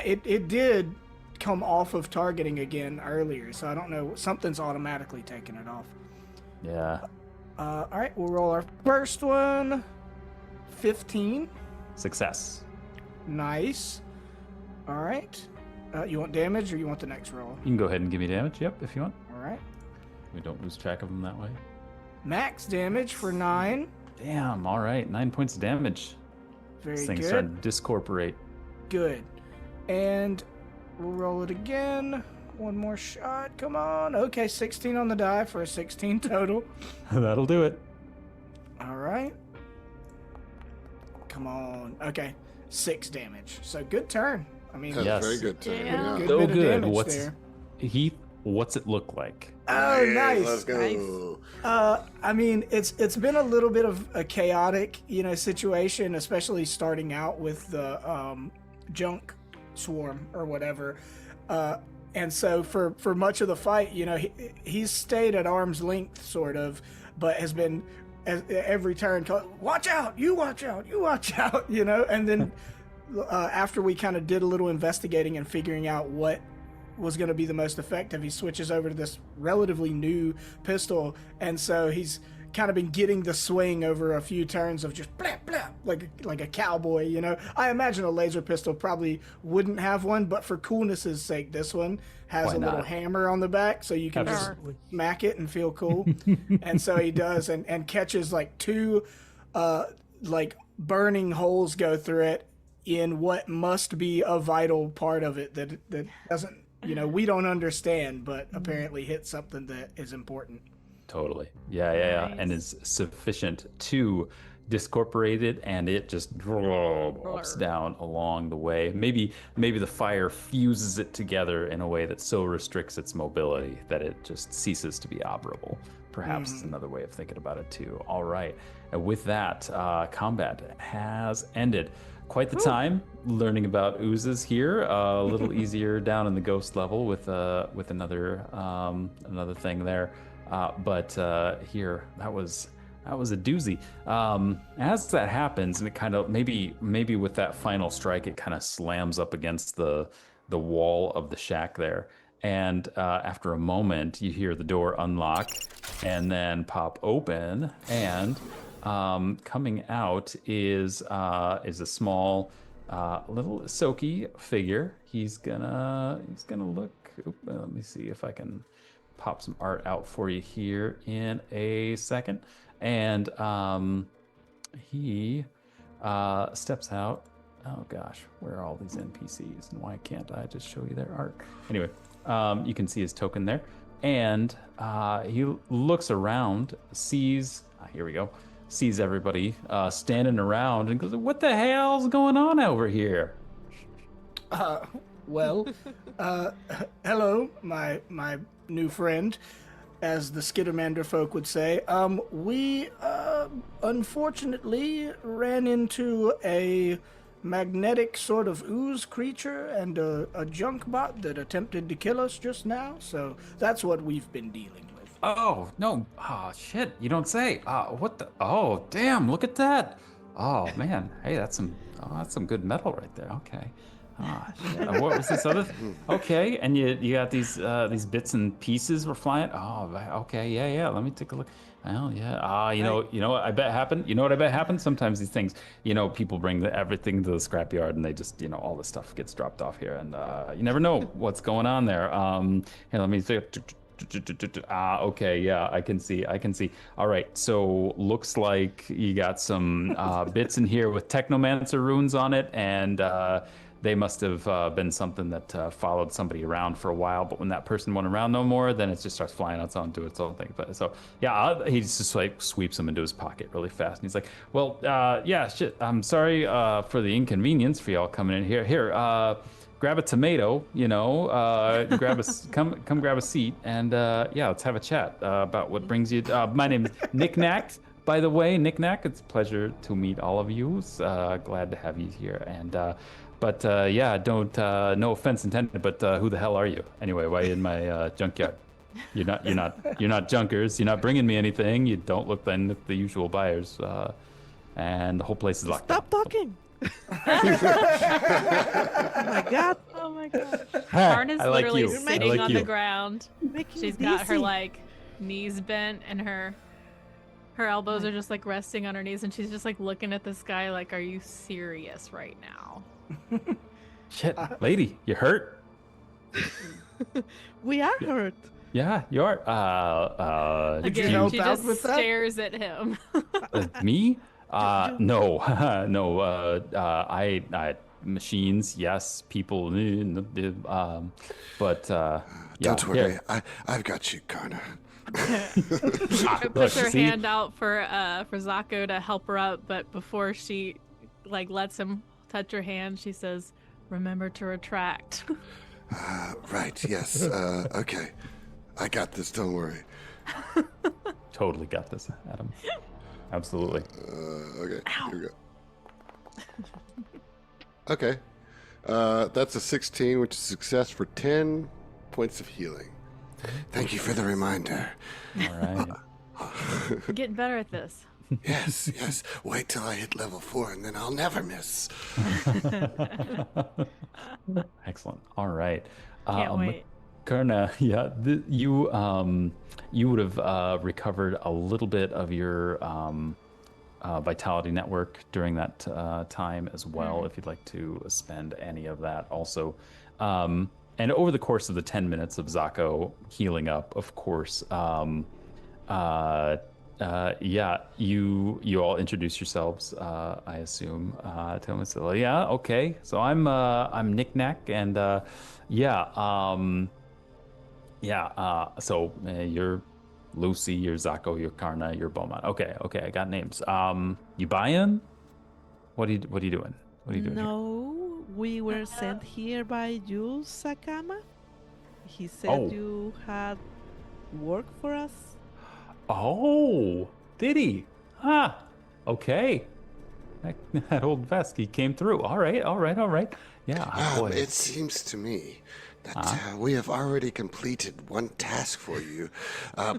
[SPEAKER 5] It did come off of targeting again earlier, so I don't know. Something's automatically taking it off.
[SPEAKER 1] Yeah.
[SPEAKER 5] All right, we'll roll our first one. 15.
[SPEAKER 1] Success.
[SPEAKER 5] Nice. All right. You want damage or you want the next roll?
[SPEAKER 1] You can go ahead and give me damage. Yep, if you want.
[SPEAKER 5] All right.
[SPEAKER 1] We don't lose track of them that way.
[SPEAKER 5] Max damage for 9.
[SPEAKER 1] Damn. All right. 9 points of damage.
[SPEAKER 5] Very
[SPEAKER 1] This thing's
[SPEAKER 5] good.
[SPEAKER 1] starting to discorporate.
[SPEAKER 5] Good. And we'll roll it again. One more shot. Come on. Okay, 16 on the die for a 16 total.
[SPEAKER 1] That'll do it.
[SPEAKER 5] All right. Come on. Okay, 6 damage. So good turn. I mean,
[SPEAKER 3] That's
[SPEAKER 1] Yes.
[SPEAKER 3] a very good turn.
[SPEAKER 2] Yeah.
[SPEAKER 3] Yeah.
[SPEAKER 5] good
[SPEAKER 1] So
[SPEAKER 5] bit of
[SPEAKER 1] good.
[SPEAKER 5] damage
[SPEAKER 1] What's
[SPEAKER 5] there.
[SPEAKER 1] Heath? What's it look like?
[SPEAKER 5] Oh, nice.
[SPEAKER 3] Let's go.
[SPEAKER 5] I mean, it's been a little bit of a chaotic, situation, especially starting out with the junk swarm or whatever. And so for much of the fight, he's stayed at arm's length, sort of, but has been every turn, watch out, you watch out, you watch out, and then after we kind of did a little investigating and figuring out what was going to be the most effective, he switches over to this relatively new pistol, and so he's kind of been getting the swing over a few turns of just blah blah like a cowboy. I imagine a laser pistol probably wouldn't have one, but for coolness's sake, this one has
[SPEAKER 1] Why
[SPEAKER 5] a little
[SPEAKER 1] not?
[SPEAKER 5] hammer on the back, so you can
[SPEAKER 1] Absolutely.
[SPEAKER 5] just smack it and feel cool. And so he does, and catches like 2 like burning holes go through it in what must be a vital part of it that doesn't, we don't understand, but apparently hits something that is important.
[SPEAKER 1] Totally. Yeah. And
[SPEAKER 2] Nice.
[SPEAKER 1] is sufficient to discorporate it, and it just drops down along the way. Maybe the fire fuses it together in a way that so restricts its mobility that it just ceases to be operable. Perhaps is another way of thinking about it too. All right. And with that, combat has ended. Quite the time learning about oozes here. A little easier down in the ghost level with another thing there. But here, that was a doozy. As that happens, and it kind of maybe with that final strike, it kind of slams up against the wall of the shack there, And after a moment, you hear the door unlock and then pop open, and coming out is a small, little Soki figure. He's gonna look. Let me see if I can pop some art out for you here in a second. And he steps out. Oh gosh, where are all these NPCs, and why can't I just show you their art? Anyway, you can see his token there, and he looks around, sees. Here we go. Sees everybody standing around, and goes, "What the hell's going on over here?"
[SPEAKER 5] Well, hello, my new friend, as the Skittermander folk would say. We unfortunately ran into a magnetic sort of ooze creature and a junk bot that attempted to kill us just now, so that's what we've been dealing with.
[SPEAKER 1] Oh, no. Oh, shit. You don't say. What the? Oh, damn. Look at that. Oh, man. Hey, that's some good metal right there. Okay. Ah, shit. What was this other? Okay. And you got these bits and pieces were flying. Oh, okay. Yeah. Let me take a look. Well, yeah. You know what I bet happened? You know what I bet happened? Sometimes these things, people bring everything to the scrapyard, and they just, all the stuff gets dropped off here, and you never know what's going on there. Here, let me see. Okay, yeah, I can see. All right, so looks like you got some bits in here with Technomancer runes on it, and they must have been something that followed somebody around for a while. But when that person went around no more, then it just starts flying out on to its own thing. But so yeah, he just like sweeps them into his pocket really fast, and he's like, "Well, yeah, shit. I'm sorry for the inconvenience for y'all coming in here. Here, grab a tomato, come grab a seat, and yeah, let's have a chat about what brings you. My name is Nikk-Nakk, by the way, Nikk-Nakk. It's a pleasure to meet all of you. Glad to have you here. And but yeah, don't no offense intended, but who the hell are you anyway? Why are you in my junkyard? You're not junkers. You're not bringing me anything. You don't look like the usual buyers, and the whole place is locked.
[SPEAKER 4] Stop talking. Oh my god.
[SPEAKER 2] Oh my god. Arna's literally
[SPEAKER 1] you.
[SPEAKER 2] sitting on the ground.
[SPEAKER 4] Making
[SPEAKER 2] She's
[SPEAKER 4] it
[SPEAKER 2] got her
[SPEAKER 4] easy.
[SPEAKER 2] knees bent, and her elbows are just resting on her knees, and she's just looking at the sky like, are you serious right now?
[SPEAKER 1] Shit, lady, you hurt?
[SPEAKER 4] We are hurt.
[SPEAKER 1] Yeah, you are.
[SPEAKER 5] Did you
[SPEAKER 2] Again,
[SPEAKER 5] help
[SPEAKER 2] she
[SPEAKER 5] out
[SPEAKER 2] just
[SPEAKER 5] with that?
[SPEAKER 2] stares at him.
[SPEAKER 1] Me? No, no. I machines, yes. People, but yeah.
[SPEAKER 3] Don't worry,
[SPEAKER 1] Here.
[SPEAKER 3] I've got you, Karna.
[SPEAKER 2] Puts her hand out for Zako to help her up, but before she lets him touch her hand, she says, "Remember to retract."
[SPEAKER 3] Right, yes. Okay. I got this, don't worry.
[SPEAKER 1] Totally got this, Adam. Absolutely.
[SPEAKER 3] Okay, here we go. Okay. That's a 16, which is success for 10 points of healing. Thank you for the reminder.
[SPEAKER 1] All right.
[SPEAKER 2] You're getting better at this.
[SPEAKER 3] Yes. Wait till I hit level 4, and then I'll never miss.
[SPEAKER 1] Excellent. All right.
[SPEAKER 2] Can't wait.
[SPEAKER 1] Karna, yeah, you would have recovered a little bit of your vitality network during that time as well, if you'd like to spend any of that also. And over the course of the 10 minutes of Zako healing up, of course, yeah, you all introduce yourselves, I assume, to him. So yeah, okay. So I'm Nikk-Nakk, and so you're Lucy, you're Zako, you're Karna, you're Beaumont. Okay, I got names. You buy-in? What are you doing? What are you doing here?
[SPEAKER 4] No, we were sent here by you, Sakama. He said you had work for us.
[SPEAKER 1] Oh, did he? Ah, okay. That old Vesky came through. All right. Yeah, boy.
[SPEAKER 3] It seems to me that we have already completed one task for you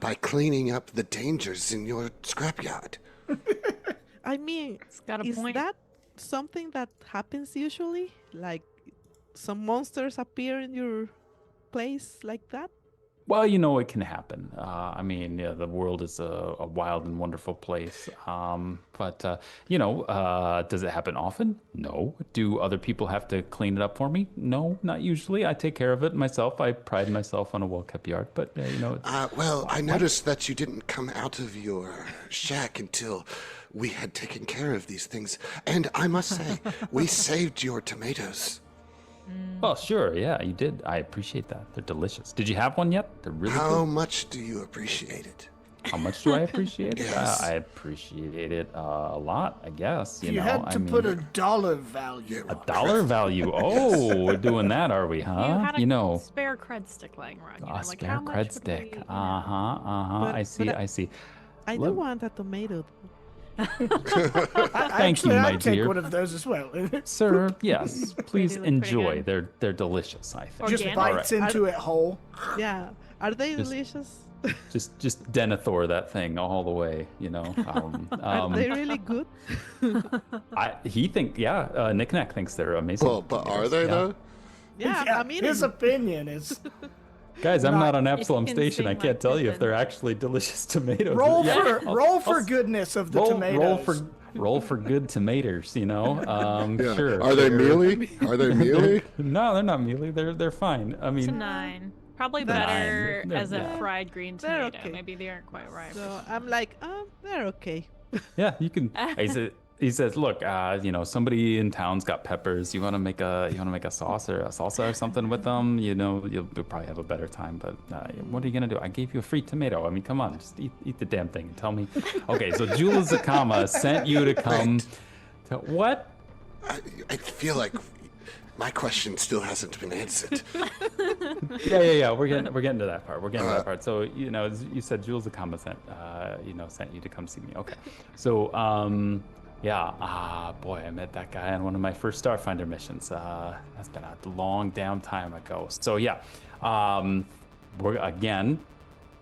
[SPEAKER 3] by cleaning up the dangers in your scrapyard.
[SPEAKER 4] I mean,
[SPEAKER 2] got a
[SPEAKER 4] is
[SPEAKER 2] point.
[SPEAKER 4] that something that happens usually? Like some monsters appear in your place like that?
[SPEAKER 1] Well, you know, it can happen. I mean, yeah, the world is a wild and wonderful place. But you know, does it happen often? No. Do other people have to clean it up for me? No, not usually. I take care of it myself. I pride myself on a well-kept yard. But you know,
[SPEAKER 3] Well, I noticed that you didn't come out of your shack until we had taken care of these things. And I must say, we saved your tomatoes.
[SPEAKER 1] oh, sure, yeah, you did. I appreciate that. They're delicious. Did you have one yet? They're really
[SPEAKER 3] How
[SPEAKER 1] good.
[SPEAKER 3] much do you appreciate it?
[SPEAKER 1] How much do I appreciate it?
[SPEAKER 3] Yes.
[SPEAKER 1] I appreciate it a lot, I guess. You
[SPEAKER 5] You
[SPEAKER 1] know,
[SPEAKER 5] had
[SPEAKER 1] I
[SPEAKER 5] to
[SPEAKER 1] mean,
[SPEAKER 5] put a dollar value.
[SPEAKER 1] a dollar value. Oh, we're doing that, are we?
[SPEAKER 2] You
[SPEAKER 1] Huh?
[SPEAKER 2] had a
[SPEAKER 1] You know,
[SPEAKER 2] spare cred stick lying around. You know,
[SPEAKER 1] a
[SPEAKER 2] like
[SPEAKER 1] spare
[SPEAKER 2] how much
[SPEAKER 1] cred
[SPEAKER 2] would
[SPEAKER 1] stick.
[SPEAKER 2] we, you
[SPEAKER 1] Uh huh.
[SPEAKER 2] know?
[SPEAKER 1] Uh huh.
[SPEAKER 4] But-
[SPEAKER 1] I see.
[SPEAKER 4] but
[SPEAKER 1] I see.
[SPEAKER 4] I
[SPEAKER 1] Let-
[SPEAKER 4] do want a tomato.
[SPEAKER 1] Thank you, my
[SPEAKER 5] I'd take
[SPEAKER 1] dear.
[SPEAKER 5] one of those as well.
[SPEAKER 1] Sir, yes, please
[SPEAKER 2] do look pretty
[SPEAKER 1] enjoy.
[SPEAKER 2] good.
[SPEAKER 1] They're delicious, I think.
[SPEAKER 5] Just
[SPEAKER 2] Organic.
[SPEAKER 5] bites into it whole.
[SPEAKER 4] Yeah. Are they
[SPEAKER 1] Just-
[SPEAKER 4] delicious?
[SPEAKER 1] Just Denethor that thing all the way, you know.
[SPEAKER 4] Are they really good?
[SPEAKER 1] Nikk-Nakk thinks they're amazing.
[SPEAKER 3] Well, but are they,
[SPEAKER 1] Yeah.
[SPEAKER 3] though?
[SPEAKER 4] Yeah, I mean,
[SPEAKER 5] his opinion is
[SPEAKER 1] Guys, I'm not on
[SPEAKER 2] You
[SPEAKER 1] Absalom
[SPEAKER 2] can
[SPEAKER 1] Station. I
[SPEAKER 2] sing
[SPEAKER 1] can't
[SPEAKER 2] like
[SPEAKER 1] tell
[SPEAKER 2] this
[SPEAKER 1] you if they're
[SPEAKER 2] and-
[SPEAKER 1] actually delicious tomatoes.
[SPEAKER 5] roll
[SPEAKER 1] Yeah,
[SPEAKER 5] for
[SPEAKER 1] I'll-
[SPEAKER 5] roll for
[SPEAKER 1] I'll-
[SPEAKER 5] goodness of the
[SPEAKER 1] roll,
[SPEAKER 5] tomatoes.
[SPEAKER 1] roll for good tomatoes, you know.
[SPEAKER 3] Yeah.
[SPEAKER 1] Sure.
[SPEAKER 3] Are they
[SPEAKER 1] they're-
[SPEAKER 3] mealy? Are they mealy?
[SPEAKER 1] No, they're not mealy. They're fine. I
[SPEAKER 2] It's a
[SPEAKER 1] mean,
[SPEAKER 2] 9. Probably
[SPEAKER 4] Nine.
[SPEAKER 2] better
[SPEAKER 1] They're-
[SPEAKER 2] as a
[SPEAKER 1] yeah.
[SPEAKER 2] fried green
[SPEAKER 4] They're
[SPEAKER 2] tomato.
[SPEAKER 4] okay.
[SPEAKER 2] Maybe they aren't quite ripe.
[SPEAKER 4] so I'm like, they're okay.
[SPEAKER 1] yeah, you can. He says, look, you know, somebody in town's got peppers. You want to make a sauce or a salsa or something with them? You know, you'll probably have a better time. But what are you gonna do? I gave you a free tomato. I mean, come on, just eat the damn thing and tell me. Okay, so Jula Zakama sent you to come. To, what?
[SPEAKER 3] I feel like my question still hasn't been answered.
[SPEAKER 1] Yeah. We're getting to that part. We're getting to that part. So you know, you said Jules Zakama sent you to come see me. Okay, so yeah. Boy, I met that guy on one of my first Starfinder missions. That's been a long damn time ago. So yeah, we're again.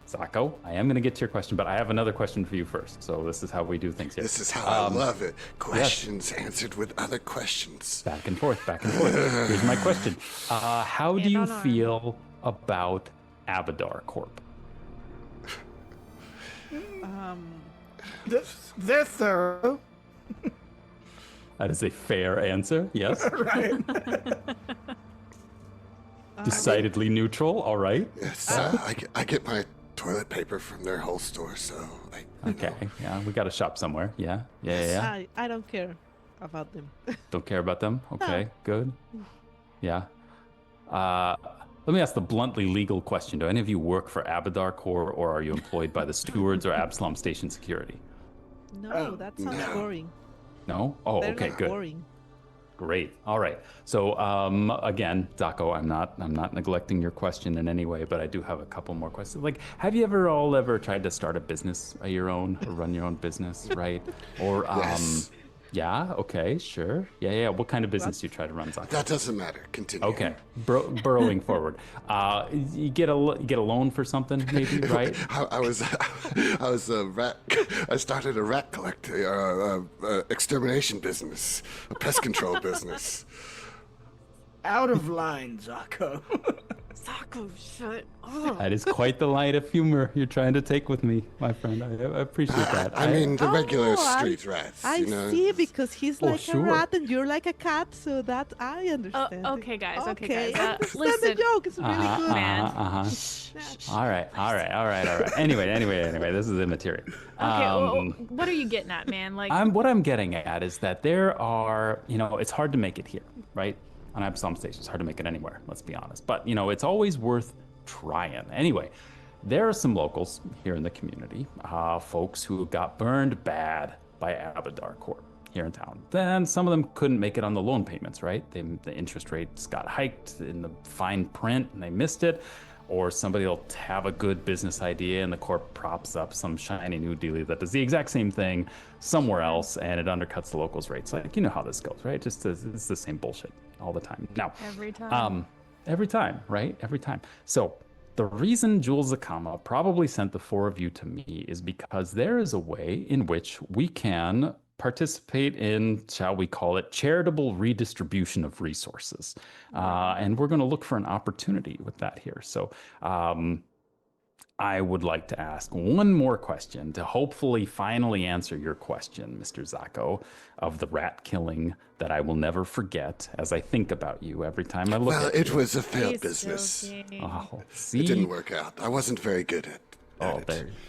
[SPEAKER 1] Zako, I am going to get to your question, but I have another question for you first. So this is how we do things here.
[SPEAKER 3] This is how I love it. Questions answered with other questions.
[SPEAKER 1] Back and forth, back and forth. Here's my question. How do
[SPEAKER 2] Hand
[SPEAKER 1] you
[SPEAKER 2] on arm.
[SPEAKER 1] feel about Abadar Corp?
[SPEAKER 5] They're thorough.
[SPEAKER 1] That is a fair answer. Yes.
[SPEAKER 5] Right.
[SPEAKER 1] Decidedly neutral. All right.
[SPEAKER 3] Yes, I get my toilet paper from their whole store, so I
[SPEAKER 1] Okay. Yeah, we got to shop somewhere. Yeah. Yeah.
[SPEAKER 4] I don't care about them.
[SPEAKER 1] Don't care about them. Okay. Good. Yeah. Let me ask the bluntly legal question. Do any of you work for Abadar Corp, or are you employed by the stewards or Absalom Station Security?
[SPEAKER 4] No, that sounds
[SPEAKER 3] no.
[SPEAKER 4] boring.
[SPEAKER 1] No? Oh,
[SPEAKER 4] They're
[SPEAKER 1] okay,
[SPEAKER 4] not
[SPEAKER 1] good.
[SPEAKER 4] boring.
[SPEAKER 1] Great. All right. So again, Zako, I'm not neglecting your question in any way, but I do have a couple more questions. Like, have you ever tried to start a business of your own or run your own business, right? Or
[SPEAKER 3] Yes.
[SPEAKER 1] yeah, okay, sure. Yeah. What kind of business do you try to run, Zako?
[SPEAKER 3] That doesn't matter. Continue.
[SPEAKER 1] Okay. Burrowing forward. You get a loan for something maybe, right?
[SPEAKER 3] I was a rat. I started a rat collector, extermination business, a pest control business.
[SPEAKER 5] Out of line, Zako.
[SPEAKER 2] Sako, shut up.
[SPEAKER 1] That is quite the line of humor you're trying to take with me, my friend. I appreciate that.
[SPEAKER 3] I mean, the regular
[SPEAKER 4] Oh,
[SPEAKER 3] street rats.
[SPEAKER 4] I
[SPEAKER 3] you know?
[SPEAKER 4] see, because he's like
[SPEAKER 1] sure.
[SPEAKER 4] a rat and you're like a cat, so that I understand. it.
[SPEAKER 2] okay, guys, okay,
[SPEAKER 4] Okay,
[SPEAKER 2] guys,
[SPEAKER 4] I understand
[SPEAKER 2] listen.
[SPEAKER 4] the joke. It's really good.
[SPEAKER 2] man.
[SPEAKER 1] All right. Anyway, this is immaterial.
[SPEAKER 2] Okay, well, what are you getting at, man? Like,
[SPEAKER 1] What I'm getting at is that there are, it's hard to make it here, right? On Absalom Station, it's hard to make it anywhere, let's be honest. But, it's always worth trying. Anyway, there are some locals here in the community, folks who got burned bad by Abadar Corp here in town. Then some of them couldn't make it on the loan payments, right? The interest rates got hiked in the fine print and they missed it. Or somebody will have a good business idea and the corp props up some shiny new dealie that does the exact same thing somewhere else and it undercuts the locals' rates. Like, you know how this goes, right? It's the same bullshit all the time. Now,
[SPEAKER 2] every time.
[SPEAKER 1] every time, right? Every time. So the reason Jules Zakama probably sent the four of you to me is because there is a way in which we can participate in, shall we call it, charitable redistribution of resources. And we're going to look for an opportunity with that here. So I would like to ask one more question to hopefully finally answer your question, Mr. Zacco, of the rat killing that I will never forget as I think about you every time I look at you.
[SPEAKER 3] Well, it was a failed
[SPEAKER 2] He's
[SPEAKER 3] business.
[SPEAKER 2] joking.
[SPEAKER 1] Oh, see?
[SPEAKER 3] It didn't work out. I wasn't very good at
[SPEAKER 1] Oh,
[SPEAKER 3] it.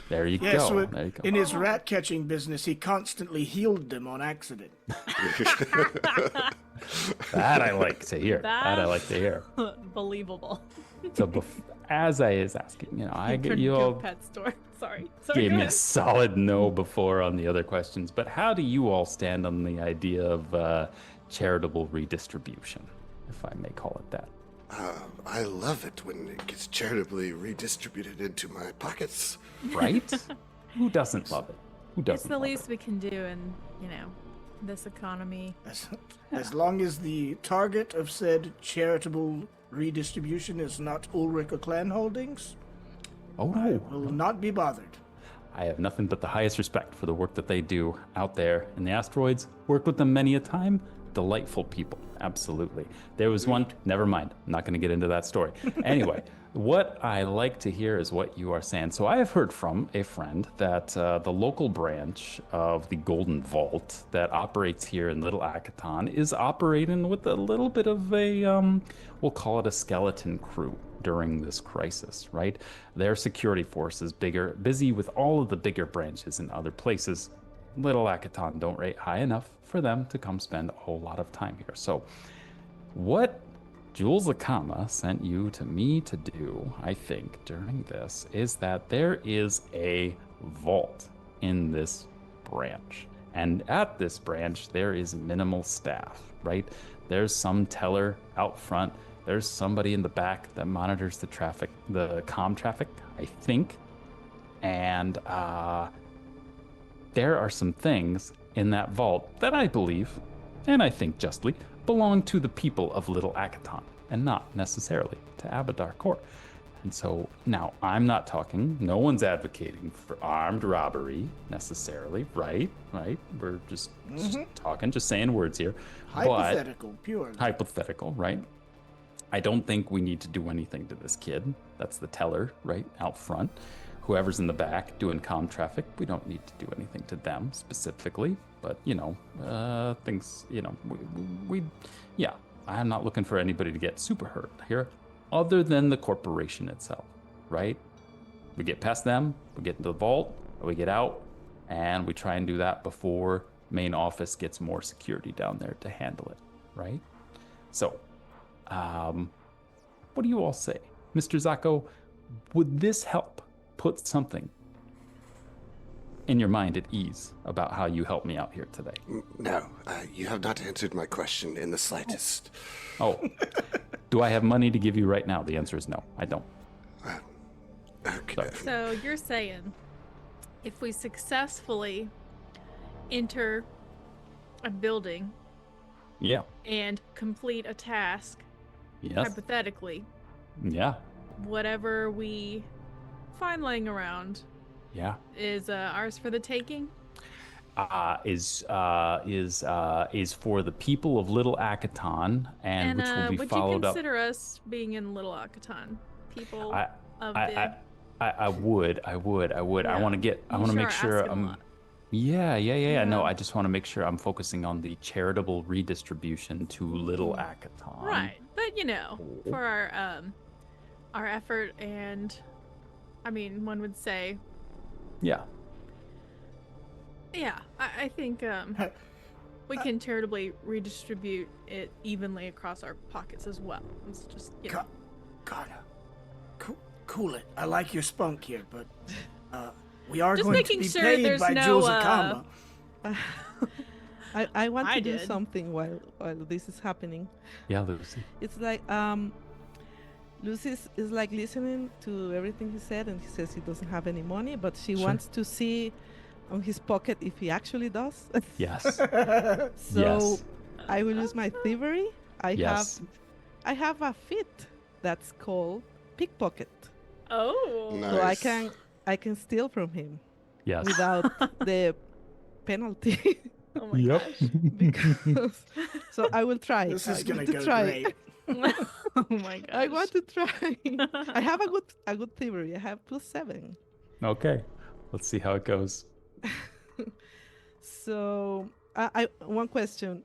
[SPEAKER 1] there you
[SPEAKER 5] Yeah,
[SPEAKER 1] go.
[SPEAKER 5] so
[SPEAKER 1] There you go.
[SPEAKER 5] in his rat catching business, he constantly healed them on accident.
[SPEAKER 1] That I like to hear. That I like to hear.
[SPEAKER 2] Believable.
[SPEAKER 1] So as I is asking, I get
[SPEAKER 2] Turned
[SPEAKER 1] you
[SPEAKER 2] into a
[SPEAKER 1] all
[SPEAKER 2] pet store. Sorry.
[SPEAKER 1] gave
[SPEAKER 2] go
[SPEAKER 1] me a
[SPEAKER 2] ahead.
[SPEAKER 1] solid no before on the other questions, but how do you all stand on the idea of charitable redistribution, if I may call it that?
[SPEAKER 3] I love it when it gets charitably redistributed into my pockets.
[SPEAKER 1] Right? Who doesn't love it? Who doesn't
[SPEAKER 2] It's the
[SPEAKER 1] love
[SPEAKER 2] least
[SPEAKER 1] it?
[SPEAKER 2] we can do in, this economy.
[SPEAKER 5] As long as the target of said charitable redistribution is not Ulrika Clan Holdings,
[SPEAKER 1] Oh,
[SPEAKER 5] I
[SPEAKER 1] no.
[SPEAKER 5] will not be bothered.
[SPEAKER 1] I have nothing but the highest respect for the work that they do out there in the asteroids. Worked with them many a time. Delightful people. Absolutely. There was one, never mind. I'm not going to get into that story. Anyway, what I like to hear is what you are saying. So I have heard from a friend that the local branch of the Golden Vault that operates here in Little Akaton is operating with a little bit of a, we'll call it a skeleton crew during this crisis, right? Their security force is busy with all of the bigger branches in other places. Little Akaton don't rate high enough for them to come spend a whole lot of time here. So what Jules Akama sent you to me to do, I think, during this, is that there is a vault in this branch. And at this branch, there is minimal staff, right? There's some teller out front. There's somebody in the back that monitors the traffic, the comm traffic, I think. And there are some things in that vault that I believe, and I think justly, belong to the people of Little Akaton and not necessarily to Abadar Corp. And so now I'm not talking, no one's advocating for armed robbery necessarily, right? We're just talking, just saying words here.
[SPEAKER 5] Hypothetical, purely.
[SPEAKER 1] Hypothetical, right? I don't think we need to do anything to this kid. That's the teller, right, out front. Whoever's in the back doing comm traffic, we don't need to do anything to them specifically. But, things, yeah, I'm not looking for anybody to get super hurt here, other than the corporation itself, right? We get past them, we get into the vault, we get out, and we try and do that before main office gets more security down there to handle it, right? So, what do you all say? Mr. Zacco, would this help put something in your mind at ease about how you helped me out here today?
[SPEAKER 3] No, you have not answered my question in the slightest.
[SPEAKER 1] Oh, do I have money to give you right now? The answer is no, I don't.
[SPEAKER 3] Okay.
[SPEAKER 2] So you're saying if we successfully enter a building
[SPEAKER 1] Yeah.
[SPEAKER 2] and complete a task,
[SPEAKER 1] Yes.
[SPEAKER 2] hypothetically,
[SPEAKER 1] Yeah.
[SPEAKER 2] whatever we find laying around
[SPEAKER 1] Yeah.
[SPEAKER 2] is ours for the taking?
[SPEAKER 1] Is for the people of Little Akaton, and which will be
[SPEAKER 2] would
[SPEAKER 1] followed
[SPEAKER 2] you
[SPEAKER 1] up.
[SPEAKER 2] consider us being in Little Akaton? People
[SPEAKER 1] I
[SPEAKER 2] of
[SPEAKER 1] I
[SPEAKER 2] the...
[SPEAKER 1] would. I
[SPEAKER 2] Yeah.
[SPEAKER 1] want to make sure
[SPEAKER 2] asking a
[SPEAKER 1] I'm.
[SPEAKER 2] lot.
[SPEAKER 1] Yeah. No,
[SPEAKER 2] Yeah.
[SPEAKER 1] I just want to make sure I'm focusing on the charitable redistribution to Little Akaton.
[SPEAKER 2] Right, but for our effort, and I mean, one would say,
[SPEAKER 1] Yeah.
[SPEAKER 2] yeah, I think we can charitably redistribute it evenly across our pockets as well. It's just
[SPEAKER 5] Connor, cool it. I like your spunk here, but we are
[SPEAKER 2] Just
[SPEAKER 5] going to
[SPEAKER 2] making
[SPEAKER 5] be
[SPEAKER 2] sure
[SPEAKER 5] paid
[SPEAKER 2] there's
[SPEAKER 5] by
[SPEAKER 2] no,
[SPEAKER 5] Jules Akama.
[SPEAKER 4] I want
[SPEAKER 2] I
[SPEAKER 4] to do
[SPEAKER 2] did.
[SPEAKER 4] something while this is happening.
[SPEAKER 1] Yeah, Lucy.
[SPEAKER 4] It's like Lucy is like listening to everything he said, and he says he doesn't have any money, but she
[SPEAKER 1] Sure.
[SPEAKER 4] wants to see on his pocket if he actually does.
[SPEAKER 1] Yes.
[SPEAKER 4] So
[SPEAKER 1] Yes.
[SPEAKER 4] I will use my thievery.
[SPEAKER 1] Yes.
[SPEAKER 4] I have a feat that's called pickpocket,
[SPEAKER 2] oh,
[SPEAKER 3] No.
[SPEAKER 4] so
[SPEAKER 3] Nice.
[SPEAKER 4] I can steal from him
[SPEAKER 1] Yes.
[SPEAKER 4] without the penalty.
[SPEAKER 2] Oh my
[SPEAKER 1] Yep.
[SPEAKER 2] gosh.
[SPEAKER 4] because so I will try.
[SPEAKER 5] This is
[SPEAKER 4] I
[SPEAKER 5] gonna
[SPEAKER 4] want to
[SPEAKER 5] go
[SPEAKER 4] try.
[SPEAKER 5] great.
[SPEAKER 2] Oh my gosh.
[SPEAKER 4] I want to try. I have a good theory. I have +7.
[SPEAKER 1] Okay. Let's see how it goes.
[SPEAKER 4] So I one question.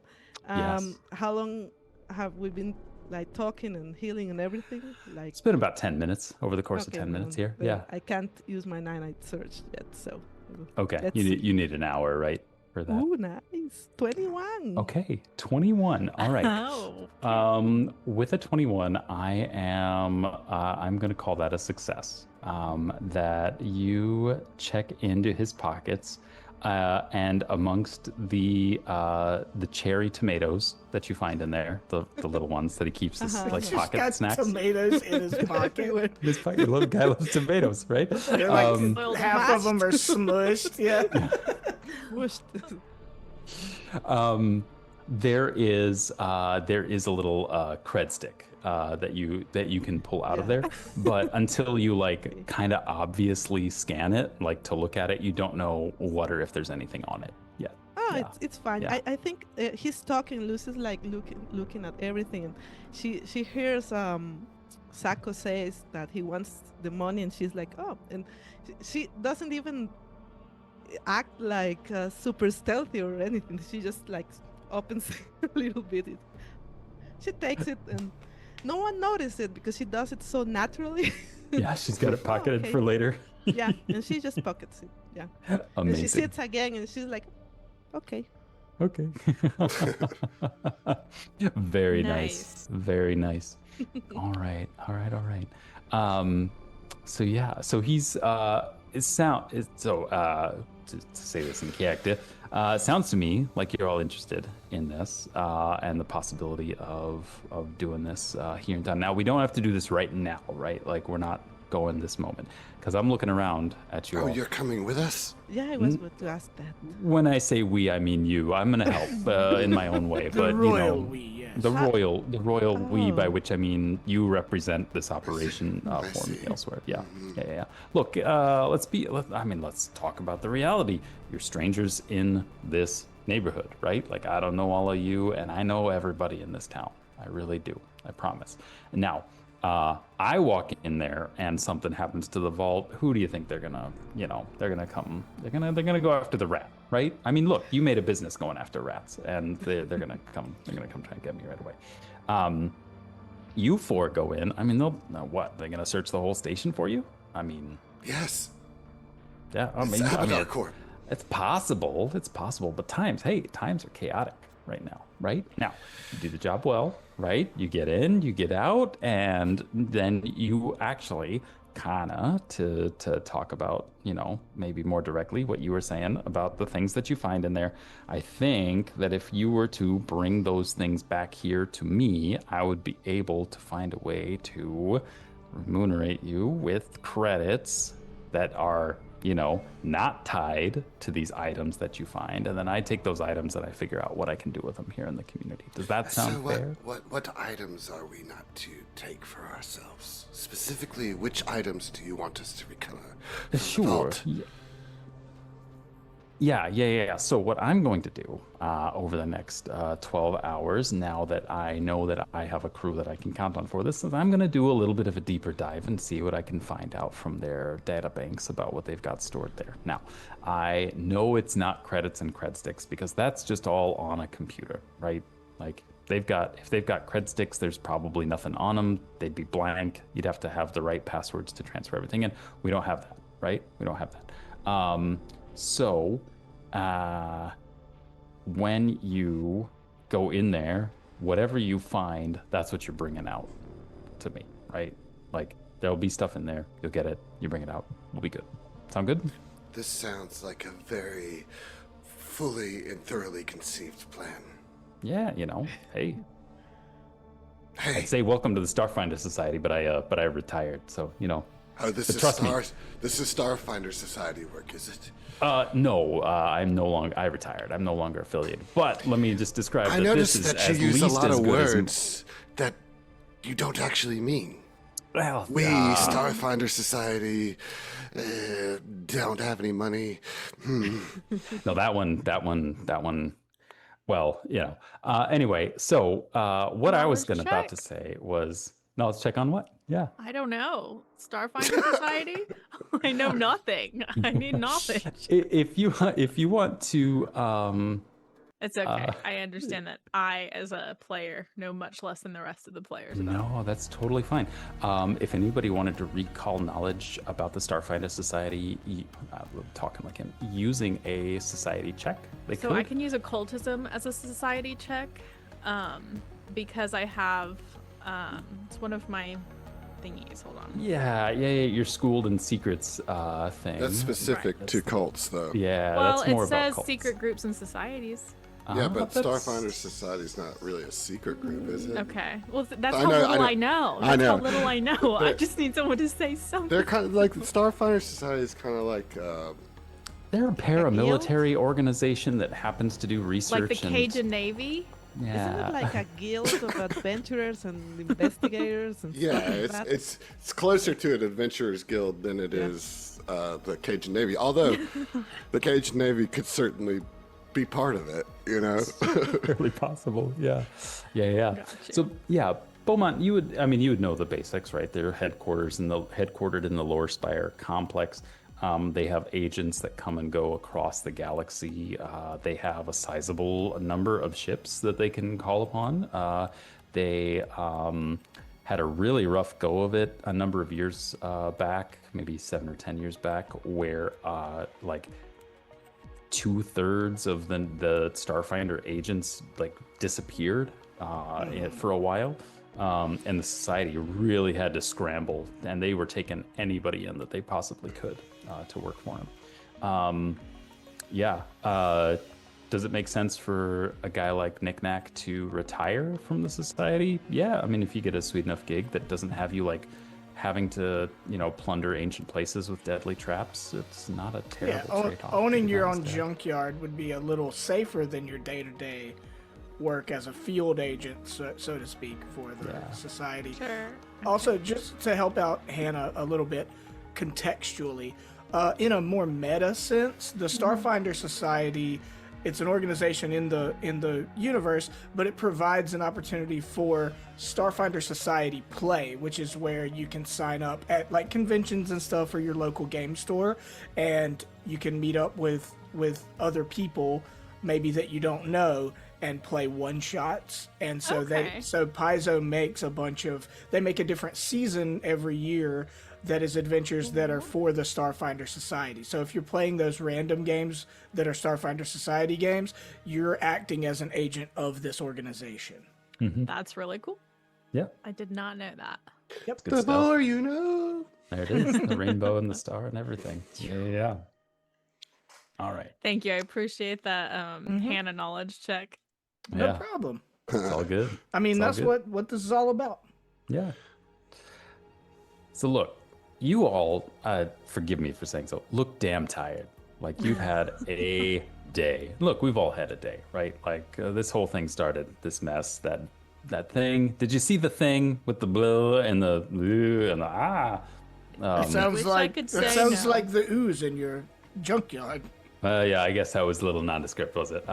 [SPEAKER 1] Yes.
[SPEAKER 4] How long have we been like talking and healing and everything? Like
[SPEAKER 1] It's been about 10 minutes over the course of
[SPEAKER 4] okay,
[SPEAKER 1] 10 minutes
[SPEAKER 4] well,
[SPEAKER 1] here.
[SPEAKER 4] then
[SPEAKER 1] Yeah.
[SPEAKER 4] I can't use my 9-night search yet, so
[SPEAKER 1] Okay.
[SPEAKER 4] let's
[SPEAKER 1] You
[SPEAKER 4] see.
[SPEAKER 1] need, you need an hour, right? For that.
[SPEAKER 4] Ooh, nice. 21.
[SPEAKER 1] Okay. 21. All right.
[SPEAKER 2] Oh.
[SPEAKER 1] With a 21, I'm going to call that a success. That you check into his pockets, and amongst the cherry tomatoes that you find in there, the little ones that he keeps as
[SPEAKER 4] Uh-huh.
[SPEAKER 1] like
[SPEAKER 5] He's
[SPEAKER 1] pocket
[SPEAKER 5] got
[SPEAKER 1] snacks.
[SPEAKER 5] tomatoes in his pocket.
[SPEAKER 4] Everywhere.
[SPEAKER 1] His pocket, little guy loves tomatoes, right?
[SPEAKER 5] They're like
[SPEAKER 2] Soiled
[SPEAKER 5] half of them are smushed. Yeah.
[SPEAKER 4] Whoosh.
[SPEAKER 1] There is a little cred stick that you can pull out of
[SPEAKER 4] Yeah.
[SPEAKER 1] there, but until you like kind of obviously scan it, like to look at it, you don't know what or if there's anything on it yet.
[SPEAKER 4] Oh,
[SPEAKER 1] Yeah.
[SPEAKER 4] it's fine.
[SPEAKER 1] Yeah.
[SPEAKER 4] I think he's talking. Lucy's like looking at everything, and she hears Sako says that he wants the money, and she's like, oh, and she doesn't even act like super stealthy or anything. She just like opens a little bit. She takes it, and no one noticed it because she does it so naturally.
[SPEAKER 1] Yeah, she's got it pocketed
[SPEAKER 4] okay.
[SPEAKER 1] for later.
[SPEAKER 4] Yeah, and she just pockets it. Yeah, and
[SPEAKER 1] Amazing.
[SPEAKER 4] she sits again, and she's like, okay.
[SPEAKER 1] Okay. Very nice.
[SPEAKER 2] Nice.
[SPEAKER 1] Very nice. All right. So yeah, so he's to say this in Kiakta, sounds to me like you're all interested in this and the possibility of doing this here and done. Now we don't have to do this right now, right? Like we're not going this moment because I'm looking around at you
[SPEAKER 3] Oh,
[SPEAKER 1] all.
[SPEAKER 3] you're coming with us?
[SPEAKER 4] Yeah, I was about to ask that.
[SPEAKER 1] When I say we, I mean you. I'm gonna help in my own way,
[SPEAKER 5] The
[SPEAKER 1] but
[SPEAKER 5] royal
[SPEAKER 1] you know,
[SPEAKER 5] we, yes.
[SPEAKER 1] the royal we, by
[SPEAKER 4] Oh.
[SPEAKER 1] which I mean you represent this operation
[SPEAKER 3] I
[SPEAKER 1] for me
[SPEAKER 3] see.
[SPEAKER 1] elsewhere. Yeah,
[SPEAKER 3] Mhm.
[SPEAKER 1] yeah. Look, let's talk about the reality. You're strangers in this neighborhood, right? Like I don't know all of you, and I know everybody in this town. I really do. I promise. Now, I walk in there and something happens to the vault. Who do you think they're gonna go after the rat, right? I mean, look, you made a business going after rats, and they're gonna come try and get me right away. You four go in. I mean, they're gonna search the whole station for you? I mean,
[SPEAKER 3] Yes.
[SPEAKER 1] yeah. I
[SPEAKER 3] It's
[SPEAKER 1] mean,
[SPEAKER 3] Abadar Corp.
[SPEAKER 1] it's possible, but times are chaotic right now, right? Now, you do the job well, right? You get in, you get out, and then you actually to talk about, maybe more directly what you were saying about the things that you find in there. I think that if you were to bring those things back here to me, I would be able to find a way to remunerate you with credits that are not tied to these items that you find, and then I take those items and I figure out what I can do with them here in the community. Does that sound
[SPEAKER 3] So
[SPEAKER 1] fair?
[SPEAKER 3] what items are we not to take for ourselves? Specifically, which items do you want us to recover? from the
[SPEAKER 1] Sure.
[SPEAKER 3] vault?
[SPEAKER 1] Yeah. So what I'm going to do over the next 12 hours, now that I know that I have a crew that I can count on for this, is I'm going to do a little bit of a deeper dive and see what I can find out from their data banks about what they've got stored there. Now, I know it's not credits and cred sticks because that's just all on a computer, right? Like if they've got cred sticks, there's probably nothing on them. They'd be blank. You'd have to have the right passwords to transfer everything in. We don't have that, right? We don't have that. So, when you go in there, whatever you find, that's what you're bringing out to me, right? Like, there'll be stuff in there. You'll get it. You bring it out. We'll be good. Sound good?
[SPEAKER 3] This sounds like a very fully and thoroughly conceived plan.
[SPEAKER 1] Yeah, hey.
[SPEAKER 3] Hey,
[SPEAKER 1] I'd say welcome to the Starfinder Society, but I retired, so,
[SPEAKER 3] oh, this
[SPEAKER 1] but
[SPEAKER 3] is
[SPEAKER 1] trust me.
[SPEAKER 3] This is Starfinder Society work, is it?
[SPEAKER 1] No, I retired. I'm no longer affiliated. But let me just describe
[SPEAKER 3] I
[SPEAKER 1] that this
[SPEAKER 3] noticed
[SPEAKER 1] is
[SPEAKER 3] that you
[SPEAKER 1] at
[SPEAKER 3] use a
[SPEAKER 1] least
[SPEAKER 3] lot
[SPEAKER 1] as
[SPEAKER 3] of
[SPEAKER 1] good as
[SPEAKER 3] words that you don't actually mean.
[SPEAKER 1] well,
[SPEAKER 3] We, Starfinder Society, don't have any money.
[SPEAKER 1] no, that one Well, anyway, so what I was
[SPEAKER 2] Knowledge
[SPEAKER 1] about to
[SPEAKER 2] check.
[SPEAKER 1] say was, no, let's check on what? Yeah.
[SPEAKER 2] I don't know. Starfinder Society? I know nothing. I need knowledge.
[SPEAKER 1] If you want to,
[SPEAKER 2] It's okay. I understand that I, as a player, know much less than the rest of the players about it.
[SPEAKER 1] no, that's totally fine. If anybody wanted to recall knowledge about the Starfinder Society, we're talking like him, using a society check, they
[SPEAKER 2] So
[SPEAKER 1] could.
[SPEAKER 2] I can use occultism as a society check, because I have, it's one of my thingies. Hold on.
[SPEAKER 1] Yeah, you're schooled in secrets thing.
[SPEAKER 3] That's specific
[SPEAKER 1] Right.
[SPEAKER 3] to cults, though.
[SPEAKER 1] Yeah,
[SPEAKER 2] Well,
[SPEAKER 1] that's more
[SPEAKER 2] it
[SPEAKER 1] about
[SPEAKER 2] says
[SPEAKER 1] cults.
[SPEAKER 2] secret groups and societies.
[SPEAKER 3] Yeah, but
[SPEAKER 1] that's-
[SPEAKER 3] Starfinder Society's not really a secret group, is it?
[SPEAKER 2] Okay. Well, that's
[SPEAKER 3] I
[SPEAKER 2] how
[SPEAKER 3] know,
[SPEAKER 2] little
[SPEAKER 3] I
[SPEAKER 2] I know.
[SPEAKER 3] I
[SPEAKER 2] That's
[SPEAKER 3] know.
[SPEAKER 2] how little I know. I
[SPEAKER 3] But-
[SPEAKER 2] just need someone to say something.
[SPEAKER 3] They're kind of like the Starfinder Society is kind of like
[SPEAKER 1] They're a paramilitary organization that happens to do research.
[SPEAKER 2] Like the Cajun Navy.
[SPEAKER 4] Isn't
[SPEAKER 1] Yeah.
[SPEAKER 4] it like a guild of adventurers and investigators and
[SPEAKER 3] yeah,
[SPEAKER 4] stuff like
[SPEAKER 3] it's
[SPEAKER 4] that?
[SPEAKER 3] it's clearser to an adventurers guild than it is the Cajun Navy. Although the Cajun Navy could certainly be part of it, you know.
[SPEAKER 1] Really possible. Yeah.
[SPEAKER 2] Gotcha.
[SPEAKER 1] So yeah, Beaumont, you would know the basics, right? They're headquartered in the Lore Spire complex. They have agents that come and go across the galaxy. They have a sizable number of ships that they can call upon. They had a really rough go of it a number of years back, maybe 7 or 10 years back, where like 2/3 of the Starfinder agents like disappeared for a while. And the society really had to scramble, and they were taking anybody in that they possibly could to work for them. Does it make sense for a guy like Nikk-Nakk to retire from the society? Yeah, I mean, if you get a sweet enough gig that doesn't have you like having to, plunder ancient places with deadly traps, it's not a
[SPEAKER 5] Yeah,
[SPEAKER 1] terrible trade-off. to
[SPEAKER 5] owning
[SPEAKER 1] be
[SPEAKER 5] your
[SPEAKER 1] honest
[SPEAKER 5] own
[SPEAKER 1] there.
[SPEAKER 5] junkyard would be a little safer than your day-to-day work as a field agent, so to speak, for the
[SPEAKER 1] Yeah.
[SPEAKER 5] society.
[SPEAKER 2] Sure.
[SPEAKER 5] Also, just to help out Hannah a little bit contextually, in a more meta sense, the Starfinder Society, it's an organization in the universe, but it provides an opportunity for Starfinder Society Play, which is where you can sign up at like conventions and stuff or your local game store, and you can meet up with other people maybe that you don't know and play one shots. And so
[SPEAKER 2] Okay.
[SPEAKER 5] Paizo makes they make a different season every year that is adventures that are for the Starfinder Society. So if you're playing those random games that are Starfinder Society games, you're acting as an agent of this organization.
[SPEAKER 2] That's really cool.
[SPEAKER 1] Yeah,
[SPEAKER 2] I did not know that.
[SPEAKER 1] good
[SPEAKER 3] The
[SPEAKER 1] stuff.
[SPEAKER 3] more you know.
[SPEAKER 1] There it is, the rainbow and the star and everything. Yeah. All right.
[SPEAKER 2] Thank you. I appreciate that Hannah knowledge check.
[SPEAKER 5] No
[SPEAKER 1] Yeah,
[SPEAKER 5] problem.
[SPEAKER 1] it's all good.
[SPEAKER 5] I mean,
[SPEAKER 1] It's all
[SPEAKER 5] that's
[SPEAKER 1] good.
[SPEAKER 5] what this is all about.
[SPEAKER 1] Yeah. So look, you all, forgive me for saying so, look damn tired. Like you've had a day. Look, we've all had a day, right? Like this whole thing started, this mess, that thing. Did you see the thing with the blah and the blue and the ah?
[SPEAKER 5] It sounds
[SPEAKER 2] Wish I
[SPEAKER 5] like
[SPEAKER 2] could
[SPEAKER 5] it
[SPEAKER 2] say
[SPEAKER 5] sounds
[SPEAKER 2] no.
[SPEAKER 5] like the ooze in your junkyard.
[SPEAKER 1] Yeah, I guess that was a little nondescript, was it?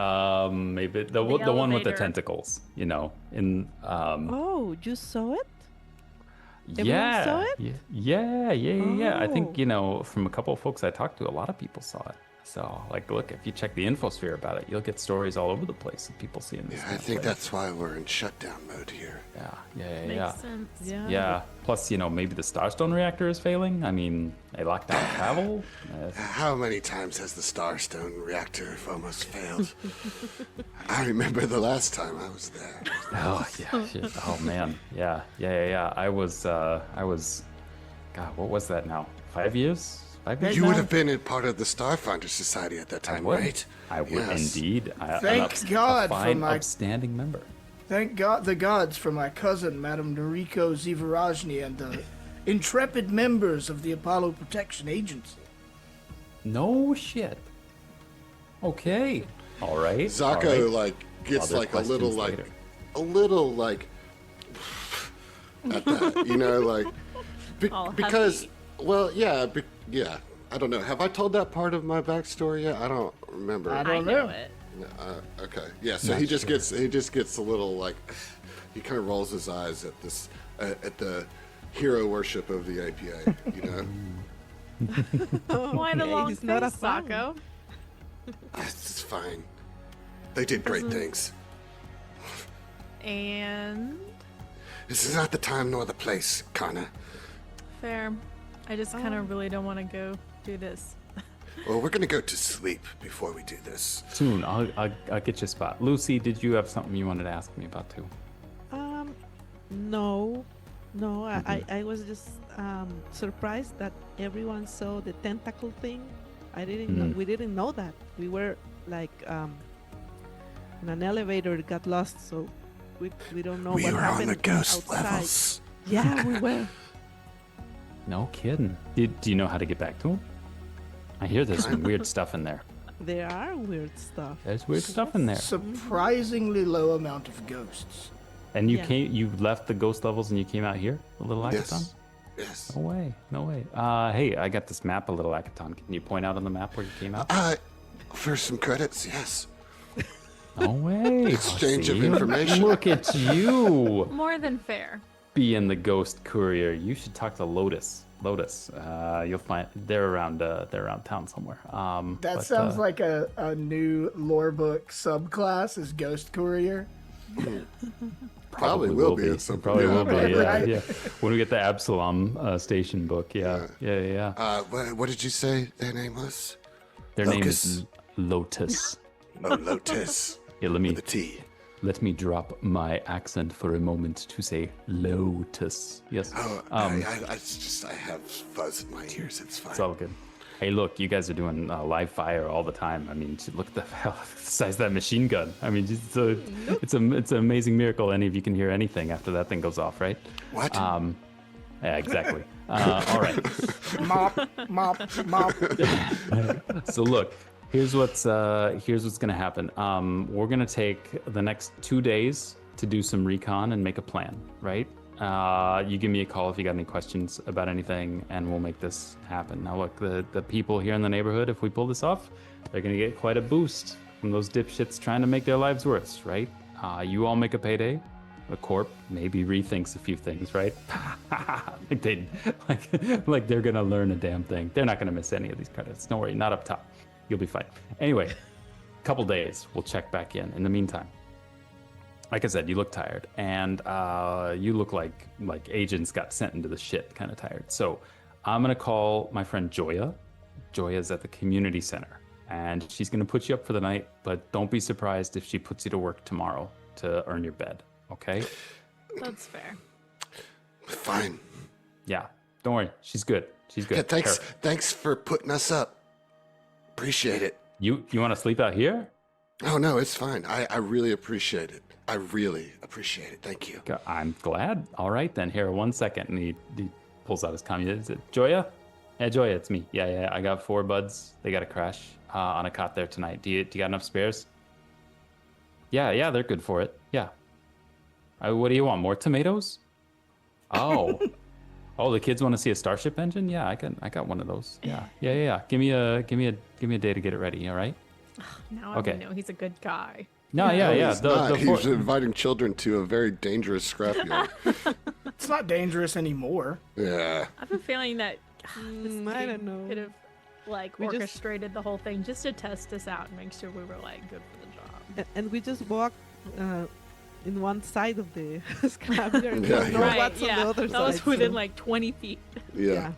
[SPEAKER 1] Maybe the one with the
[SPEAKER 2] elevator.
[SPEAKER 1] tentacles, in
[SPEAKER 4] Oh, you saw it? Everyone
[SPEAKER 1] yeah,
[SPEAKER 4] saw it?
[SPEAKER 1] yeah. I think,
[SPEAKER 4] Oh.
[SPEAKER 1] from a couple of folks I talked to, a lot of people saw it. So, like, look, if you check the infosphere about it, you'll get stories all over the place of people seeing this.
[SPEAKER 3] Yeah, I
[SPEAKER 1] kind of
[SPEAKER 3] think
[SPEAKER 1] play.
[SPEAKER 3] that's why we're in shutdown mode here.
[SPEAKER 1] Yeah.
[SPEAKER 2] Makes sense.
[SPEAKER 4] Yeah.
[SPEAKER 1] Yeah. Plus, maybe the Starstone reactor is failing. I mean, they locked down travel.
[SPEAKER 3] How many times has the Starstone reactor almost failed? I remember the last time I was there.
[SPEAKER 1] Oh yeah. Shit. Oh man. Yeah. I was. God, what was that now? 5 years? 5 years.
[SPEAKER 3] You
[SPEAKER 1] now?
[SPEAKER 3] would have been a part of the Starfinder Society at that time,
[SPEAKER 1] would.
[SPEAKER 3] right?
[SPEAKER 1] I would
[SPEAKER 3] Yes.
[SPEAKER 1] indeed.
[SPEAKER 5] Thank God
[SPEAKER 1] a
[SPEAKER 5] for
[SPEAKER 1] fine,
[SPEAKER 5] my-
[SPEAKER 1] upstanding member.
[SPEAKER 5] Thank God the gods for my cousin, Madame Noriko Zivarajny, and the intrepid members of the Apollo Protection Agency.
[SPEAKER 1] No shit. Okay. All right.
[SPEAKER 3] Zako
[SPEAKER 1] all right.
[SPEAKER 3] gets
[SPEAKER 1] Other
[SPEAKER 3] like a little
[SPEAKER 1] questions later.
[SPEAKER 3] at that,
[SPEAKER 2] All
[SPEAKER 3] because
[SPEAKER 2] huffy.
[SPEAKER 3] well, yeah. I don't know. Have I told that part of my backstory yet? I don't remember.
[SPEAKER 5] I
[SPEAKER 2] I
[SPEAKER 5] don't
[SPEAKER 2] know
[SPEAKER 5] know.
[SPEAKER 2] it.
[SPEAKER 3] Okay. Yeah. So
[SPEAKER 1] Not
[SPEAKER 3] he just
[SPEAKER 1] sure.
[SPEAKER 3] gets a little like, he kind of rolls his eyes at this at the hero worship of the APA. You know.
[SPEAKER 2] Why the
[SPEAKER 4] Okay,
[SPEAKER 2] long
[SPEAKER 4] he's
[SPEAKER 2] face,
[SPEAKER 4] not a fan.
[SPEAKER 2] Sako?
[SPEAKER 3] It's fine. They did great things.
[SPEAKER 2] And
[SPEAKER 3] This is not the time nor the place, Kana.
[SPEAKER 2] fair. I just kind of really don't want to go do this.
[SPEAKER 3] Well, we're gonna go to sleep before we do this.
[SPEAKER 1] Soon, I'll get you a spot. Lucy, did you have something you wanted to ask me about too?
[SPEAKER 4] No, I was just surprised that everyone saw the tentacle thing. I didn't know, we didn't know that. We were like in an elevator, it got lost, so we don't know
[SPEAKER 3] We
[SPEAKER 4] what
[SPEAKER 3] were
[SPEAKER 4] happened
[SPEAKER 3] on the ghost
[SPEAKER 4] outside.
[SPEAKER 3] levels.
[SPEAKER 4] Yeah, we were.
[SPEAKER 1] No kidding. Do you know how to get back to him? I hear there's some weird stuff in there.
[SPEAKER 4] There are weird stuff.
[SPEAKER 1] There's weird stuff in there.
[SPEAKER 5] Surprisingly low amount of ghosts.
[SPEAKER 1] And you
[SPEAKER 4] Yeah.
[SPEAKER 1] you left the ghost levels and you came out here, a little Akaton?
[SPEAKER 3] Yes. Yes.
[SPEAKER 1] No way, no way. Hey, I got this map, a little Akaton. Can you point out on the map where you came out?
[SPEAKER 3] For some credits, yes.
[SPEAKER 1] No way.
[SPEAKER 3] Exchange of
[SPEAKER 1] See?
[SPEAKER 3] information.
[SPEAKER 1] Look at you
[SPEAKER 2] More than fair.
[SPEAKER 1] being the ghost courier. You should talk to Lotus. You'll find they're around town somewhere.
[SPEAKER 5] That sounds like a new lore book subclass is Ghost Courier.
[SPEAKER 3] Probably will be at some point.
[SPEAKER 1] Probably will be.
[SPEAKER 5] Right,
[SPEAKER 1] Yeah,
[SPEAKER 5] right.
[SPEAKER 1] yeah. When we get the Absalom station book, yeah.
[SPEAKER 3] What did you say their name was?
[SPEAKER 1] Their name is
[SPEAKER 3] Locus.
[SPEAKER 1] Lotus.
[SPEAKER 3] Oh, Lotus.
[SPEAKER 1] Here,
[SPEAKER 3] With a T.
[SPEAKER 1] let me drop my accent for a moment to say Lotus. Yes.
[SPEAKER 3] Oh, I have fuzz in my ears. It's fine.
[SPEAKER 1] It's all good. Hey, look, you guys are doing live fire all the time. I mean, look at the size of that machine gun. I mean, it's an amazing miracle any of you can hear anything after that thing goes off, right?
[SPEAKER 3] What?
[SPEAKER 1] Yeah, exactly. All right.
[SPEAKER 5] Mop, mop, mop.
[SPEAKER 1] So look, here's what's gonna happen. We're gonna take the next 2 days to do some recon and make a plan, right? You give me a call if you got any questions about anything, and we'll make this happen. Now, look, the people here in the neighborhood, if we pull this off, they're gonna get quite a boost from those dipshits trying to make their lives worse, right? You all make a payday. The corp maybe rethinks a few things, right? like they're gonna learn a damn thing. They're not gonna miss any of these credits. Don't worry, not up top. You'll be fine. Anyway, couple days, we'll check back in. In the meantime, like I said, you look tired, and you look like agents got sent into the shit, kind of tired. So I'm gonna call my friend Joya. Joya's at the community center, and she's gonna put you up for the night. But don't be surprised if she puts you to work tomorrow to earn your bed. Okay?
[SPEAKER 2] That's fair.
[SPEAKER 3] Fine.
[SPEAKER 1] Yeah. Don't worry. She's good. She's good.
[SPEAKER 3] Yeah,
[SPEAKER 1] Here.
[SPEAKER 3] thanks for putting us up. Appreciate it.
[SPEAKER 1] You want to sleep out here?
[SPEAKER 3] Oh no, it's fine. I really appreciate it. I really appreciate it. Thank you.
[SPEAKER 1] I'm glad. All right then. Here, 1 second, and he pulls out his commie. Is it Joya? Yeah, Joya, it's me. Yeah. I got 4 buds. They got a crash on a cot there tonight. Do you got enough spares? Yeah, they're good for it. Yeah. What do you want? More tomatoes? Oh. Oh, the kids want to see a Starship engine? Yeah, I got one of those. Yeah. Give me a day to get it ready. All right.
[SPEAKER 2] Now
[SPEAKER 1] Okay.
[SPEAKER 2] I know he's a good guy.
[SPEAKER 1] No,
[SPEAKER 3] No,
[SPEAKER 1] yeah.
[SPEAKER 3] he's not. He's inviting children to a very dangerous scrapyard.
[SPEAKER 5] It's not dangerous anymore.
[SPEAKER 3] Yeah.
[SPEAKER 2] I have a feeling that this
[SPEAKER 4] I
[SPEAKER 2] dude
[SPEAKER 4] don't know.
[SPEAKER 2] could have like
[SPEAKER 4] We just-
[SPEAKER 2] orchestrated the whole thing just to test us out and make sure we were like good for the job.
[SPEAKER 4] And we just walked in one side of the scrapyard. We
[SPEAKER 3] Yeah,
[SPEAKER 4] don't know
[SPEAKER 3] yeah.
[SPEAKER 4] what's on the other
[SPEAKER 2] that
[SPEAKER 4] side.
[SPEAKER 2] was within
[SPEAKER 4] so-
[SPEAKER 2] like 20 feet.
[SPEAKER 3] Yeah.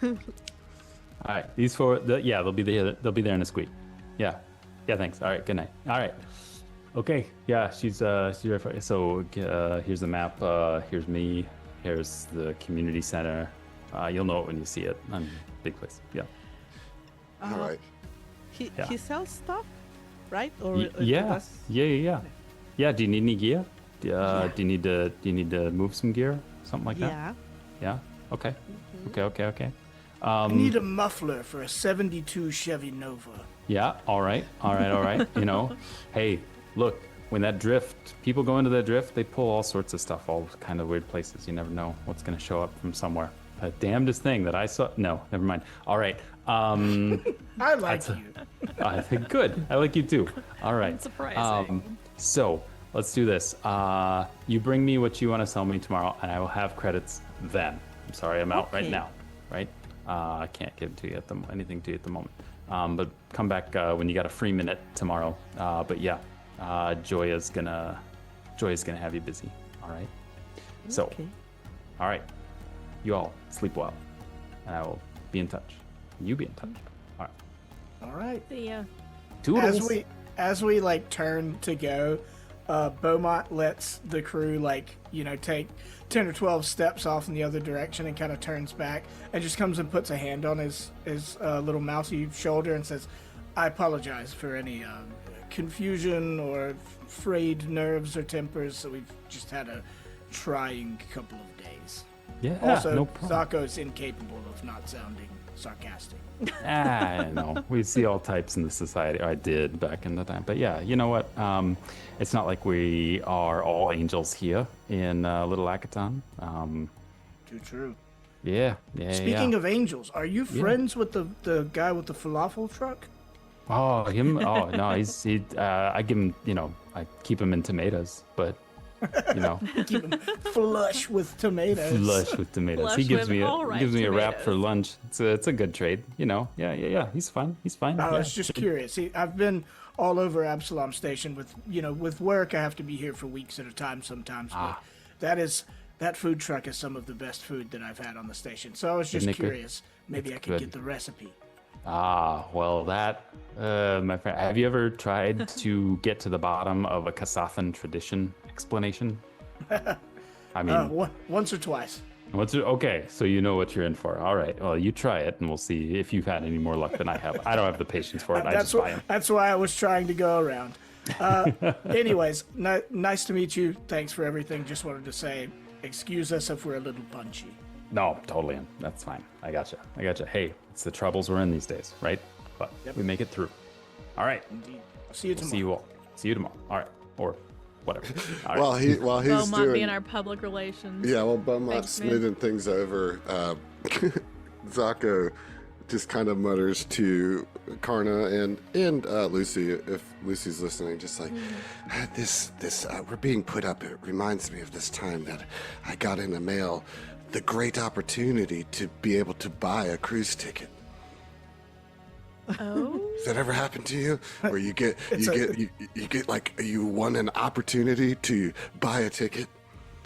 [SPEAKER 1] All right, these 4. They'll be there. They'll be there in a squeak. Yeah. Thanks. All right. Good night. All right. Okay. Yeah. She's ready for it. So here's the map. Here's me. Here's the community center. You'll know it when you see it. I mean, big place. Yeah.
[SPEAKER 3] All right.
[SPEAKER 1] Yeah.
[SPEAKER 4] He sells stuff, right? Or
[SPEAKER 1] Yeah.
[SPEAKER 4] was-
[SPEAKER 1] Yeah. Do you need any gear? Do you need to move some gear? Something like that.
[SPEAKER 4] Yeah.
[SPEAKER 1] Yeah. Okay. Okay.
[SPEAKER 5] I need a muffler for a 72 Chevy Nova.
[SPEAKER 1] Yeah, all right. You know, hey, look, when that drift, people go into that drift, they pull all sorts of stuff, all kind of weird places. You never know what's going to show up from somewhere. damnedest thing that I saw. No, never mind. All right.
[SPEAKER 5] I like you.
[SPEAKER 1] I think good. I like you too. All right.
[SPEAKER 2] Surprising.
[SPEAKER 1] So let's do this. You bring me what you want to sell me tomorrow, and I will have credits then. I'm sorry, I'm out right
[SPEAKER 4] Okay.
[SPEAKER 1] now. Right? I can't give it to you anything to you at the moment. But come back when you got a free minute tomorrow. But yeah, Joya's gonna have you busy. All right. So,
[SPEAKER 4] Okay.
[SPEAKER 1] all right. You all sleep well, and I will be in touch. You be in touch. All right.
[SPEAKER 5] All right.
[SPEAKER 2] See ya.
[SPEAKER 1] Toodles.
[SPEAKER 5] As we like turn to go, Beaumont lets the crew take 10 or 12 steps off in the other direction and kind of turns back and just comes and puts a hand on his little mousy shoulder and says, "I apologize for any confusion or frayed nerves or tempers. So we've just had a trying couple of days."
[SPEAKER 1] Yeah.
[SPEAKER 5] Also,
[SPEAKER 1] no problem.
[SPEAKER 5] Zako's incapable of not sounding sarcastic.
[SPEAKER 1] I know. We see all types in the society. I did back in the time. But yeah, you know what? It's not like we are all angels here in Little Akaton.
[SPEAKER 5] Too true.
[SPEAKER 1] Yeah.
[SPEAKER 5] Speaking of angels, are you friends with the guy with the falafel truck?
[SPEAKER 1] Oh, him? Oh, no. I give him, I keep him in tomatoes, but,
[SPEAKER 5] Keep him flush with tomatoes.
[SPEAKER 1] flush with tomatoes.
[SPEAKER 2] Flush
[SPEAKER 1] He gives
[SPEAKER 2] with
[SPEAKER 1] me
[SPEAKER 2] all
[SPEAKER 1] a
[SPEAKER 2] right
[SPEAKER 1] gives me a wrap for
[SPEAKER 2] tomatoes.
[SPEAKER 1] lunch. It's a good trade, Yeah. He's fine.
[SPEAKER 5] I
[SPEAKER 1] Yeah.
[SPEAKER 5] was just curious. I've been all over Absalom Station with work. I have to be here for weeks at a time sometimes. But that food truck is some of the best food that I've had on the station. So I was just
[SPEAKER 1] Isn't it good?
[SPEAKER 5] curious. Maybe I could
[SPEAKER 1] good.
[SPEAKER 5] get the recipe.
[SPEAKER 1] Well, my friend, have you ever tried to get to the bottom of a Kasathan tradition explanation? I mean,
[SPEAKER 5] Once or twice.
[SPEAKER 1] okay, so you know what you're in for. All right, well, you try it, and we'll see if you've had any more luck than I have. I don't have the patience for it. I just buy 'em.
[SPEAKER 5] That's why I was trying to go around. Anyways, nice to meet you. Thanks for everything. Just wanted to say, excuse us if we're a little punchy.
[SPEAKER 1] No, totally. That's fine. I gotcha. Hey, it's the troubles we're in these days, right? But we make it through. All right.
[SPEAKER 5] Indeed. I'll see you
[SPEAKER 1] We'll
[SPEAKER 5] tomorrow.
[SPEAKER 1] see you all. See you tomorrow. All right. Or whatever. All right.
[SPEAKER 3] While he's
[SPEAKER 2] Beaumont
[SPEAKER 3] doing
[SPEAKER 2] being our public relations.
[SPEAKER 3] yeah, well, Beaumont's
[SPEAKER 2] Thanks, man.
[SPEAKER 3] smoothing things over. Zako just kind of mutters to Karna and Lucy, if Lucy's listening, just like this we're being put up. It reminds me of this time that I got in the mail the great opportunity to be able to buy a cruise ticket.
[SPEAKER 2] Oh.
[SPEAKER 3] Has that ever happened to you? Where you get like you won an opportunity to buy a ticket?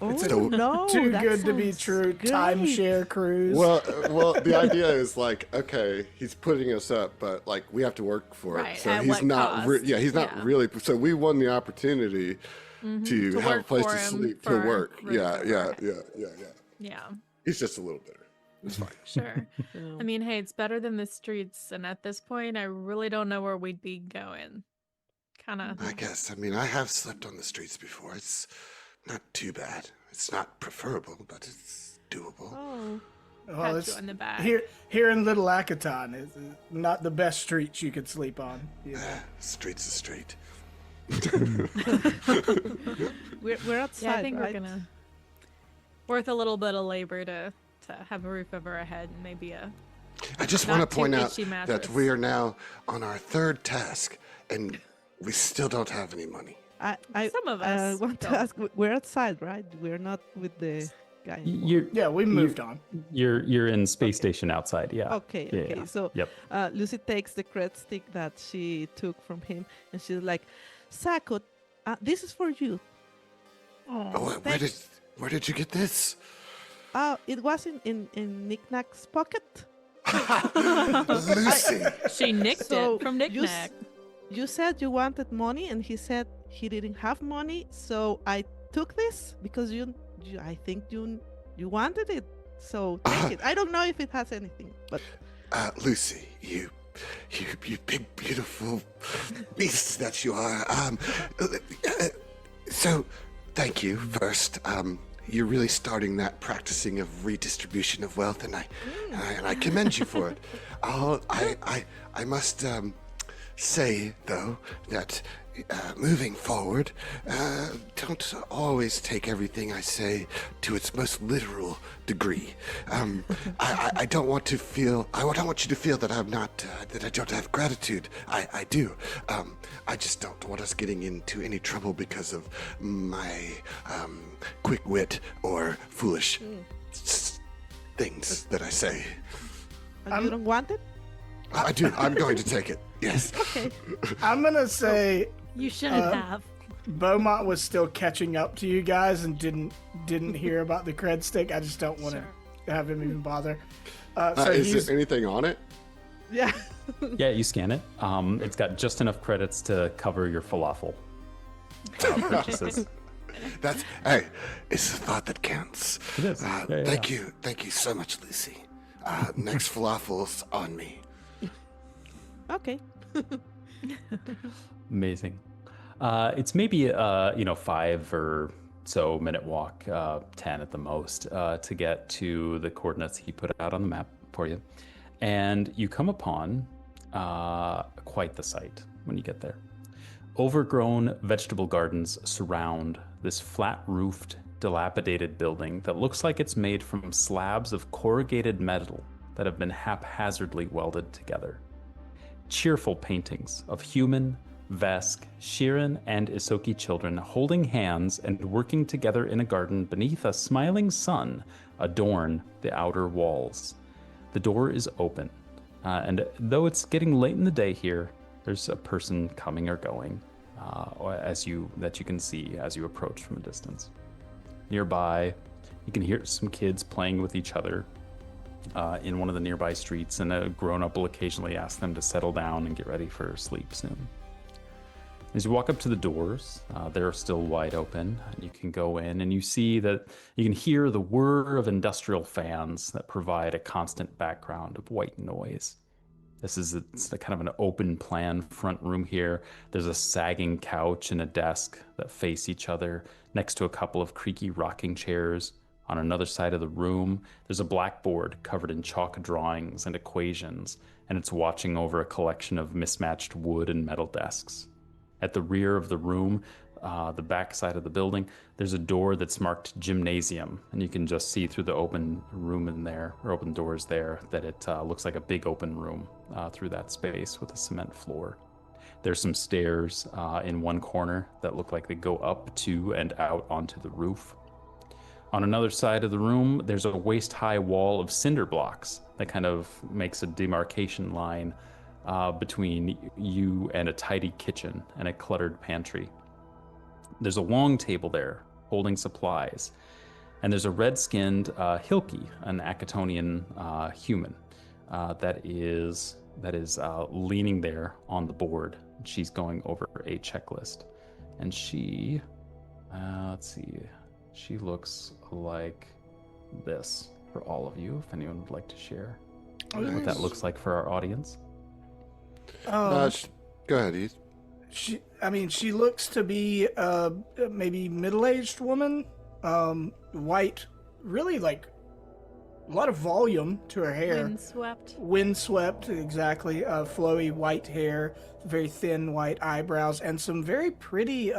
[SPEAKER 4] Oh,
[SPEAKER 3] so-
[SPEAKER 4] no,
[SPEAKER 5] Too
[SPEAKER 4] that
[SPEAKER 5] good to be
[SPEAKER 4] sounds
[SPEAKER 5] true.
[SPEAKER 4] great.
[SPEAKER 5] Timeshare cruise.
[SPEAKER 3] Well, the idea is like, okay, he's putting us up, but like we have to work for
[SPEAKER 2] Right,
[SPEAKER 3] it. So
[SPEAKER 2] at
[SPEAKER 3] he's
[SPEAKER 2] what
[SPEAKER 3] not,
[SPEAKER 2] cost?
[SPEAKER 3] he's not
[SPEAKER 2] Yeah.
[SPEAKER 3] really. So we won the opportunity to have a
[SPEAKER 2] work
[SPEAKER 3] place
[SPEAKER 2] for
[SPEAKER 3] to
[SPEAKER 2] him
[SPEAKER 3] sleep, to
[SPEAKER 2] for
[SPEAKER 3] work.
[SPEAKER 2] room
[SPEAKER 3] Yeah.
[SPEAKER 2] for Yeah,
[SPEAKER 3] He's just a little bitter. It's fine.
[SPEAKER 2] sure.
[SPEAKER 4] Yeah.
[SPEAKER 2] I mean, hey, it's better than the streets, and at this point, I really don't know where we'd be going. Kind of.
[SPEAKER 3] I guess. I mean, I have slept on the streets before. It's not too bad. It's not preferable, but it's doable.
[SPEAKER 4] Oh,
[SPEAKER 5] well,
[SPEAKER 2] Pat
[SPEAKER 5] it's
[SPEAKER 2] you on the back.
[SPEAKER 5] here in Little Akaton is not the best streets you could sleep on. You know?
[SPEAKER 3] Street's a street.
[SPEAKER 4] we're outside,
[SPEAKER 2] Yeah, I think
[SPEAKER 4] right?
[SPEAKER 2] we're gonna worth a little bit of labor to have a roof over our head and maybe a
[SPEAKER 3] I just
[SPEAKER 2] Not
[SPEAKER 3] want to
[SPEAKER 2] too
[SPEAKER 3] point out
[SPEAKER 2] itchy
[SPEAKER 3] that
[SPEAKER 2] mattress.
[SPEAKER 3] we are now on our third task, and we still don't have any money.
[SPEAKER 4] I
[SPEAKER 2] Some of us
[SPEAKER 4] want to
[SPEAKER 2] don't.
[SPEAKER 4] ask. We're outside, right? We're not with the guy. anymore.
[SPEAKER 1] You're
[SPEAKER 5] Yeah, we moved on.
[SPEAKER 1] you're in space station outside. Yeah.
[SPEAKER 4] Okay,
[SPEAKER 1] Yeah,
[SPEAKER 4] okay.
[SPEAKER 1] yeah.
[SPEAKER 4] So
[SPEAKER 1] Yep.
[SPEAKER 4] Lucy takes the cred stick that she took from him, and she's like, "Sako, this is for you."
[SPEAKER 3] Oh, where did you get this?
[SPEAKER 4] It was in Nikk-Nakk's pocket.
[SPEAKER 3] Lucy.
[SPEAKER 2] She nicked
[SPEAKER 4] So
[SPEAKER 2] it from
[SPEAKER 4] you
[SPEAKER 2] Nikk-Nakk.
[SPEAKER 4] You said you wanted money, and he said he didn't have money, so I took this because I think you wanted it. So take it. I don't know if it has anything, but
[SPEAKER 3] Lucy, you big beautiful beast that you are. So, thank you first. You're really starting that practicing of redistribution of wealth, and I commend you for it. I must say, though, that moving forward, don't always take everything I say to its most literal degree. I don't want to feel. I don't want you to feel that I'm not. That I don't have gratitude. I do. I just don't want us getting into any trouble because of my quick wit or foolish things that I say.
[SPEAKER 4] You don't want it?
[SPEAKER 3] I do. I'm going to take it. Yes.
[SPEAKER 4] Okay.
[SPEAKER 5] I'm gonna say
[SPEAKER 2] You shouldn't have.
[SPEAKER 5] Beaumont was still catching up to you guys and didn't hear about the cred stick. I just don't want to have him even bother. So
[SPEAKER 3] is there anything on it?
[SPEAKER 4] Yeah.
[SPEAKER 1] Yeah, you scan it. It's got just enough credits to cover your falafel purchases.
[SPEAKER 3] Hey, it's the thought that counts.
[SPEAKER 1] It is.
[SPEAKER 3] Thank you so much, Lucy. Next falafel's on me.
[SPEAKER 4] Okay.
[SPEAKER 1] Amazing. It's maybe 5 or so minute walk, 10 at the most, to get to the coordinates he put out on the map for you, and you come upon quite the sight when you get there. Overgrown vegetable gardens surround this flat-roofed, dilapidated building that looks like it's made from slabs of corrugated metal that have been haphazardly welded together. Cheerful paintings of human, Vesk, Shirin, and Isoki children holding hands and working together in a garden beneath a smiling sun adorn the outer walls. The door is open, and though it's getting late in the day here, there's a person coming or going that you can see as you approach from a distance. Nearby, you can hear some kids playing with each other in one of the nearby streets, and a grown-up will occasionally ask them to settle down and get ready for sleep soon. As you walk up to the doors, they're still wide open, and you can go in, and you see that you can hear the whir of industrial fans that provide a constant background of white noise. It's a kind of an open plan front room here. There's a sagging couch and a desk that face each other next to a couple of creaky rocking chairs. On another side of the room, there's a blackboard covered in chalk drawings and equations, and it's watching over a collection of mismatched wood and metal desks. At the rear of the room, the back side of the building, there's a door that's marked gymnasium, and you can just see through the open room in there, or open doors there, that it looks like a big open room through that space with a cement floor. There's some stairs in one corner that look like they go up to and out onto the roof. On another side of the room, there's a waist-high wall of cinder blocks that kind of makes a demarcation line between you and a tidy kitchen and a cluttered pantry. There's a long table there holding supplies, and there's a red-skinned Hilki, an Akatonian human, that is leaning there on the board. She's going over a checklist, and she, let's see, she looks like this for all of you, if anyone would like to share what that looks like for our audience.
[SPEAKER 3] Go ahead, Heath.
[SPEAKER 5] She looks to be maybe middle-aged woman, white, really like a lot of volume to her hair. Windswept, exactly. Flowy white hair, very thin white eyebrows, and some very pretty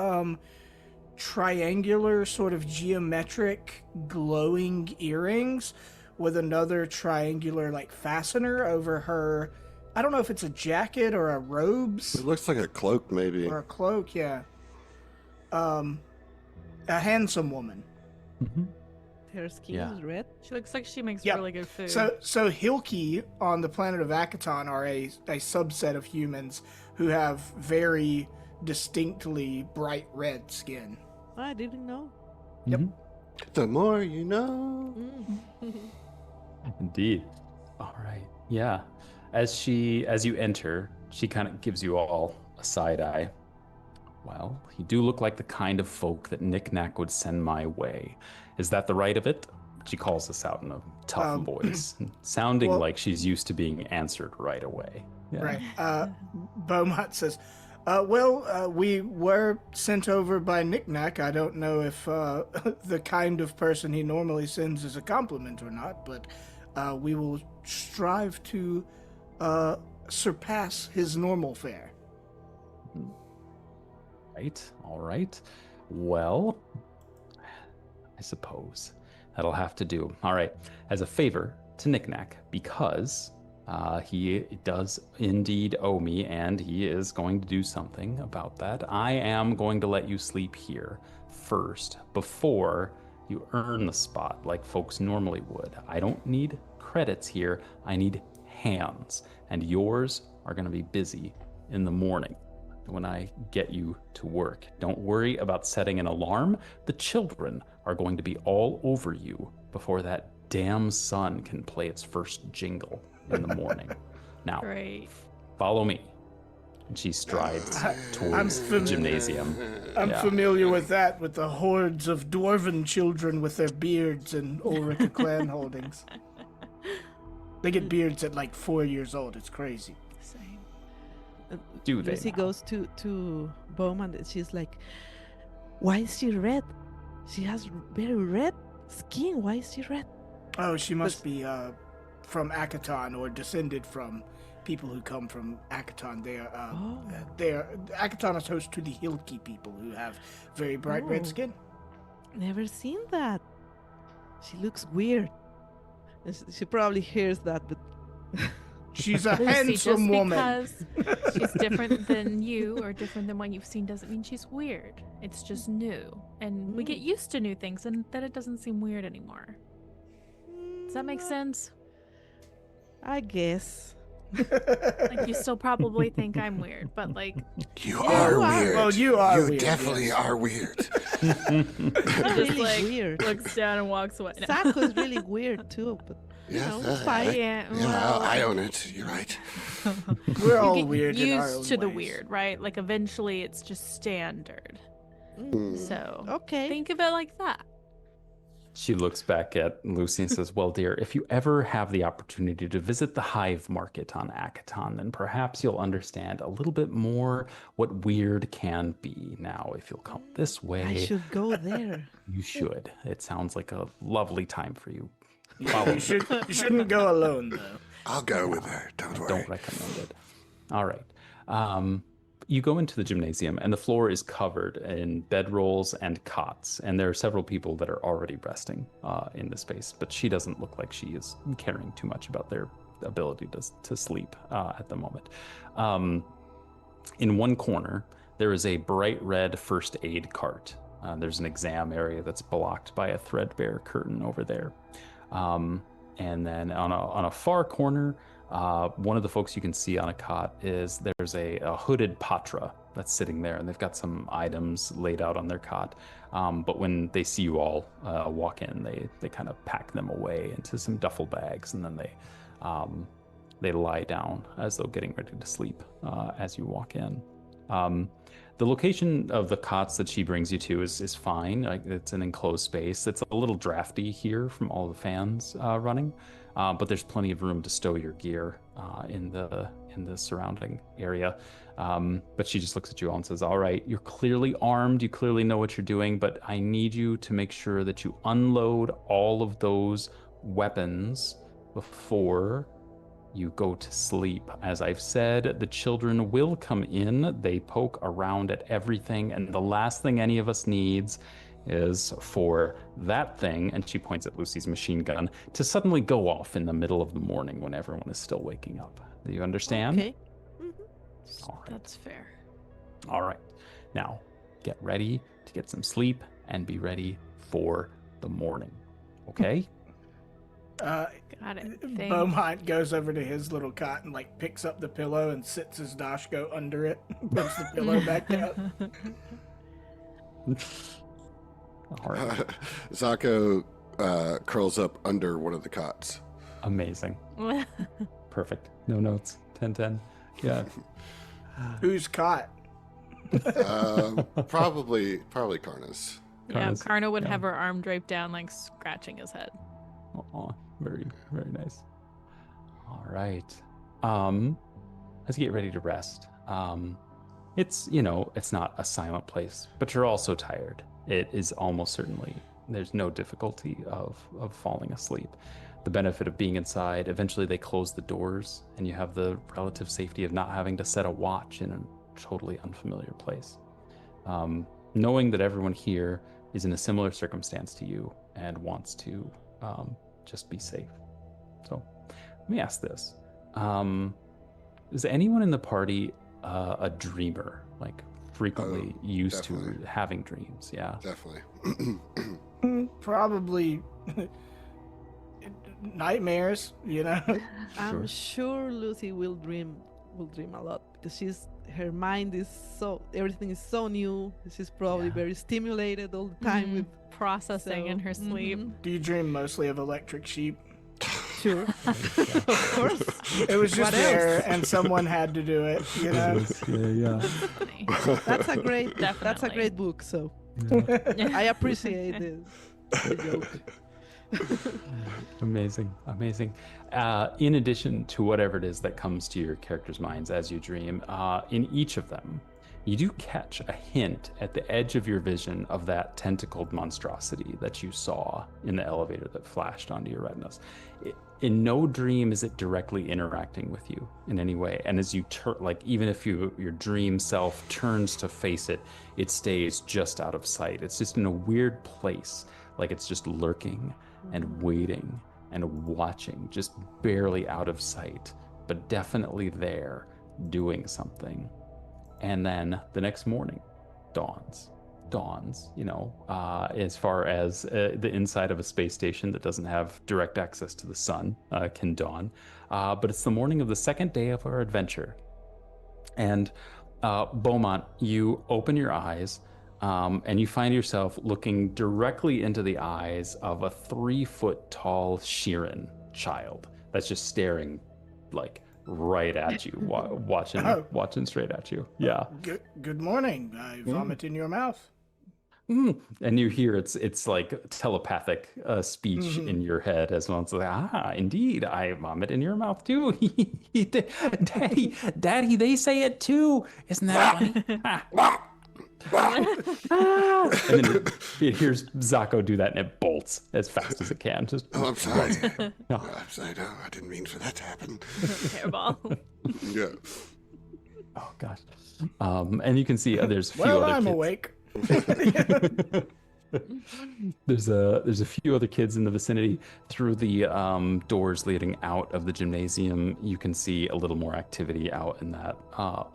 [SPEAKER 5] triangular sort of geometric glowing earrings with another triangular like fastener over her. I don't know if it's a jacket or a robes.
[SPEAKER 3] It looks like a cloak, maybe.
[SPEAKER 5] Or a cloak, yeah. A handsome woman.
[SPEAKER 1] Mm-hmm.
[SPEAKER 4] Her skin is red.
[SPEAKER 2] She looks like she makes really good food.
[SPEAKER 5] So Hilki on the planet of Akaton are a subset of humans who have very distinctly bright red skin.
[SPEAKER 4] I didn't know.
[SPEAKER 5] Yep.
[SPEAKER 1] Mm-hmm.
[SPEAKER 3] The more you know.
[SPEAKER 1] Indeed. All right. Yeah. As you enter, she kind of gives you all a side eye. Well, you do look like the kind of folk that Nikk-Nakk would send my way. Is that the right of it? She calls this out in a tough voice, sounding like she's used to being answered right away. Yeah.
[SPEAKER 5] Right. Beaumont says, we were sent over by Nikk-Nakk. I don't know if the kind of person he normally sends is a compliment or not, but we will strive to surpass his normal fare.
[SPEAKER 1] Right. All right. Well, I suppose that'll have to do. All right. As a favor to Nikk-Nakk, because he does indeed owe me, and he is going to do something about that, I am going to let you sleep here first before you earn the spot like folks normally would. I don't need credits here. I need hands, and yours are going to be busy in the morning when I get you to work. Don't worry about setting an alarm. The children are going to be all over you before that damn sun can play its first jingle in the morning. Now,
[SPEAKER 2] Great.
[SPEAKER 1] follow me. And she strides towards the gymnasium.
[SPEAKER 5] I'm
[SPEAKER 1] Yeah.
[SPEAKER 5] familiar with that, with the hordes of dwarven children with their beards and Ulrika clan holdings. They get beards at like 4 years old. It's crazy.
[SPEAKER 2] Same.
[SPEAKER 1] Do they
[SPEAKER 4] Lucy
[SPEAKER 1] now?
[SPEAKER 4] goes to Bowman and she's like, "Why is she red? She has very red skin. Why is she red?"
[SPEAKER 5] Oh, she must be from Akaton or descended from people who come from Akaton. They're Akaton is host to the Hilki people who have very bright red
[SPEAKER 4] Oh.
[SPEAKER 5] skin.
[SPEAKER 4] Never seen that. She looks weird. And she probably hears that, but
[SPEAKER 5] She's a
[SPEAKER 2] Lucy,
[SPEAKER 5] handsome
[SPEAKER 2] just
[SPEAKER 5] woman.
[SPEAKER 2] because she's different than you or different than what you've seen doesn't mean she's weird. It's just new. And we get used to new things and then it doesn't seem weird anymore. Does that make sense?
[SPEAKER 4] I guess.
[SPEAKER 2] Like, you still probably think I'm weird, but like,
[SPEAKER 3] You
[SPEAKER 4] Yeah,
[SPEAKER 3] are
[SPEAKER 4] you are.
[SPEAKER 3] weird.
[SPEAKER 5] Well, you are
[SPEAKER 3] You
[SPEAKER 5] weird,
[SPEAKER 3] definitely
[SPEAKER 5] yes.
[SPEAKER 3] are weird.
[SPEAKER 2] just
[SPEAKER 4] Really
[SPEAKER 2] like
[SPEAKER 4] weird.
[SPEAKER 2] looks down and walks away. No.
[SPEAKER 4] Sacco's really weird too, but
[SPEAKER 3] Yeah,
[SPEAKER 4] know, it's fine.
[SPEAKER 2] Yeah,
[SPEAKER 3] Yeah,
[SPEAKER 2] well,
[SPEAKER 3] I own it. You're right.
[SPEAKER 5] We're
[SPEAKER 2] you
[SPEAKER 5] all
[SPEAKER 2] get
[SPEAKER 5] weird in our own
[SPEAKER 2] used to the
[SPEAKER 5] ways.
[SPEAKER 2] weird, right? Like, eventually it's just standard. So
[SPEAKER 4] okay.
[SPEAKER 2] think of it like that.
[SPEAKER 1] She looks back at Lucy and says, "Well, dear, if you ever have the opportunity to visit the hive market on Akaton, then perhaps you'll understand a little bit more what weird can be. Now, if you'll come this way,
[SPEAKER 4] I should go there.
[SPEAKER 1] you should. It sounds like a lovely time for you.
[SPEAKER 5] You shouldn't go alone though.
[SPEAKER 3] I'll go with her. Don't worry.
[SPEAKER 1] Don't recommend it. All right. You go into the gymnasium, and the floor is covered in bedrolls and cots. And there are several people that are already resting in the space, but she doesn't look like she is caring too much about their ability to sleep at the moment. In one corner, there is a bright red first aid cart. There's an exam area that's blocked by a threadbare curtain over there. And then on a far corner, one of the folks you can see on a cot is there's a hooded patra that's sitting there, and they've got some items laid out on their cot. But when they see you all walk in, they kind of pack them away into some duffel bags, and then they lie down as though getting ready to sleep as you walk in. The location of the cots that she brings you to is fine. Like, it's an enclosed space. It's a little drafty here from all the fans running, but there's plenty of room to stow your gear in the surrounding area. But she just looks at you all and says, "All right, you're clearly armed. You clearly know what you're doing, but I need you to make sure that you unload all of those weapons before you go to sleep. As I've said, the children will come in. They poke around at everything, and the last thing any of us needs is for that thing," and she points at Lucy's machine gun, "to suddenly go off in the middle of the morning when everyone is still waking up. Do you understand?"
[SPEAKER 4] Okay.
[SPEAKER 1] All right.
[SPEAKER 2] That's fair.
[SPEAKER 1] All right. Now, get ready to get some sleep and be ready for the morning. Okay?
[SPEAKER 2] Got it. Thank
[SPEAKER 5] Beaumont goes over to his little cot and like picks up the pillow and sits his Dashko under it, puts the pillow back down.
[SPEAKER 1] All right.
[SPEAKER 3] Zako curls up under one of the cots.
[SPEAKER 1] Amazing.
[SPEAKER 2] you.
[SPEAKER 1] Perfect. No notes. 10-10. Yeah.
[SPEAKER 5] Who's cot?
[SPEAKER 3] Probably Karna's.
[SPEAKER 2] Yeah,
[SPEAKER 1] Karna's-
[SPEAKER 2] Karna would
[SPEAKER 1] yeah.
[SPEAKER 2] have her arm draped down, like scratching his head.
[SPEAKER 1] Aw, very, very nice. All right. Let's get ready to rest. It's, it's not a silent place, but you're also tired. It is almost certainly, there's no difficulty of falling asleep. The benefit of being inside, eventually they close the doors and you have the relative safety of not having to set a watch in totally unfamiliar place. Knowing that everyone here is in a similar circumstance to you and wants to just be safe. So let me ask this. Is anyone in the party a dreamer, like frequently used
[SPEAKER 3] definitely.
[SPEAKER 1] to having dreams? Yeah.
[SPEAKER 3] Definitely.
[SPEAKER 5] Probably nightmares, you know.
[SPEAKER 4] I'm sure Lucy will dream a lot because her mind is everything is so new. She's probably very stimulated all the time with
[SPEAKER 2] processing in her sleep.
[SPEAKER 5] Do you dream mostly of electric sheep?
[SPEAKER 4] Sure. Of course.
[SPEAKER 5] It was just
[SPEAKER 4] What
[SPEAKER 5] there,
[SPEAKER 4] else?
[SPEAKER 5] and someone had to do it, you know.
[SPEAKER 1] Yeah.
[SPEAKER 2] Funny.
[SPEAKER 4] That's a great
[SPEAKER 2] Definitely.
[SPEAKER 4] book, so I appreciate the joke.
[SPEAKER 1] Amazing. In addition to whatever it is that comes to your characters' minds as you dream, in each of them, you do catch a hint at the edge of your vision of that tentacled monstrosity that you saw in the elevator that flashed onto your retinas. In no dream is it directly interacting with you in any way. And as you turn, like even if your dream self turns to face it, it stays just out of sight. It's just in a weird place, like it's just lurking and waiting and watching, just barely out of sight, but definitely there doing something. And then the next morning dawns, as far as the inside of a space station that doesn't have direct access to the sun can dawn. But it's the morning of the second day of our adventure. And Beaumont, you open your eyes and you find yourself looking directly into the eyes of a 3-foot tall Sheeran child that's just staring like right at you, watching straight at you. Yeah.
[SPEAKER 5] Good morning. I vomit in your mouth.
[SPEAKER 1] And you hear it's like telepathic speech in your head as well. It's like, indeed, I vomit in your mouth too. Daddy, they say it too. Isn't that funny? And then it hears Zako do that, and it bolts as fast as it can.
[SPEAKER 3] I'm sorry.
[SPEAKER 1] No.
[SPEAKER 3] I'm sorry. No, I didn't mean for that to happen.
[SPEAKER 2] Hairball.
[SPEAKER 3] Yeah.
[SPEAKER 1] Oh gosh. And you can see there's a few
[SPEAKER 5] Well,
[SPEAKER 1] other
[SPEAKER 5] I'm
[SPEAKER 1] kids.
[SPEAKER 5] awake.
[SPEAKER 1] There's a few other kids in the vicinity. Through the doors leading out of the gymnasium, you can see a little more activity out in that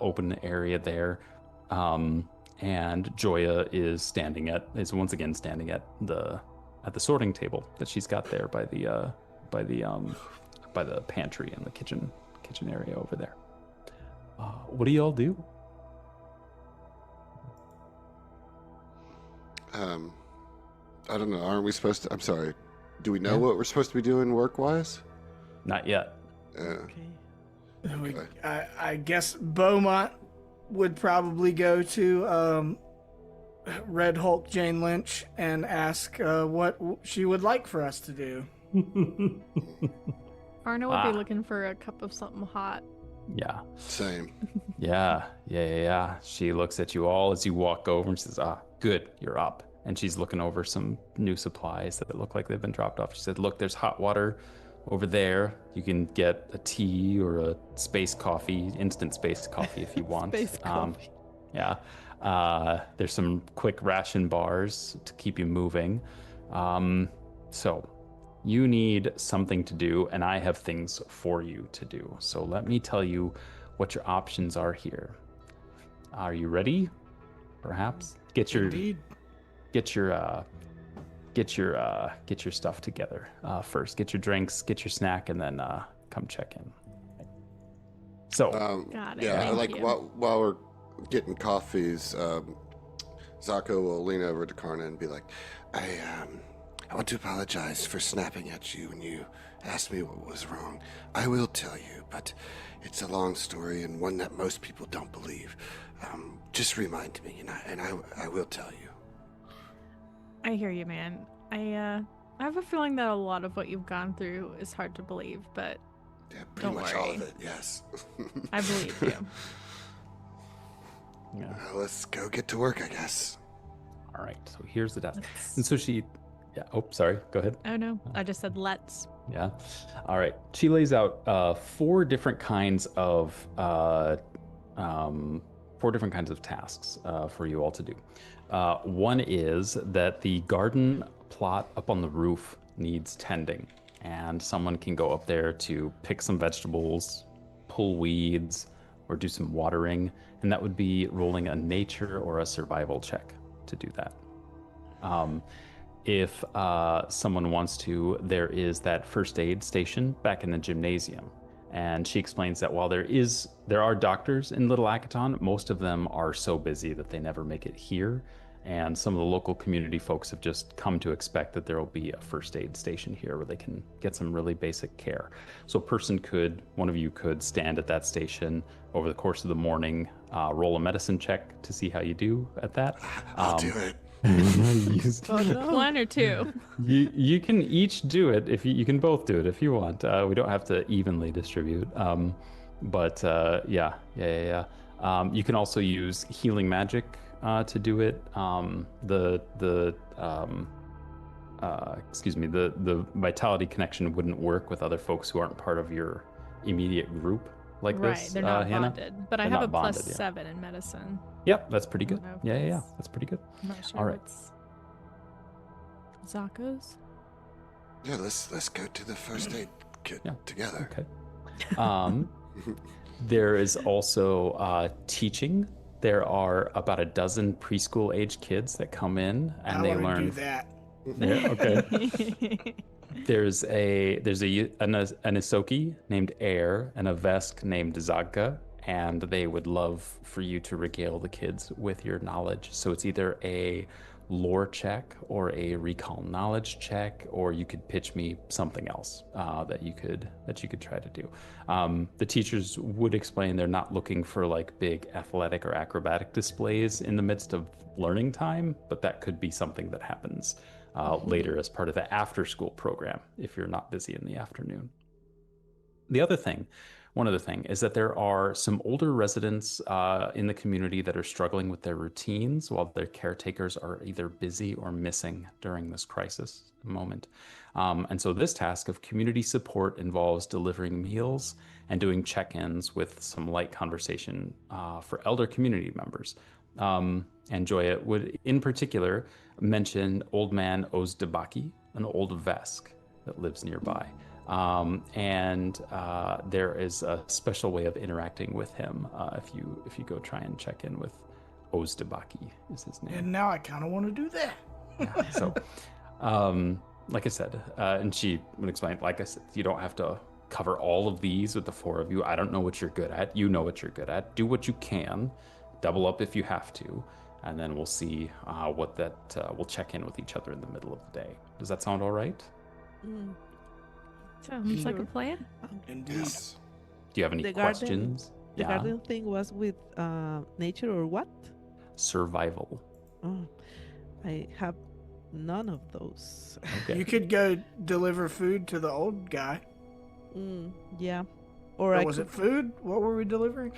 [SPEAKER 1] open area there. And Joya is once again standing at the sorting table that she's got there by the pantry and the kitchen area over there. What do y'all do?
[SPEAKER 3] I don't know. Aren't we supposed to? I'm sorry. Do we know what we're supposed to be doing work-wise?
[SPEAKER 1] Not yet.
[SPEAKER 4] Okay.
[SPEAKER 5] I guess Beaumont would probably go to Red Hulk Jane Lynch and ask what she would like for us to do.
[SPEAKER 2] Arna would be looking for a cup of something hot.
[SPEAKER 1] Yeah.
[SPEAKER 3] Same.
[SPEAKER 1] Yeah. She looks at you all as you walk over and says, good, you're up. And she's looking over some new supplies that look like they've been dropped off. She said, look, there's hot water over there. You can get a tea or a space coffee, instant space coffee if you want.
[SPEAKER 4] Space coffee.
[SPEAKER 1] Yeah. There's some quick ration bars to keep you moving. So you need something to do, and I have things for you to do. So let me tell you what your options are here. Are you ready? Perhaps get your stuff together first. Get your drinks, get your snack, and then come check in. So
[SPEAKER 2] Got it.
[SPEAKER 3] Yeah,
[SPEAKER 2] Thank
[SPEAKER 3] like
[SPEAKER 2] you.
[SPEAKER 3] while we're getting coffees, Zako will lean over to Karna and be like, I want to apologize for snapping at you when you asked me what was wrong. I will tell you, but it's a long story and one that most people don't believe. Just remind me, and I will tell you.
[SPEAKER 2] I hear you, man. I have a feeling that a lot of what you've gone through is hard to believe, but
[SPEAKER 3] Yeah, pretty
[SPEAKER 2] Don't
[SPEAKER 3] much all
[SPEAKER 2] worry.
[SPEAKER 3] of it, yes.
[SPEAKER 2] I believe you.
[SPEAKER 1] yeah.
[SPEAKER 3] Well, let's go get to work, I guess.
[SPEAKER 1] All right. So here's the desk. And so she, oh, sorry. Go ahead.
[SPEAKER 2] Oh no, I just said let's.
[SPEAKER 1] Yeah. All right. She lays out 4 different kinds of four different kinds of tasks for you all to do. One is that the garden plot up on the roof needs tending, and someone can go up there to pick some vegetables, pull weeds, or do some watering, and that would be rolling a nature or a survival check to do that. If someone wants to, there is that first aid station back in the gymnasium. And she explains that while there are doctors in Little Akaton, most of them are so busy that they never make it here. And some of the local community folks have just come to expect that there will be a first aid station here where they can get some really basic care. So one of you could stand at that station over the course of the morning, roll a medicine check to see how you do at that.
[SPEAKER 3] I'll do it.
[SPEAKER 4] Oh, no.
[SPEAKER 2] One or two.
[SPEAKER 1] You can each do it if you can both do it if you want. We don't have to evenly distribute. Yeah. You can also use healing magic to do it. The vitality connection wouldn't work with other folks who aren't part of your immediate group like
[SPEAKER 2] Right,
[SPEAKER 1] this.
[SPEAKER 2] they're not
[SPEAKER 1] Hannah.
[SPEAKER 2] bonded. But I
[SPEAKER 1] They're
[SPEAKER 2] have a
[SPEAKER 1] not bonded,
[SPEAKER 2] plus
[SPEAKER 1] yeah.
[SPEAKER 2] 7 in medicine.
[SPEAKER 1] Yep, that's pretty good.
[SPEAKER 2] I don't know if
[SPEAKER 1] Yeah,
[SPEAKER 2] that's-
[SPEAKER 1] that's pretty good.
[SPEAKER 2] I'm not sure
[SPEAKER 1] All right.
[SPEAKER 2] what's Zaka's.
[SPEAKER 3] Yeah, let's go to the first aid kit
[SPEAKER 1] Yeah.
[SPEAKER 3] together.
[SPEAKER 1] Okay. There is also teaching. There are about a dozen preschool age kids that come in and
[SPEAKER 5] I
[SPEAKER 1] they
[SPEAKER 5] want to
[SPEAKER 1] learn.
[SPEAKER 5] do that.
[SPEAKER 1] Yeah, okay. There's an Isoki named Air and a Vesk named Zagka, and they would love for you to regale the kids with your knowledge. So it's either a lore check or a recall knowledge check, or you could pitch me something else that you could try to do. The teachers would explain they're not looking for like big athletic or acrobatic displays in the midst of learning time, but that could be something that happens later as part of the after school program if you're not busy in the afternoon. One other thing is that there are some older residents in the community that are struggling with their routines while their caretakers are either busy or missing during this crisis moment. And so this task of community support involves delivering meals and doing check-ins with some light conversation for elder community members. And Joya would, in particular, mention Old Man Ozdebaki, an old Vesk that lives nearby. There is a special way of interacting with him if you go try and check in with Ozdebaki is his name.
[SPEAKER 5] And now I kind of want to do that.
[SPEAKER 1] Yeah, so, like I said, and she would explain, like I said, you don't have to cover all of these with the four of you. I don't know what you're good at. You know what you're good at. Do what you can. Double up if you have to. And then we'll see we'll check in with each other in the middle of the day. Does that sound all right?
[SPEAKER 2] Sounds like a plan.
[SPEAKER 5] Indeed.
[SPEAKER 3] Yes.
[SPEAKER 1] Do you have any
[SPEAKER 4] The garden-
[SPEAKER 1] questions?
[SPEAKER 4] The garden thing was with nature or what?
[SPEAKER 1] Survival.
[SPEAKER 4] Oh, I have none of those.
[SPEAKER 1] Okay.
[SPEAKER 5] You could go deliver food to the old guy.
[SPEAKER 4] Yeah. Or
[SPEAKER 5] Or
[SPEAKER 4] I
[SPEAKER 5] was
[SPEAKER 4] could,
[SPEAKER 5] it food? What were we delivering?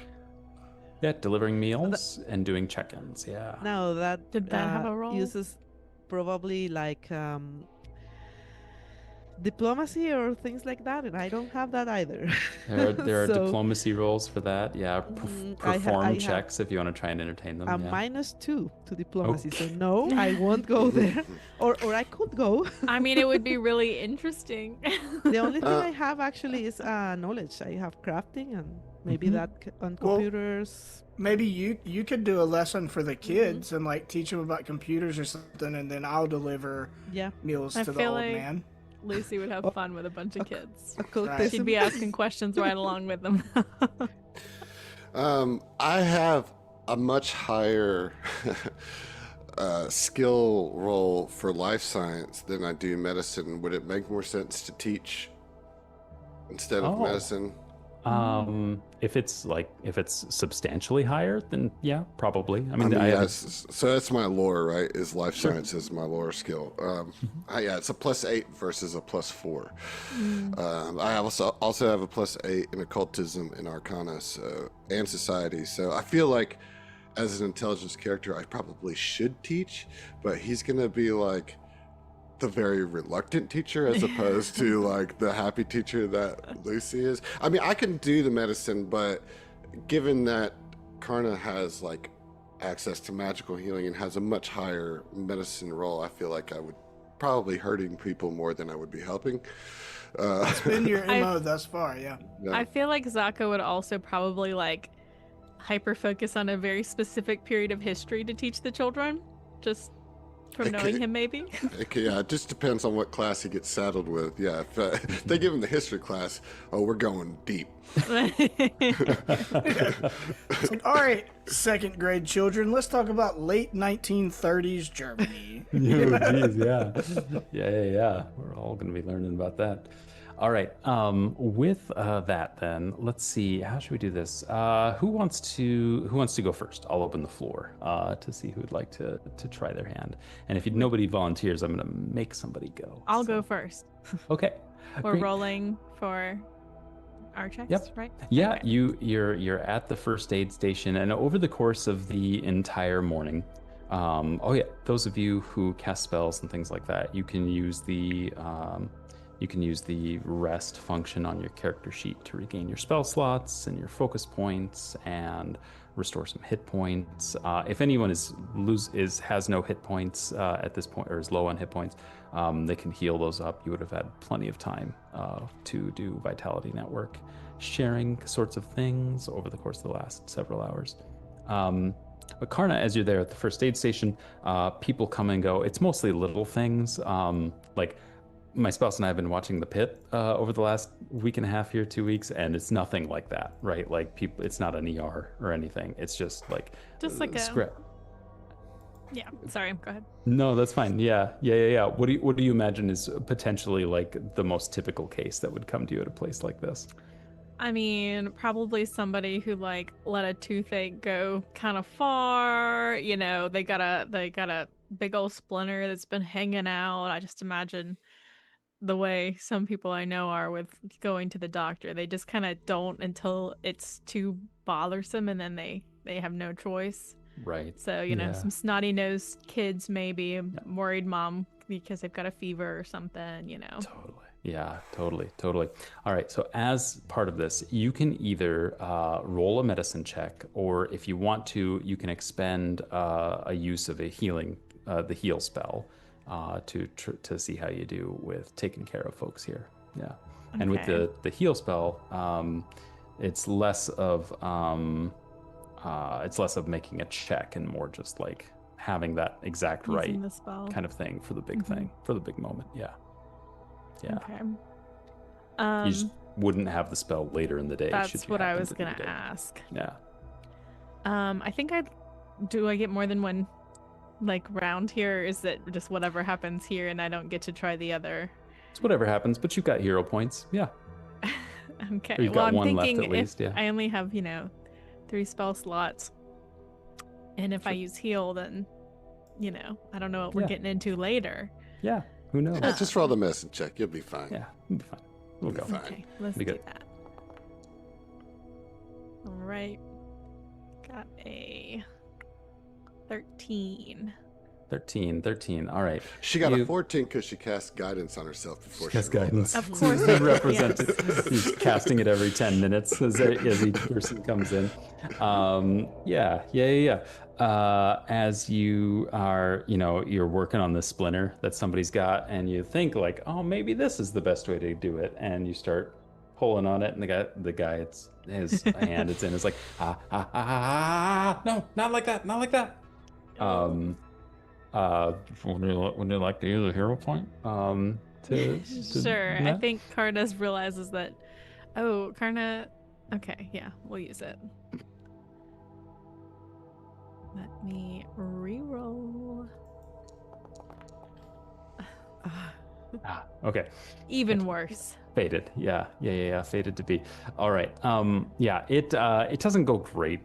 [SPEAKER 1] Yeah, delivering meals and doing check-ins. Yeah.
[SPEAKER 4] No, that
[SPEAKER 2] Did that have a role?
[SPEAKER 4] uses probably like diplomacy or things like that, and I don't have that either.
[SPEAKER 1] There are
[SPEAKER 4] So,
[SPEAKER 1] diplomacy roles for that. Yeah.
[SPEAKER 4] I
[SPEAKER 1] Perform
[SPEAKER 4] have
[SPEAKER 1] checks if you want to try and entertain them.
[SPEAKER 4] I'm
[SPEAKER 1] yeah.
[SPEAKER 4] -2 to diplomacy,
[SPEAKER 1] Okay.
[SPEAKER 4] so no, I won't go there. Or I could go.
[SPEAKER 2] I mean, it would be really interesting.
[SPEAKER 4] The only thing I have actually is knowledge. I have crafting and maybe
[SPEAKER 1] Mhm.
[SPEAKER 4] that on
[SPEAKER 5] Well,
[SPEAKER 4] computers.
[SPEAKER 5] Maybe you could do a lesson for the kids and like teach them about computers or something, and then I'll deliver
[SPEAKER 4] Yeah,
[SPEAKER 5] meals
[SPEAKER 2] I
[SPEAKER 5] to the
[SPEAKER 2] feel
[SPEAKER 5] old
[SPEAKER 2] like-
[SPEAKER 5] man.
[SPEAKER 2] Lucy would have fun with a bunch of kids.
[SPEAKER 4] occultism.
[SPEAKER 2] She'd be asking questions right along with them.
[SPEAKER 3] I have a much higher skill roll for life science than I do medicine. Would it make more sense to teach instead of
[SPEAKER 1] Oh.
[SPEAKER 3] medicine?
[SPEAKER 1] If it's substantially higher, then yeah, probably. I mean,
[SPEAKER 3] So that's my lore, right? Is life
[SPEAKER 1] Sure.
[SPEAKER 3] science is my lore skill. Yeah, it's a +8 versus a +4. I also have a +8 in occultism and arcana, and society. So I feel like as an intelligence character, I probably should teach, but he's gonna be like the very reluctant teacher as opposed to like the happy teacher that Lucy is. I mean, I can do the medicine, but given that Karna has like access to magical healing and has a much higher medicine role, I feel like I would probably hurting people more than I would be helping.
[SPEAKER 5] It's been your MO thus far, yeah.
[SPEAKER 2] I feel like Zaka would also probably like hyper focus on a very specific period of history to teach the children, just from knowing him, maybe.
[SPEAKER 3] Okay, yeah, it just depends on what class he gets saddled with. Yeah, if they give him the history class, oh, we're going deep.
[SPEAKER 5] It's like, all right, second grade children, let's talk about late 1930s Germany.
[SPEAKER 1] Oh, geez, yeah. Yeah. We're all going to be learning about that. All right. With that, then let's see. How should we do this? Who wants to go first? I'll open the floor to see who would like to try their hand. And if nobody volunteers, I'm going to make somebody go.
[SPEAKER 2] I'll go first.
[SPEAKER 1] Okay.
[SPEAKER 2] We're
[SPEAKER 1] Great.
[SPEAKER 2] rolling for our checks,
[SPEAKER 1] Yep.
[SPEAKER 2] right?
[SPEAKER 1] Yeah,
[SPEAKER 2] Okay.
[SPEAKER 1] you're at the first aid station, and over the course of the entire morning, those of you who cast spells and things like that, you can use the rest function on your character sheet to regain your spell slots and your focus points and restore some hit points. If anyone has no hit points at this point, or is low on hit points, they can heal those up. You would have had plenty of time to do Vitality Network sharing sorts of things over the course of the last several hours. But Karna, as you're there at the first aid station, people come and go. It's mostly little things, like my spouse and I have been watching The Pit over the last week and a half here, 2 weeks, and it's nothing like that, right? Like people, it's not an ER or anything. It's just like
[SPEAKER 2] a
[SPEAKER 1] script.
[SPEAKER 2] Yeah. Sorry. Go ahead.
[SPEAKER 1] No, that's fine. Yeah. What do you imagine is potentially like the most typical case that would come to you at a place like this?
[SPEAKER 2] I mean, probably somebody who like let a toothache go kind of far. You know, they got a big old splinter that's been hanging out. I just imagine the way some people I know are with going to the doctor. They just kind of don't until it's too bothersome, and then they have no choice.
[SPEAKER 1] Right.
[SPEAKER 2] So, some snotty-nosed kids, maybe a worried mom because they've got a fever or something,
[SPEAKER 1] Totally. Yeah, totally. All right, so as part of this, you can either roll a medicine check, or if you want to, you can expend a use of a healing, the heal spell, to see how you do with taking care of folks here. Yeah. Okay. And with the heal spell, it's less of making a check and more just like having that exact
[SPEAKER 2] using
[SPEAKER 1] right
[SPEAKER 2] the spell
[SPEAKER 1] kind of thing for the big thing, for the big moment. Yeah.
[SPEAKER 2] Okay.
[SPEAKER 1] You just wouldn't have the spell later in the day.
[SPEAKER 2] That's what I was gonna ask.
[SPEAKER 1] Yeah.
[SPEAKER 2] I think do I get more than one like round here, or is it just whatever happens here and I don't get to try the other?
[SPEAKER 1] It's whatever happens, but you've got hero points. Yeah.
[SPEAKER 2] Okay.
[SPEAKER 1] Or you've got
[SPEAKER 2] I'm
[SPEAKER 1] one
[SPEAKER 2] thinking
[SPEAKER 1] left at least,
[SPEAKER 2] if I only have, 3 spell slots, and if I use heal, then, I don't know what we're getting into later.
[SPEAKER 1] Yeah. Who knows?
[SPEAKER 3] Yeah, just roll the medicine check. You'll be fine.
[SPEAKER 1] Yeah, we'll be fine. We'll go.
[SPEAKER 2] Okay, let's
[SPEAKER 1] Be
[SPEAKER 2] do
[SPEAKER 1] good.
[SPEAKER 2] that. All right. Got a 13.
[SPEAKER 1] 13. All right.
[SPEAKER 3] She got a 14 because she cast guidance on herself before she
[SPEAKER 1] Cast
[SPEAKER 3] rolled
[SPEAKER 1] guidance.
[SPEAKER 3] that.
[SPEAKER 2] Of course.
[SPEAKER 1] Represented. He's casting it every 10 minutes as each person comes in. Yeah. As you are, you're working on this splinter that somebody's got, and you think like, oh, maybe this is the best way to do it, and you start pulling on it, and the guy, it's his hand, it's in, it's like, no, not like that. Would you like to use a hero point?
[SPEAKER 2] Sure. I think Karna realizes that. Oh, Karna. Okay, yeah, we'll use it. Let me re-roll.
[SPEAKER 1] Okay.
[SPEAKER 2] Even worse.
[SPEAKER 1] Faded. Yeah. Faded to be. All right. It doesn't go great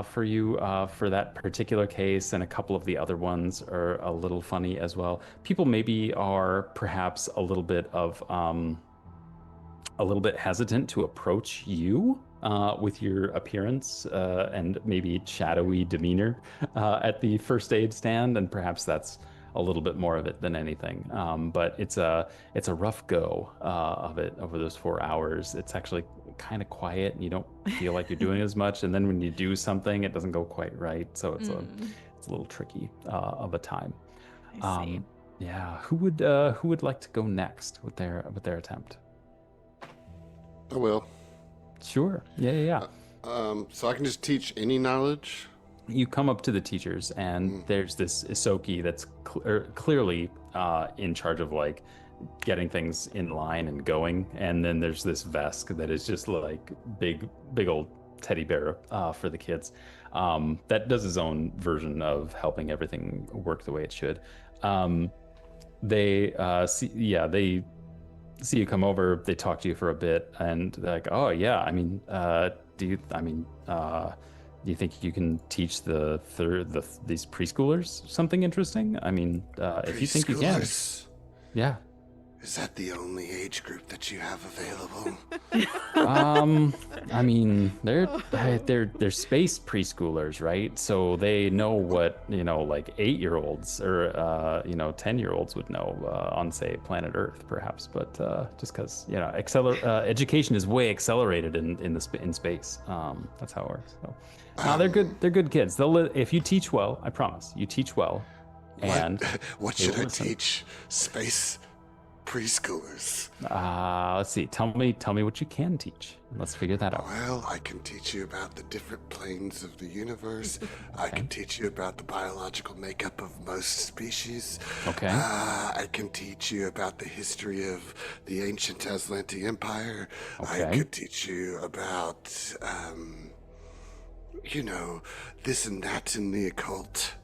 [SPEAKER 1] for you for that particular case, and a couple of the other ones are a little funny as well. People maybe are perhaps a little bit hesitant to approach you with your appearance and maybe shadowy demeanor at the first aid stand, and perhaps that's a little bit more of it than anything. But it's a rough go of it over those 4 hours. It's actually kind of quiet and you don't feel like you're doing as much. And then when you do something, it doesn't go quite right. So it's a little tricky of a time.
[SPEAKER 2] I see.
[SPEAKER 1] Yeah. Who would like to go next with their attempt?
[SPEAKER 3] I will.
[SPEAKER 1] Sure. Yeah.
[SPEAKER 3] So I can just teach any knowledge.
[SPEAKER 1] You come up to the teachers, and there's this Isoki that's clearly in charge of like getting things in line and going, and then there's this Vesk that is just like big old teddy bear for the kids that does his own version of helping everything work the way it should. They see you come over, they talk to you for a bit, and they're like, oh yeah, I mean, do you think you can teach these preschoolers something interesting? I mean, if you think you can. Yeah.
[SPEAKER 3] Is that the only age group that you have available?
[SPEAKER 1] I mean, they're space preschoolers, right? So they know what, like 8-year-olds or 10-year-olds would know on, say, planet Earth, perhaps. But just because education is way accelerated in space. That's how it works. So they're good. They're good kids. If you teach well, I promise, you teach well. And
[SPEAKER 3] what should I teach space preschoolers?
[SPEAKER 1] Let's see. Tell me what you can teach. Let's figure that out.
[SPEAKER 3] Well, I can teach you about the different planes of the universe. I can teach you about the biological makeup of most species.
[SPEAKER 1] Okay.
[SPEAKER 3] I can teach you about the history of the ancient Aslanti Empire.
[SPEAKER 1] Okay.
[SPEAKER 3] I could teach you about, this and that in the occult.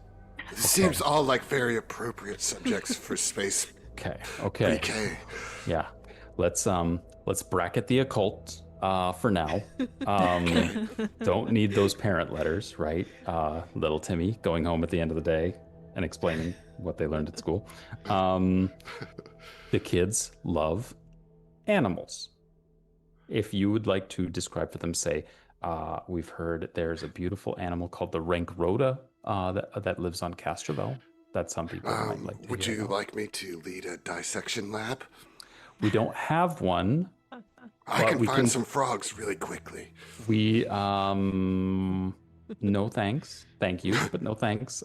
[SPEAKER 3] It seems all like very appropriate subjects for space.
[SPEAKER 1] Okay.
[SPEAKER 3] PK.
[SPEAKER 1] Yeah. Let's bracket the occult for now. Don't need those parent letters, right? Little Timmy going home at the end of the day and explaining what they learned at school. The kids love animals. If you would like to describe for them, say, we've heard there's a beautiful animal called the rank rhoda that lives on Castrovel. That some people might like to
[SPEAKER 3] Would
[SPEAKER 1] hear
[SPEAKER 3] you
[SPEAKER 1] about.
[SPEAKER 3] like me to lead a dissection lab?
[SPEAKER 1] We don't have one.
[SPEAKER 3] I can find some frogs really quickly.
[SPEAKER 1] We no thanks. Thank you, but no thanks.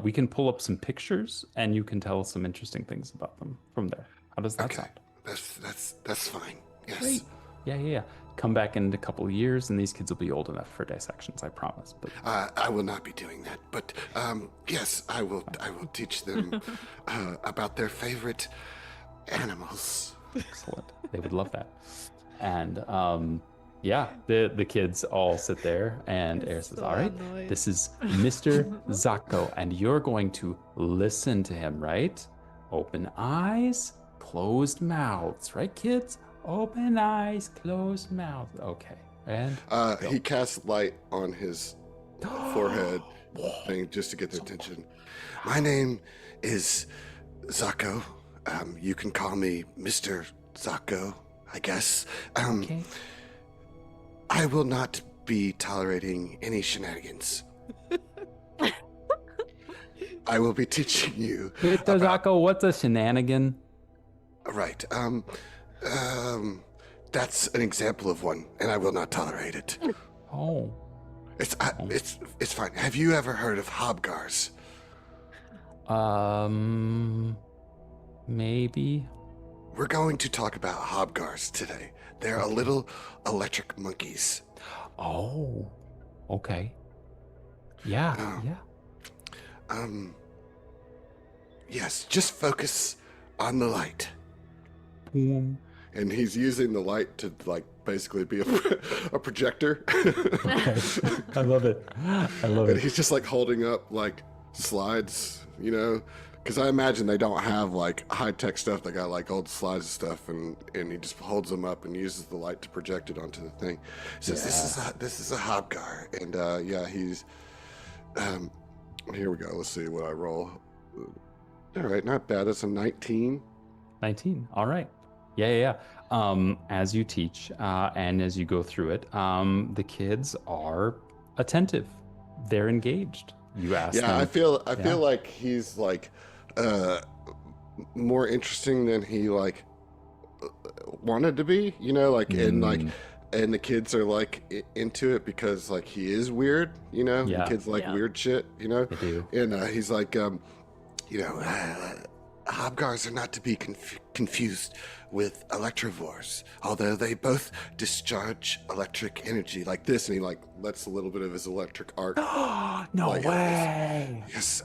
[SPEAKER 1] We can pull up some pictures and you can tell us some interesting things about them from there. How does that sound?
[SPEAKER 3] That's fine. Yes.
[SPEAKER 1] Great. Yeah. Come back in a couple of years and these kids will be old enough for dissections, I promise. But
[SPEAKER 3] I will not be doing that. But yes, I will teach them about their favorite animals.
[SPEAKER 1] Excellent. They would love that. And the kids all sit there and Air says, all right, this is Mr. Zako, and you're going to listen to him, right? Open eyes, closed mouths, right, kids? Open eyes, closed mouth. Okay. And
[SPEAKER 3] he casts light on his forehead thing just to get their attention. My name is Zako. You can call me Mr. Zako, I guess.
[SPEAKER 1] okay.
[SPEAKER 3] I will not be tolerating any shenanigans. I will be teaching you.
[SPEAKER 1] Mr. Zako, what's a shenanigan?
[SPEAKER 3] Right. That's an example of one, and I will not tolerate it.
[SPEAKER 1] Oh.
[SPEAKER 3] It's fine. Have you ever heard of hobgars?
[SPEAKER 1] Maybe.
[SPEAKER 3] We're going to talk about hobgars today. They're a little electric monkeys.
[SPEAKER 1] Oh. Okay. Yeah.
[SPEAKER 3] Yes, just focus on the light.
[SPEAKER 1] Boom.
[SPEAKER 3] And he's using the light to basically be a projector.
[SPEAKER 1] Okay. I love it.
[SPEAKER 3] And he's just holding up slides, because I imagine they don't have high-tech stuff. They got old slides and stuff, and he just holds them up and uses the light to project it onto the thing. Says this is a hobgar, and he's here we go. Let's see what I roll. All right, not bad. That's a 19.
[SPEAKER 1] 19. All right. Yeah. As you teach and as you go through it, the kids are attentive. They're engaged. You ask them.
[SPEAKER 3] I feel like he's more interesting than he wanted to be. And and the kids are like into it because like he is weird, you know.
[SPEAKER 1] Yeah.
[SPEAKER 3] The kids like
[SPEAKER 2] Yeah.
[SPEAKER 3] weird shit, you know.
[SPEAKER 1] They do.
[SPEAKER 3] And he's like, you know, Hobgars are not to be confused with electrovores, although they both discharge electric energy like this. And he like lets a little bit of his electric arc.
[SPEAKER 1] No
[SPEAKER 3] Like,
[SPEAKER 1] way.
[SPEAKER 3] Yes,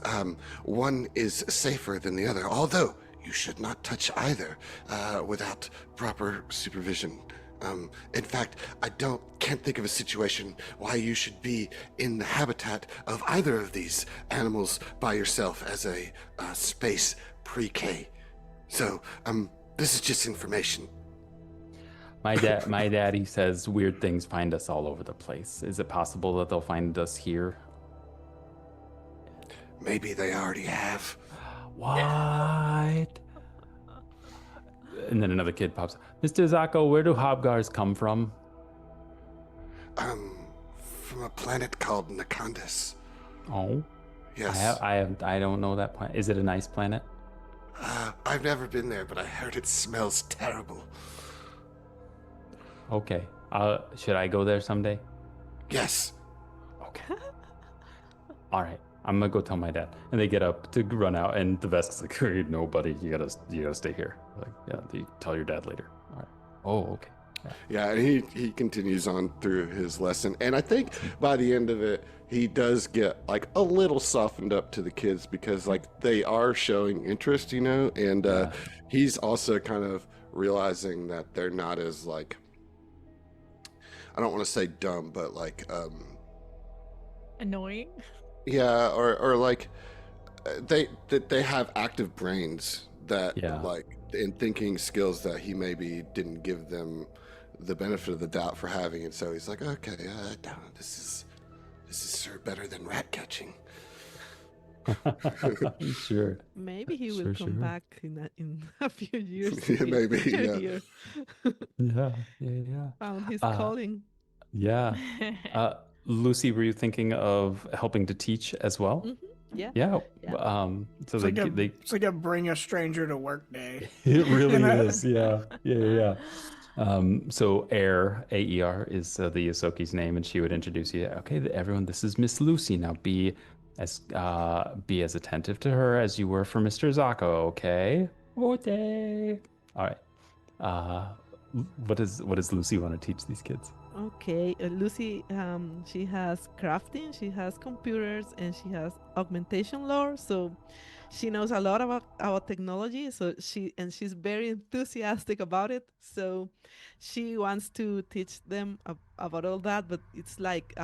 [SPEAKER 3] one is safer than the other, although you should not touch either without proper supervision. In fact, I can't think of a situation why you should be in the habitat of either of these animals by yourself as a space pre-K. So, this is just information.
[SPEAKER 1] My daddy says weird things find us all over the place. Is it possible that they'll find us here?
[SPEAKER 3] Maybe they already have.
[SPEAKER 1] What? And then another kid pops up. Mr. Zako, where do Hobgars come from?
[SPEAKER 3] From a planet called Nikk-Nakk.
[SPEAKER 1] Oh,
[SPEAKER 3] Yes.
[SPEAKER 1] I don't know that planet. Is it a nice planet?
[SPEAKER 3] I've never been there, but I heard it smells terrible.
[SPEAKER 1] Okay. Should I go there someday?
[SPEAKER 3] Yes.
[SPEAKER 1] Okay. All right. I'm gonna go tell my dad. And they get up to run out, and the Vesk's like, "Hey, no, buddy, you gotta stay here." Like, yeah, you tell your dad later. All right. Oh, okay.
[SPEAKER 3] Yeah, and he continues on through his lesson, and I think by the end of it, he does get like a little softened up to the kids because like they are showing interest, you know, and he's also kind of realizing that they're not as like, I don't want to say dumb, but like
[SPEAKER 2] Annoying.
[SPEAKER 3] yeah, or like they have active brains that like in thinking skills that he maybe didn't give them the benefit of the doubt for having, and so he's like, okay, this is sure better than rat catching.
[SPEAKER 1] Sure.
[SPEAKER 4] Maybe he will come back in a few years.
[SPEAKER 3] Yeah, maybe, yeah.
[SPEAKER 4] Here.
[SPEAKER 1] Yeah.
[SPEAKER 4] Found his calling.
[SPEAKER 1] Yeah. Lucy, were you thinking of helping to teach as well?
[SPEAKER 4] Mm-hmm. Yeah.
[SPEAKER 1] Yeah. So
[SPEAKER 5] it's like a bring a stranger to work day.
[SPEAKER 1] It really is. Yeah. So Aer, A-E-R, is the Yosoki's name, and she would introduce you. Okay, everyone, this is Miss Lucy. Now be as attentive to her as you were for Mr. Zako. Okay. Okay. All right. What does Lucy want to teach these kids?
[SPEAKER 4] Okay, Lucy, she has crafting, she has computers, and she has augmentation lore. So she knows a lot about technology. So she's very enthusiastic about it. So she wants to teach them about all that, but it's like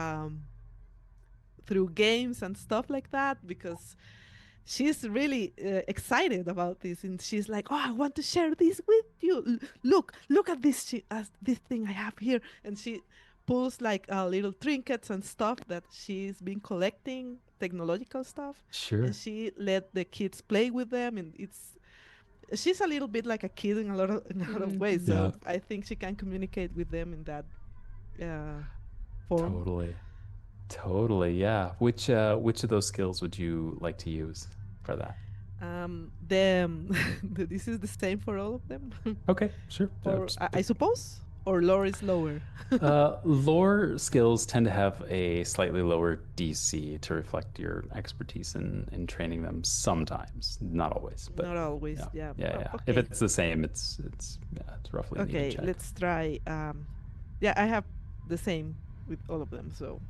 [SPEAKER 4] through games and stuff like that, because she's really excited about this, and she's like, "Oh, I want to share this with you. Look at this this thing I have here." And she pulls like little trinkets and stuff that she's been collecting, technological stuff.
[SPEAKER 1] Sure.
[SPEAKER 4] And she let the kids play with them, and she's a little bit like a kid in a lot of ways. So I think she can communicate with them in that form.
[SPEAKER 1] Totally, yeah. Which of those skills would you like to use for that?
[SPEAKER 4] This is the same for all of them.
[SPEAKER 1] Okay, sure.
[SPEAKER 4] Or, I suppose, or lore is lower.
[SPEAKER 1] Lore skills tend to have a slightly lower DC to reflect your expertise in training them sometimes, not always. But
[SPEAKER 4] not always, yeah.
[SPEAKER 1] Yeah.
[SPEAKER 4] Okay.
[SPEAKER 1] If it's the same, it's roughly.
[SPEAKER 4] Okay, let's try. I have the same with all of them. So,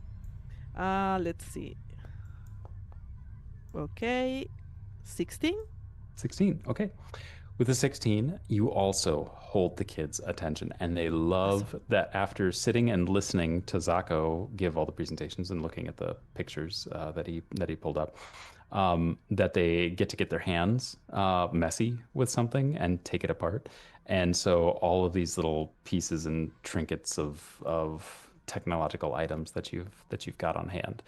[SPEAKER 4] let's see. Okay, 16. 16.
[SPEAKER 1] Okay. With a 16, you also hold the kids' attention, and they love that after sitting and listening to Zako give all the presentations and looking at the pictures that he pulled up, that they get to get their hands messy with something and take it apart. And so all of these little pieces and trinkets of technological items that you've got on hand,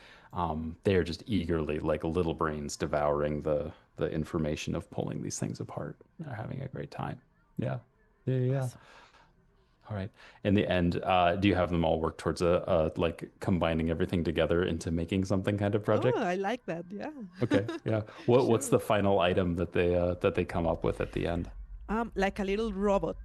[SPEAKER 1] they're just eagerly, like little brains, devouring the information of pulling these things apart. They're having a great time. Yeah. All right. In the end, do you have them all work towards like combining everything together into making something kind of project?
[SPEAKER 4] Oh, I like that. Yeah.
[SPEAKER 1] Okay. Yeah. What's the final item that they come up with at the end?
[SPEAKER 4] like a little robot.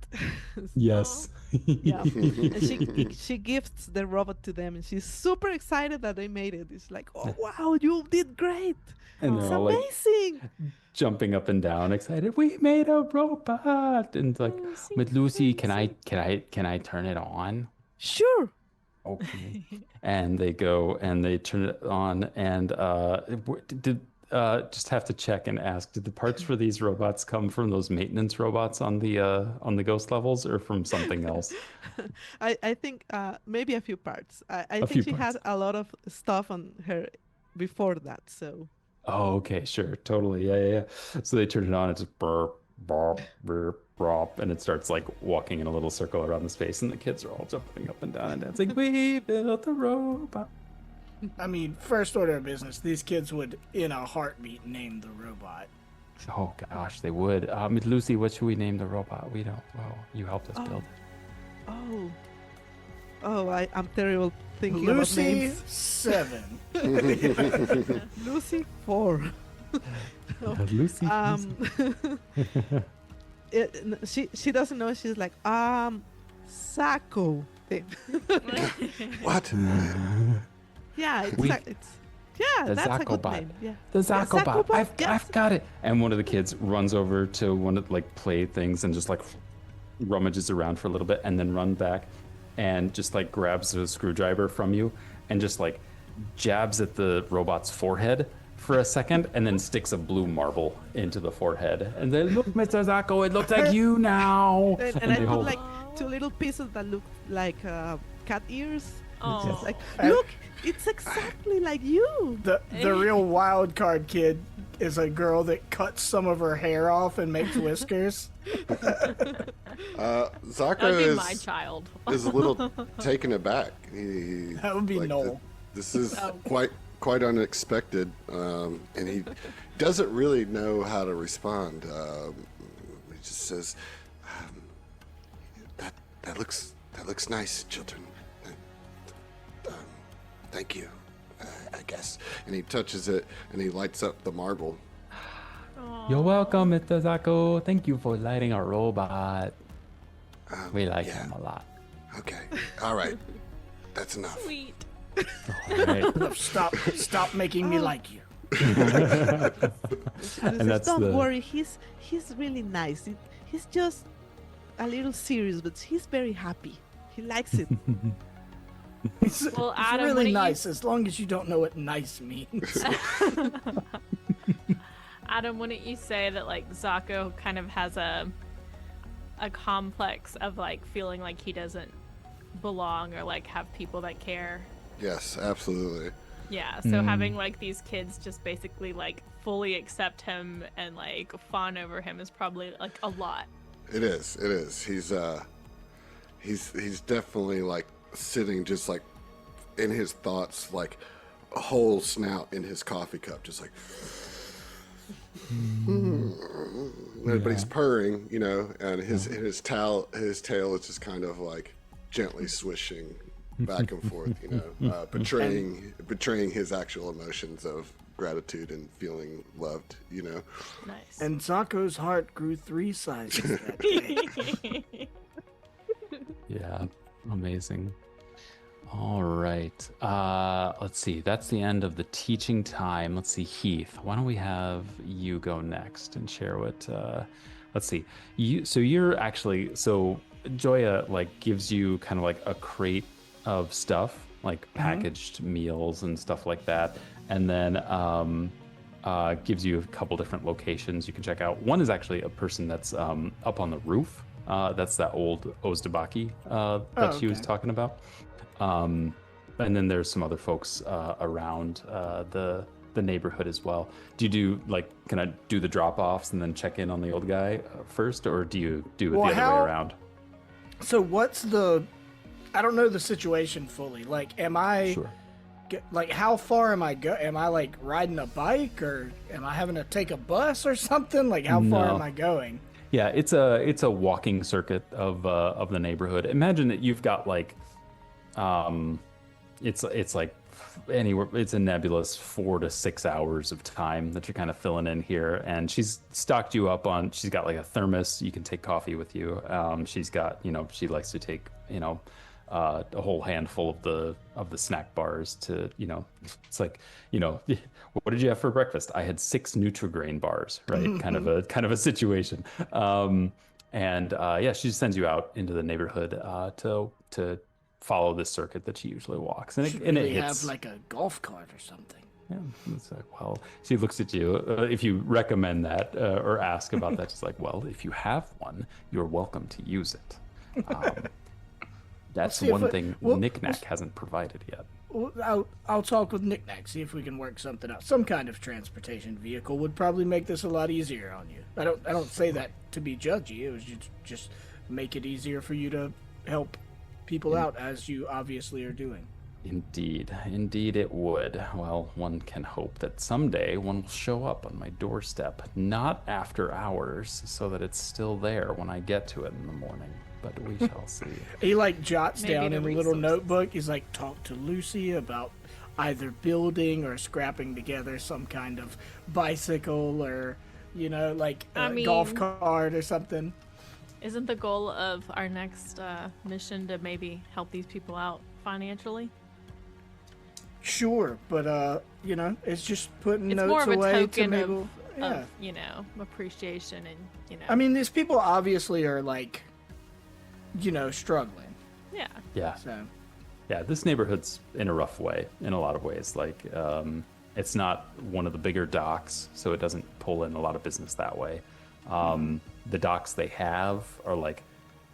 [SPEAKER 1] Yes.
[SPEAKER 4] Yeah. And she gifts the robot to them, and she's super excited that they made it. It's like, oh wow, you did great.
[SPEAKER 1] And
[SPEAKER 4] It's
[SPEAKER 1] they're all like
[SPEAKER 4] amazing.
[SPEAKER 1] jumping up and down, excited. We made a robot, and like, with Lucy, can I turn it on?
[SPEAKER 4] Sure.
[SPEAKER 1] Okay. And they go and they turn it on, and did just have to check and ask, did the parts for these robots come from those maintenance robots on the ghost levels, or from something else?
[SPEAKER 4] I think maybe a few parts. I
[SPEAKER 1] A
[SPEAKER 4] think
[SPEAKER 1] few
[SPEAKER 4] she
[SPEAKER 1] parts.
[SPEAKER 4] had a lot of stuff on her before that, so
[SPEAKER 1] Oh, okay, sure, totally, yeah. So they turn it on, it's just burp, burp, burp, burp, and it starts like walking in a little circle around the space, and the kids are all jumping up and down and dancing. We built a robot.
[SPEAKER 5] I mean, first order of business, these kids would, in a heartbeat, name the robot.
[SPEAKER 1] Oh gosh, they would. Miss Lucy, what should we name the robot? We don't. Well, you helped us build it.
[SPEAKER 4] I'm terrible thinking about
[SPEAKER 5] Lucy
[SPEAKER 4] names.
[SPEAKER 5] 7.
[SPEAKER 4] Lucy 4.
[SPEAKER 1] Lucy.
[SPEAKER 4] She doesn't know. She's like, Sacco.
[SPEAKER 3] What?
[SPEAKER 4] Yeah, it's
[SPEAKER 1] We-
[SPEAKER 4] yeah,
[SPEAKER 1] the
[SPEAKER 4] that's a good
[SPEAKER 1] Zacobot.
[SPEAKER 4] name. Yeah.
[SPEAKER 1] The
[SPEAKER 4] Yeah,
[SPEAKER 1] Zacobot.
[SPEAKER 4] Zacobot,
[SPEAKER 1] I've
[SPEAKER 4] yes.
[SPEAKER 1] got it. And one of the kids runs over to one of like play things and just like rummages around for a little bit, and then run back and just like grabs a screwdriver from you and just like jabs at the robot's forehead for a second, and then sticks a blue marble into the forehead. And then, look, Mr. Zacco, it looks like you now.
[SPEAKER 4] And I
[SPEAKER 1] they
[SPEAKER 4] put
[SPEAKER 1] hold-
[SPEAKER 4] like 2 little pieces that look like cat ears.
[SPEAKER 2] Oh.
[SPEAKER 4] It's like, look, it's exactly like you.
[SPEAKER 5] The real wild card kid is a girl that cuts some of her hair off and makes whiskers.
[SPEAKER 3] Zacco
[SPEAKER 2] That would be my child.
[SPEAKER 3] is a little taken aback. He,
[SPEAKER 5] That would be
[SPEAKER 3] like,
[SPEAKER 5] Noel.
[SPEAKER 3] This is
[SPEAKER 2] Oh.
[SPEAKER 3] quite unexpected, and he doesn't really know how to respond. He just says, "That looks nice, children. Thank you, I guess." And he touches it, and he lights up the marble.
[SPEAKER 1] You're welcome, Mr. Zacco. Thank you for lighting our robot. We like
[SPEAKER 3] yeah.
[SPEAKER 1] him a lot.
[SPEAKER 3] Okay, all right, that's enough.
[SPEAKER 2] Sweet.
[SPEAKER 1] All right.
[SPEAKER 5] Stop making me like you.
[SPEAKER 1] And that's
[SPEAKER 4] Don't
[SPEAKER 1] the-
[SPEAKER 4] worry, he's really nice. He's just a little serious, but he's very happy. He likes it.
[SPEAKER 5] It's,
[SPEAKER 2] Well,
[SPEAKER 5] it's
[SPEAKER 2] Adam,
[SPEAKER 5] really
[SPEAKER 2] wouldn't you-
[SPEAKER 5] nice as long as you don't know what nice means.
[SPEAKER 2] Adam, wouldn't you say that like Zacco kind of has a complex of like feeling like he doesn't belong or like have people that care?
[SPEAKER 3] Yes, absolutely.
[SPEAKER 2] Yeah, so having like these kids just basically like fully accept him and like fawn over him is probably like a lot.
[SPEAKER 3] It is. He's definitely like sitting just like in his thoughts, like a whole snout in his coffee cup, just like. But he's purring, and his tail is just kind of like gently swishing back and forth, betraying his actual emotions of gratitude and feeling loved,
[SPEAKER 2] Nice.
[SPEAKER 5] And Zacco's heart grew 3 sizes that day.
[SPEAKER 1] Yeah, amazing. All right. Let's see. That's the end of the teaching time. Let's see, Heath. Why don't we have you go next and share what? Let's see. You're actually Joya like gives you kind of like a crate of stuff, like packaged meals and stuff like that, and then gives you a couple different locations you can check out. One is actually a person that's up on the roof. That's that old Ozdebaki that she was
[SPEAKER 5] okay.
[SPEAKER 1] talking about. And then there's some other folks around the neighborhood as well. Do you do like kind of do the drop-offs and then check in on the old guy first, or do you do it
[SPEAKER 5] Well,
[SPEAKER 1] the other way around?
[SPEAKER 5] So I don't know the situation fully. Like, am I...
[SPEAKER 1] Sure.
[SPEAKER 5] Like, how far am I am I like riding a bike, or am I having to take a bus or something? Like, how far
[SPEAKER 1] No.
[SPEAKER 5] am I going?
[SPEAKER 1] Yeah, it's a walking circuit of the neighborhood. Imagine that you've got like, it's like anywhere. It's a nebulous 4 to 6 hours of time that you're kind of filling in here. And she's stocked you up on. She's got like a thermos. You can take coffee with you. She's got, she likes to take, a whole handful of the snack bars to, it's like, what did you have for breakfast? I had 6 Nutri-Grain bars, right? kind of a situation. Yeah, she just sends you out into the neighborhood to follow this circuit that she usually walks. And it hits,
[SPEAKER 7] have like a golf cart or something.
[SPEAKER 1] Yeah, it's like, well, she looks at you. If you recommend that or ask about that, she's like, well, if you have one, you're welcome to use it. That's one thing Nikk-Nakk hasn't provided yet.
[SPEAKER 5] I'll talk with Nikk-Nakk, see if we can work something out. Some kind of transportation vehicle would probably make this a lot easier on you. I don't say that to be judgy. It was just make it easier for you to help people out, as you obviously are doing.
[SPEAKER 1] Indeed it would. Well, one can hope that someday one will show up on my doorstep, not after hours, so that it's still there when I get to it in the morning. But we shall see.
[SPEAKER 5] He jots down in a little notebook. He's like, talk to Lucy about either building or scrapping together some kind of bicycle or, golf cart or something.
[SPEAKER 2] Isn't the goal of our next mission to maybe help these people out financially?
[SPEAKER 5] Sure, but it's just putting
[SPEAKER 2] It's
[SPEAKER 5] notes
[SPEAKER 2] more of a
[SPEAKER 5] away
[SPEAKER 2] token
[SPEAKER 5] to
[SPEAKER 2] of,
[SPEAKER 5] yeah.
[SPEAKER 2] Appreciation and
[SPEAKER 5] I mean, these people obviously are struggling.
[SPEAKER 2] Yeah.
[SPEAKER 1] Yeah.
[SPEAKER 5] So.
[SPEAKER 1] Yeah, this neighborhood's in a rough way in a lot of ways. It's not one of the bigger docks, so it doesn't pull in a lot of business that way. The docks they have are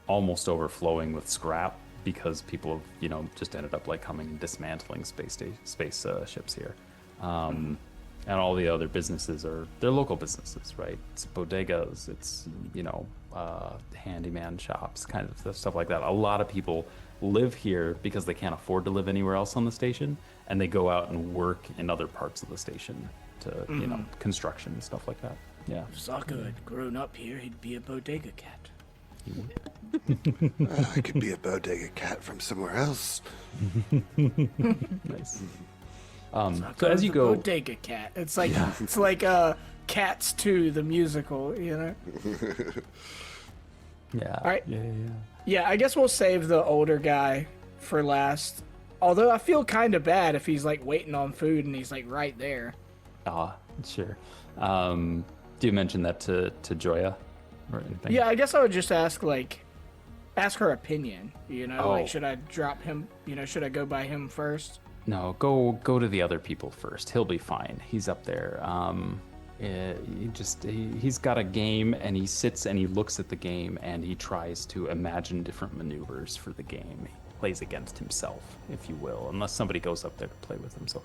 [SPEAKER 1] almost overflowing with scrap because people have just ended up coming and dismantling space ships here. And all the other businesses they're local businesses, right? It's bodegas, it's handyman shops, kind of stuff like that. A lot of people live here because they can't afford to live anywhere else on the station, and they go out and work in other parts of the station to construction and stuff like that. Yeah.
[SPEAKER 7] If Sokka had grown up here, he'd be a bodega cat.
[SPEAKER 1] He would.
[SPEAKER 3] I could be a bodega cat from somewhere else.
[SPEAKER 1] Nice.
[SPEAKER 5] So as you go, bodega cat. It's like Cats 2, the musical.
[SPEAKER 1] Yeah.
[SPEAKER 5] All right.
[SPEAKER 1] Yeah.
[SPEAKER 5] Yeah, I guess we'll save the older guy for last. Although I feel kind of bad if he's waiting on food and he's right there.
[SPEAKER 1] Sure. Do you mention that to Joya or anything?
[SPEAKER 5] Yeah, I guess I would just ask her opinion. Should I drop him? Should I go by him first?
[SPEAKER 1] No, go to the other people first. He'll be fine. He's up there. He's got a game, and he sits and he looks at the game, and he tries to imagine different maneuvers for the game. He plays against himself, if you will, unless somebody goes up there to play with him. So,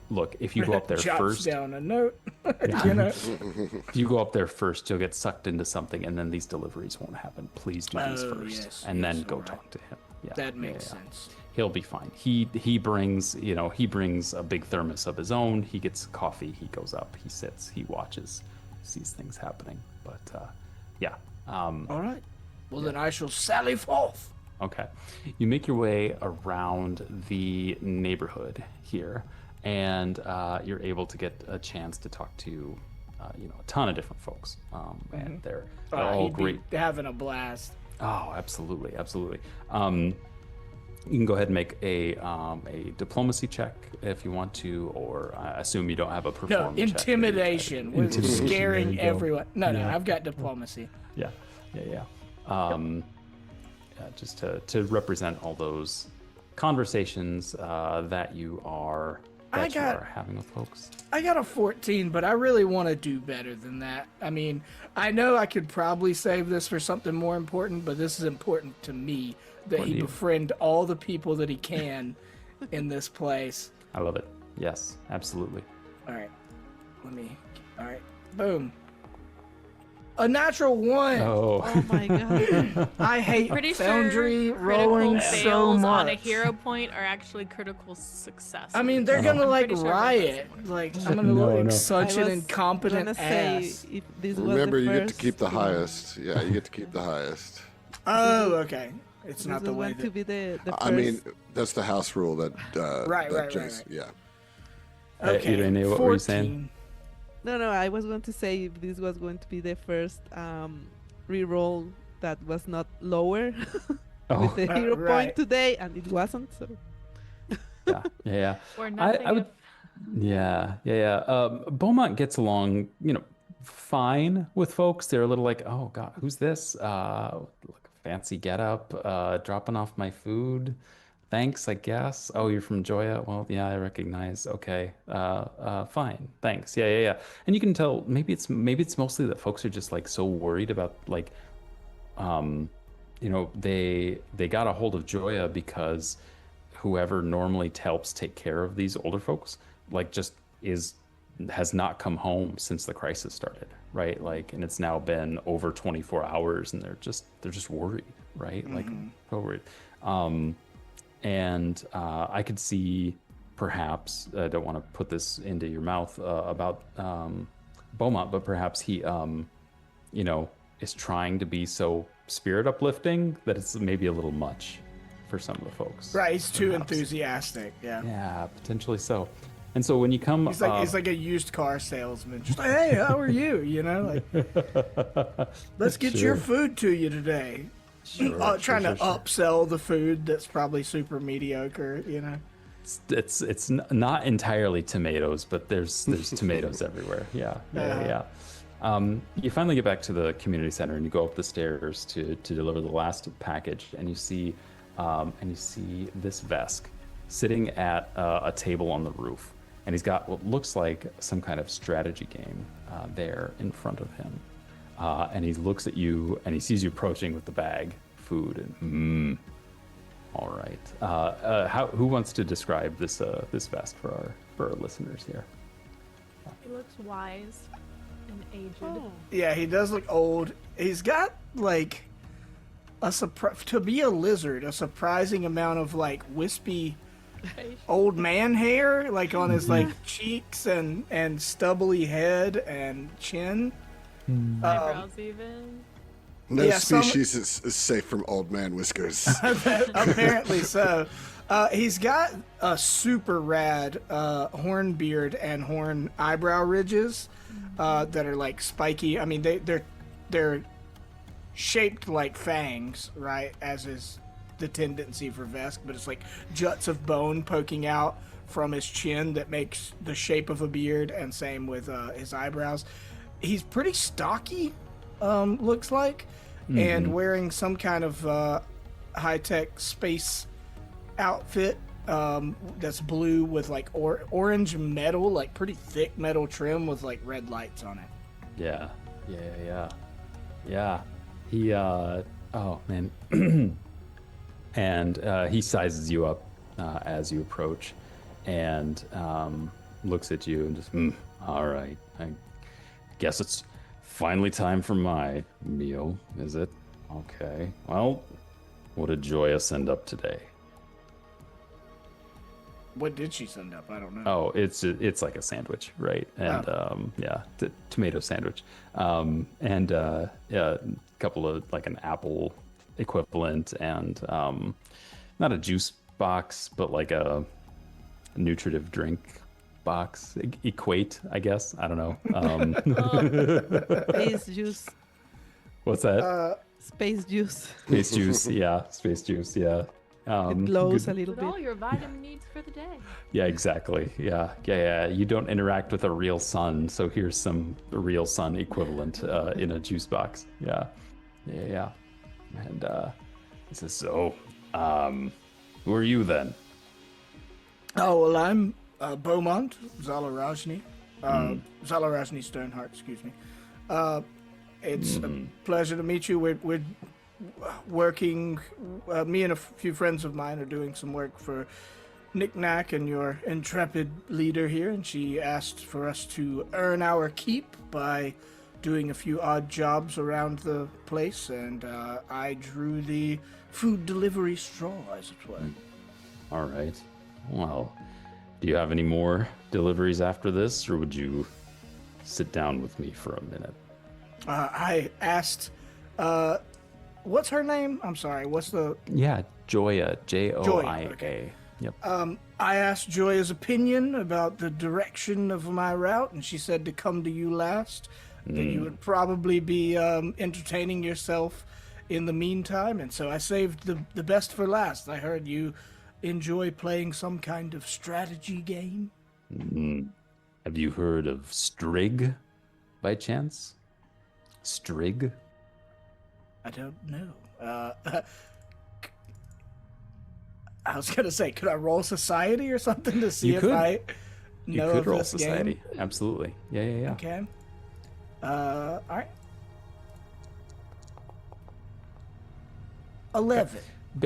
[SPEAKER 1] look, if you go up there first,
[SPEAKER 5] down a note.
[SPEAKER 1] If you go up there first, you'll get sucked into something, and then these deliveries won't happen. Please do these first, and then go talk to him. Yeah,
[SPEAKER 5] that makes sense.
[SPEAKER 1] He'll be fine. He brings a big thermos of his own. He gets coffee. He goes up. He sits. He watches, sees things happening. But yeah.
[SPEAKER 5] All right. Well, then I shall sally forth.
[SPEAKER 1] Okay. You make your way around the neighborhood here, and you're able to get a chance to talk to a ton of different folks. And they're all great.
[SPEAKER 5] Be having a blast.
[SPEAKER 1] Oh, absolutely. You can go ahead and make a diplomacy check if you want to, or I assume you don't have a performance check.
[SPEAKER 5] Intimidation. We're scaring everyone. No, I've got diplomacy.
[SPEAKER 1] Yeah. Just to represent all those conversations that you are having with folks.
[SPEAKER 5] I got a 14, but I really want to do better than that. I mean, I know I could probably save this for something more important, but this is important to me that he befriend all the people that he can in this place.
[SPEAKER 1] I love it. Yes, absolutely.
[SPEAKER 5] All right. All right. Boom. A natural 1.
[SPEAKER 4] Oh my god.
[SPEAKER 5] I hate Foundry rolling
[SPEAKER 2] critical
[SPEAKER 5] so
[SPEAKER 2] fails
[SPEAKER 5] much.
[SPEAKER 2] on a hero point are actually critical success.
[SPEAKER 5] I mean, they're gonna riot. I'm gonna look like such an
[SPEAKER 4] I was
[SPEAKER 5] incompetent
[SPEAKER 4] gonna say,
[SPEAKER 5] ass.
[SPEAKER 4] if this was
[SPEAKER 3] Remember,
[SPEAKER 4] the
[SPEAKER 3] you get to
[SPEAKER 4] first
[SPEAKER 3] keep the
[SPEAKER 4] thing-
[SPEAKER 3] highest. Yeah, you get to keep the highest.
[SPEAKER 5] Oh, okay. It's
[SPEAKER 4] This
[SPEAKER 5] not
[SPEAKER 4] was
[SPEAKER 5] the way
[SPEAKER 4] going to
[SPEAKER 5] that.
[SPEAKER 4] be the first.
[SPEAKER 3] I mean, that's the house rule that
[SPEAKER 5] Right,
[SPEAKER 3] that
[SPEAKER 5] right,
[SPEAKER 3] Jason,
[SPEAKER 5] right.
[SPEAKER 3] yeah.
[SPEAKER 5] Okay,
[SPEAKER 1] Irene, what were you saying?
[SPEAKER 5] 14.
[SPEAKER 4] No, I was going to say if this was going to be the first reroll that was not lower
[SPEAKER 1] Oh,
[SPEAKER 4] with the hero point
[SPEAKER 5] right.
[SPEAKER 4] today, and it wasn't. So
[SPEAKER 1] yeah.
[SPEAKER 2] Or nothing.
[SPEAKER 1] I would. Yeah. Beaumont gets along, fine with folks. They're a little like, oh God, who's this? Look, fancy getup, dropping off my food. Thanks, I guess. Oh, you're from Joya? Well, yeah, I recognize. Okay. Fine. Thanks. Yeah. And you can tell maybe it's mostly that folks are just like so worried about like they got a hold of Joya because whoever normally helps take care of these older folks like just has not come home since the crisis started, right? Like, and it's now been over 24 hours and they're just worried, right? Like so worried. And I could see perhaps, I don't want to put this into your mouth about Beaumont, but perhaps he is trying to be so spirit uplifting that it's maybe a little much for some of the folks.
[SPEAKER 5] Right, he's too
[SPEAKER 1] perhaps.
[SPEAKER 5] enthusiastic. Yeah.
[SPEAKER 1] Yeah, potentially so. And so when you come,
[SPEAKER 5] He's like a used car salesman. Just like, hey, how are you? Like, let's get your food to you today. Trying to upsell the food that's probably super mediocre.
[SPEAKER 1] It's not entirely tomatoes, but there's tomatoes everywhere. Yeah. You finally get back to the community center and you go up the stairs to deliver the last package, and you see this Vesk sitting at a table on the roof, and he's got what looks like some kind of strategy game there in front of him, and he looks at you and he sees you approaching with the bag food and all right. Who wants to describe this Vesk for our listeners here?
[SPEAKER 2] He looks wise and aged.
[SPEAKER 4] oh,
[SPEAKER 5] Yeah, he does look old. He's got like to be a lizard, a surprising amount of like wispy old man hair, like on his like cheeks and stubbly head and chin.
[SPEAKER 2] Eyebrows even.
[SPEAKER 3] No
[SPEAKER 5] Yeah,
[SPEAKER 3] species is safe from old man whiskers.
[SPEAKER 5] Apparently so. He's got a super rad horn beard and horn eyebrow ridges that are like spiky. I mean, they're shaped like fangs, right? As is the tendency for Vesk, but it's like juts of bone poking out from his chin that makes the shape of a beard, and same with his eyebrows. He's pretty stocky, looks like, and wearing some kind of high-tech space outfit that's blue with like orange metal, like pretty thick metal trim with like red lights on it.
[SPEAKER 1] Yeah. He oh man. And he sizes you up as you approach and looks at you and just all right, I guess it's finally time for my meal, is it? Okay, well, what did Joya send up today?
[SPEAKER 5] What did she send up? I don't know.
[SPEAKER 1] Oh, it's like a sandwich, right? And tomato sandwich, and a couple of like an apple equivalent, and not a juice box, but like a nutritive drink box. Equate, I guess. I don't know.
[SPEAKER 4] space juice.
[SPEAKER 1] What's that?
[SPEAKER 4] Space juice.
[SPEAKER 1] Space juice. Yeah, space juice. Yeah.
[SPEAKER 4] It glows a little
[SPEAKER 2] With all
[SPEAKER 4] bit.
[SPEAKER 2] your vitamin needs for the day.
[SPEAKER 1] Yeah, exactly. Yeah. You don't interact with a real sun, so here's some real sun equivalent in a juice box. Yeah. And he says, "So, who are you then?"
[SPEAKER 5] Oh, well, I'm Beaumont Zalarajni. Zalarajni Stoneheart, excuse me. It's a pleasure to meet you. We're working, me and a few friends of mine are doing some work for Nikk-Nakk and your intrepid leader here, and she asked for us to earn our keep by doing a few odd jobs around the place, and I drew the food delivery straw, as it were.
[SPEAKER 1] All right. Well, do you have any more deliveries after this, or would you sit down with me for a minute?
[SPEAKER 5] I asked What's her name? I'm sorry. What's the?
[SPEAKER 1] Yeah, Joya, Joia.
[SPEAKER 5] okay.
[SPEAKER 1] Yep.
[SPEAKER 5] I asked Joya's opinion about the direction of my route, and she said to come to you last. That you would probably be entertaining yourself in the meantime, and so I saved the best for last. I heard you enjoy playing some kind of strategy game.
[SPEAKER 1] Have you heard of Strig, by chance? Strig?
[SPEAKER 5] I don't know. I was gonna say, could I roll society or something to see
[SPEAKER 1] You
[SPEAKER 5] if
[SPEAKER 1] could.
[SPEAKER 5] I
[SPEAKER 1] You
[SPEAKER 5] know
[SPEAKER 1] could
[SPEAKER 5] of
[SPEAKER 1] roll
[SPEAKER 5] this
[SPEAKER 1] society.
[SPEAKER 5] game?
[SPEAKER 1] Absolutely. Yeah.
[SPEAKER 5] Okay. All right. 11.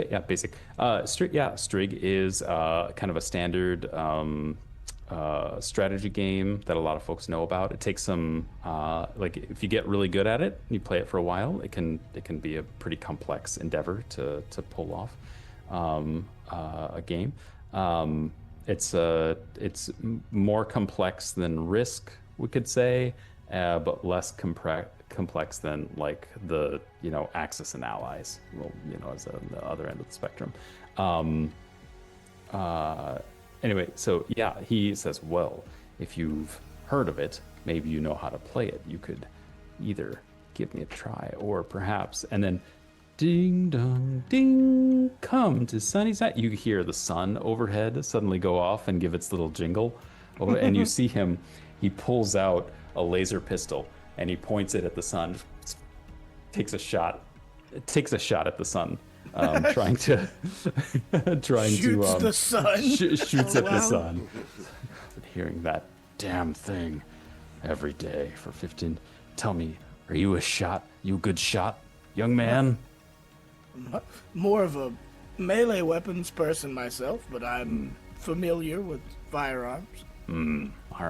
[SPEAKER 1] Yeah, basic. Strig is kind of a standard strategy game that a lot of folks know about. It takes some like if you get really good at it, you play it for a while. It can be a pretty complex endeavor to pull off a game. It's more complex than Risk, we could say, but less complex than like the Axis and Allies. Well, as on the other end of the spectrum. Anyway, so yeah, he says, well, if you've heard of it, maybe you know how to play it. You could either give me a try, or perhaps, and then ding dong ding, come to Sunnyside. You hear the sun overhead suddenly go off and give its little jingle, and you see him. He pulls out a laser pistol and he points it at the sun. Takes a shot at the sun, trying to
[SPEAKER 5] Shoots the sun.
[SPEAKER 1] Shoots at the
[SPEAKER 4] wow.
[SPEAKER 1] sun. Been hearing that damn thing every day for 15. Tell me, are you a good shot, young man?
[SPEAKER 5] More of a melee weapons person myself, but I'm familiar with firearms.
[SPEAKER 1] All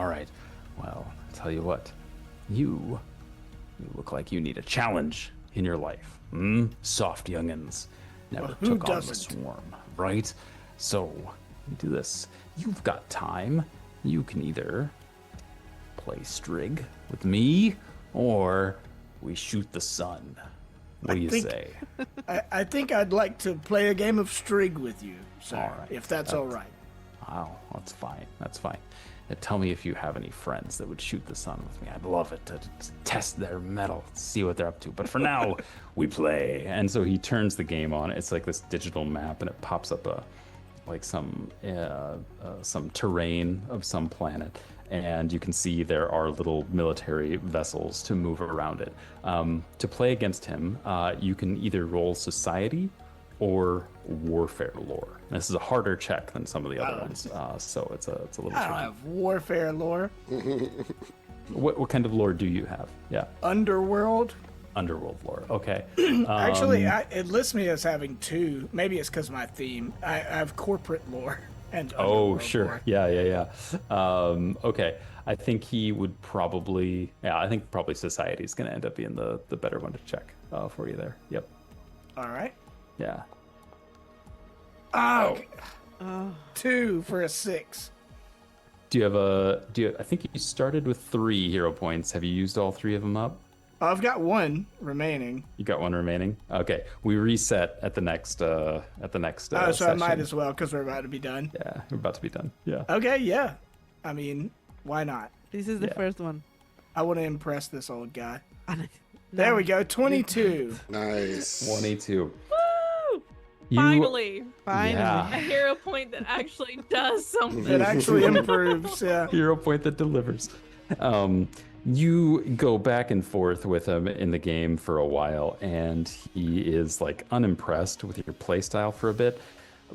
[SPEAKER 1] right. Well, I tell you what, you look like you need a challenge in your life. Soft youngins never
[SPEAKER 5] Well, who
[SPEAKER 1] took on the
[SPEAKER 5] doesn't?
[SPEAKER 1] swarm, right? So, we do this. You've got time. You can either play Strig with me, or we shoot the sun. What do you
[SPEAKER 5] think-
[SPEAKER 1] say?
[SPEAKER 5] I think I'd like to play a game of Strig with you, sir,
[SPEAKER 1] All right.
[SPEAKER 5] if that's all right.
[SPEAKER 1] Oh, that's fine. Tell me if you have any friends that would shoot the sun with me. I'd love it to test their mettle, see what they're up to. But for now, we play. And so he turns the game on. It's like this digital map, and it pops up some terrain of some planet. And you can see there are little military vessels to move around it. To play against him, you can either roll society or warfare lore. This is a harder check than some of the other ones, so it's a little
[SPEAKER 5] I don't
[SPEAKER 1] tricky.
[SPEAKER 5] have warfare lore.
[SPEAKER 1] What kind of lore do you have? Yeah,
[SPEAKER 5] Underworld.
[SPEAKER 1] underworld lore. Okay.
[SPEAKER 5] Actually, it lists me as having 2. Maybe it's because of my theme. I have corporate lore and
[SPEAKER 1] Oh,
[SPEAKER 5] underworld
[SPEAKER 1] sure.
[SPEAKER 5] lore.
[SPEAKER 1] Yeah. Okay. I think he would probably. Yeah, I think probably society is going to end up being the better one to check for you there. Yep.
[SPEAKER 5] All right.
[SPEAKER 1] Yeah.
[SPEAKER 5] Oh,
[SPEAKER 4] Oh,
[SPEAKER 5] 2 for a 6.
[SPEAKER 1] I think you started with 3 hero points. Have you used all 3 of them up?
[SPEAKER 5] I've got 1 remaining.
[SPEAKER 1] You got 1 remaining. Okay, we reset at the next.
[SPEAKER 5] So I
[SPEAKER 1] session.
[SPEAKER 5] might as well because we're about to be done.
[SPEAKER 1] Yeah, we're about to be done. Yeah.
[SPEAKER 5] Okay, yeah. I mean, why not?
[SPEAKER 4] this is the
[SPEAKER 1] Yeah.
[SPEAKER 4] first one.
[SPEAKER 5] I want to impress this old guy.
[SPEAKER 4] And
[SPEAKER 5] There
[SPEAKER 4] now-
[SPEAKER 5] we go, 22.
[SPEAKER 3] Nice.
[SPEAKER 1] 22.
[SPEAKER 2] Woo!
[SPEAKER 1] You-
[SPEAKER 2] Finally,
[SPEAKER 4] Finally.
[SPEAKER 2] a
[SPEAKER 1] Yeah.
[SPEAKER 2] hero point that actually does something.
[SPEAKER 5] It actually improves, yeah.
[SPEAKER 1] Hero point that delivers. You go back and forth with him in the game for a while, and he is like unimpressed with your playstyle for a bit.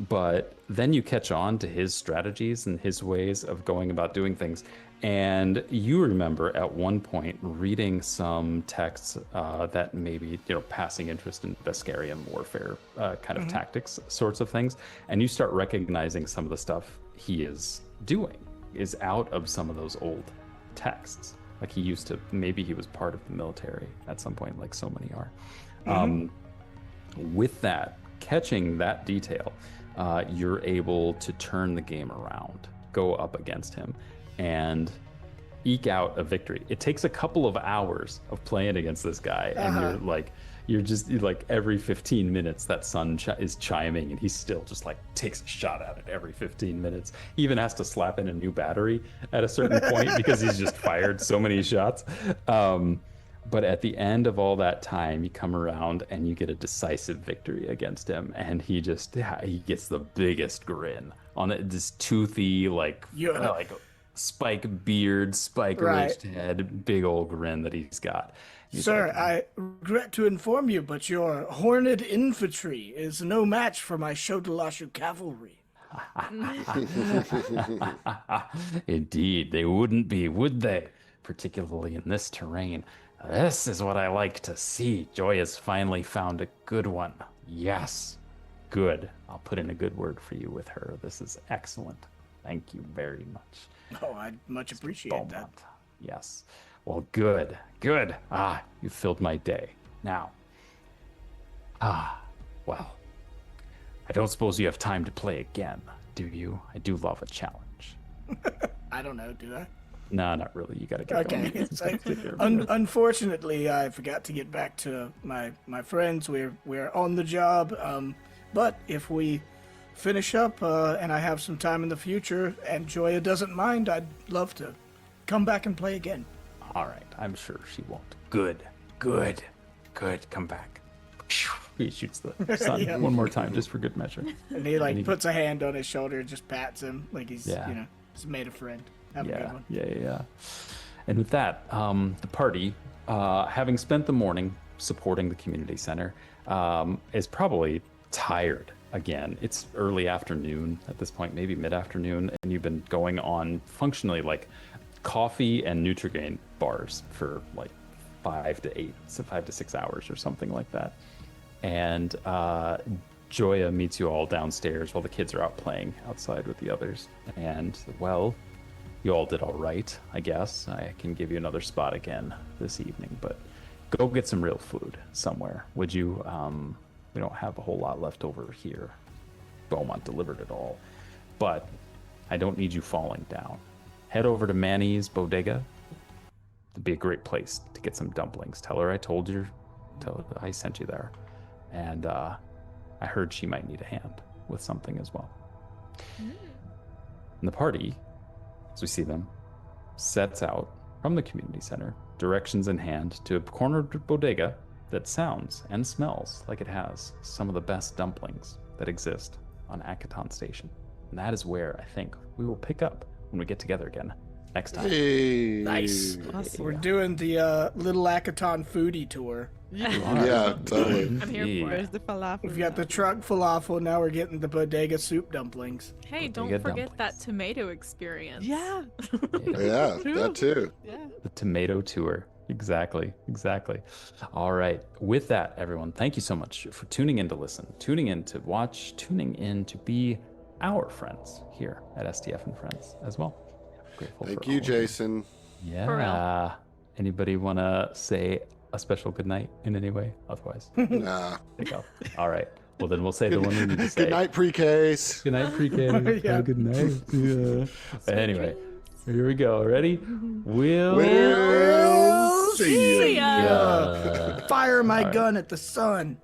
[SPEAKER 1] But then you catch on to his strategies and his ways of going about doing things. And you remember at one point reading some texts that maybe, passing interest in Beskarian warfare kind of tactics sorts of things. And you start recognizing some of the stuff he is doing is out of some of those old texts. Like he used to, maybe he was part of the military at some point, like so many are. With that, catching that detail, you're able to turn the game around, go up against him, and eke out a victory. It takes a couple of hours of playing against this guy, and you're just like every 15 minutes that sun is chiming, and he still just like takes a shot at it every 15 minutes. He even has to slap in a new battery at a certain point because he's just fired so many shots. But at the end of all that time, you come around and you get a decisive victory against him, and he gets the biggest grin on it, this toothy like spike beard, spike ridged head, big old grin that he's got.
[SPEAKER 5] Sir, I regret to inform you, but your horned infantry is no match for my Shodalashu cavalry.
[SPEAKER 1] Indeed, they wouldn't be, would they? Particularly in this terrain. This is what I like to see. Joy has finally found a good one. Yes, good. I'll put in a good word for you with her. This is excellent. Thank you very much.
[SPEAKER 5] Oh, I much appreciate that.
[SPEAKER 1] Yes. Well, good. You filled my day. Now. Well. I don't suppose you have time to play again, do you? I do love a challenge.
[SPEAKER 5] I don't know, do I?
[SPEAKER 1] No, not really. You gotta get going.
[SPEAKER 5] It's like, unfortunately, I forgot to get back to my friends. We're on the job. But if we finish up and I have some time in the future and Joya doesn't mind, I'd love to come back and play again.
[SPEAKER 1] All right. I'm sure she won't. Good. Come back. He shoots the sun one more time just for good measure.
[SPEAKER 5] And he puts a hand on his shoulder and just pats him like he's he's made a friend. Have a good one.
[SPEAKER 1] Yeah. And with that, the party, having spent the morning supporting the community center, is probably tired again. It's early afternoon at this point, maybe mid-afternoon, and you've been going on functionally like coffee and Nutrigrain bars for like 5 to 6 hours or something like that. And Joya meets you all downstairs while the kids are out playing outside with the others. And, well, you all did all right, I guess. I can give you another spot again this evening, but go get some real food somewhere, would you? We don't have a whole lot left over here. Beaumont delivered it all. But I don't need you falling down. Head over to Manny's Bodega. It'd be a great place to get some dumplings. Tell her I sent you there. And I heard she might need a hand with something as well. And the party, as we see them, sets out from the community center, directions in hand, to a cornered bodega that sounds and smells like it has some of the best dumplings that exist on Akaton Station. And that is where I think we will pick up when we get together again next time.
[SPEAKER 3] Hey.
[SPEAKER 5] Nice.
[SPEAKER 4] Awesome.
[SPEAKER 5] We're doing the Little Akaton foodie tour.
[SPEAKER 3] Yeah, totally.
[SPEAKER 2] I'm here for
[SPEAKER 4] Where's
[SPEAKER 2] it.
[SPEAKER 4] the falafel?
[SPEAKER 5] We've got the truck falafel, now we're getting the bodega soup dumplings.
[SPEAKER 2] Hey, don't
[SPEAKER 1] Bodega
[SPEAKER 2] forget that
[SPEAKER 1] dumplings.
[SPEAKER 2] tomato experience.
[SPEAKER 4] Yeah.
[SPEAKER 3] Yeah, that too.
[SPEAKER 4] Yeah.
[SPEAKER 1] The tomato tour. Exactly. All right. With that, everyone, thank you so much for tuning in to listen, tuning in to watch, tuning in to be our friends here at STF and Friends as well. Grateful
[SPEAKER 3] Thank
[SPEAKER 1] for
[SPEAKER 3] you,
[SPEAKER 1] all of
[SPEAKER 3] Jason.
[SPEAKER 2] For
[SPEAKER 1] Yeah.
[SPEAKER 2] real.
[SPEAKER 1] Anybody want to say a special good night in any way? Otherwise,
[SPEAKER 3] Nah.
[SPEAKER 1] take off. All right. Well, then we'll say the one we need to say.
[SPEAKER 3] Good night, pre-case.
[SPEAKER 1] Good night, pre-K.
[SPEAKER 5] Yeah.
[SPEAKER 1] Have a good night. Yeah. Anyway, here we go. Ready? We'll
[SPEAKER 3] We'll see
[SPEAKER 2] See
[SPEAKER 3] ya.
[SPEAKER 2] ya.
[SPEAKER 1] ya.
[SPEAKER 5] Fire my
[SPEAKER 1] All right.
[SPEAKER 5] gun at the sun.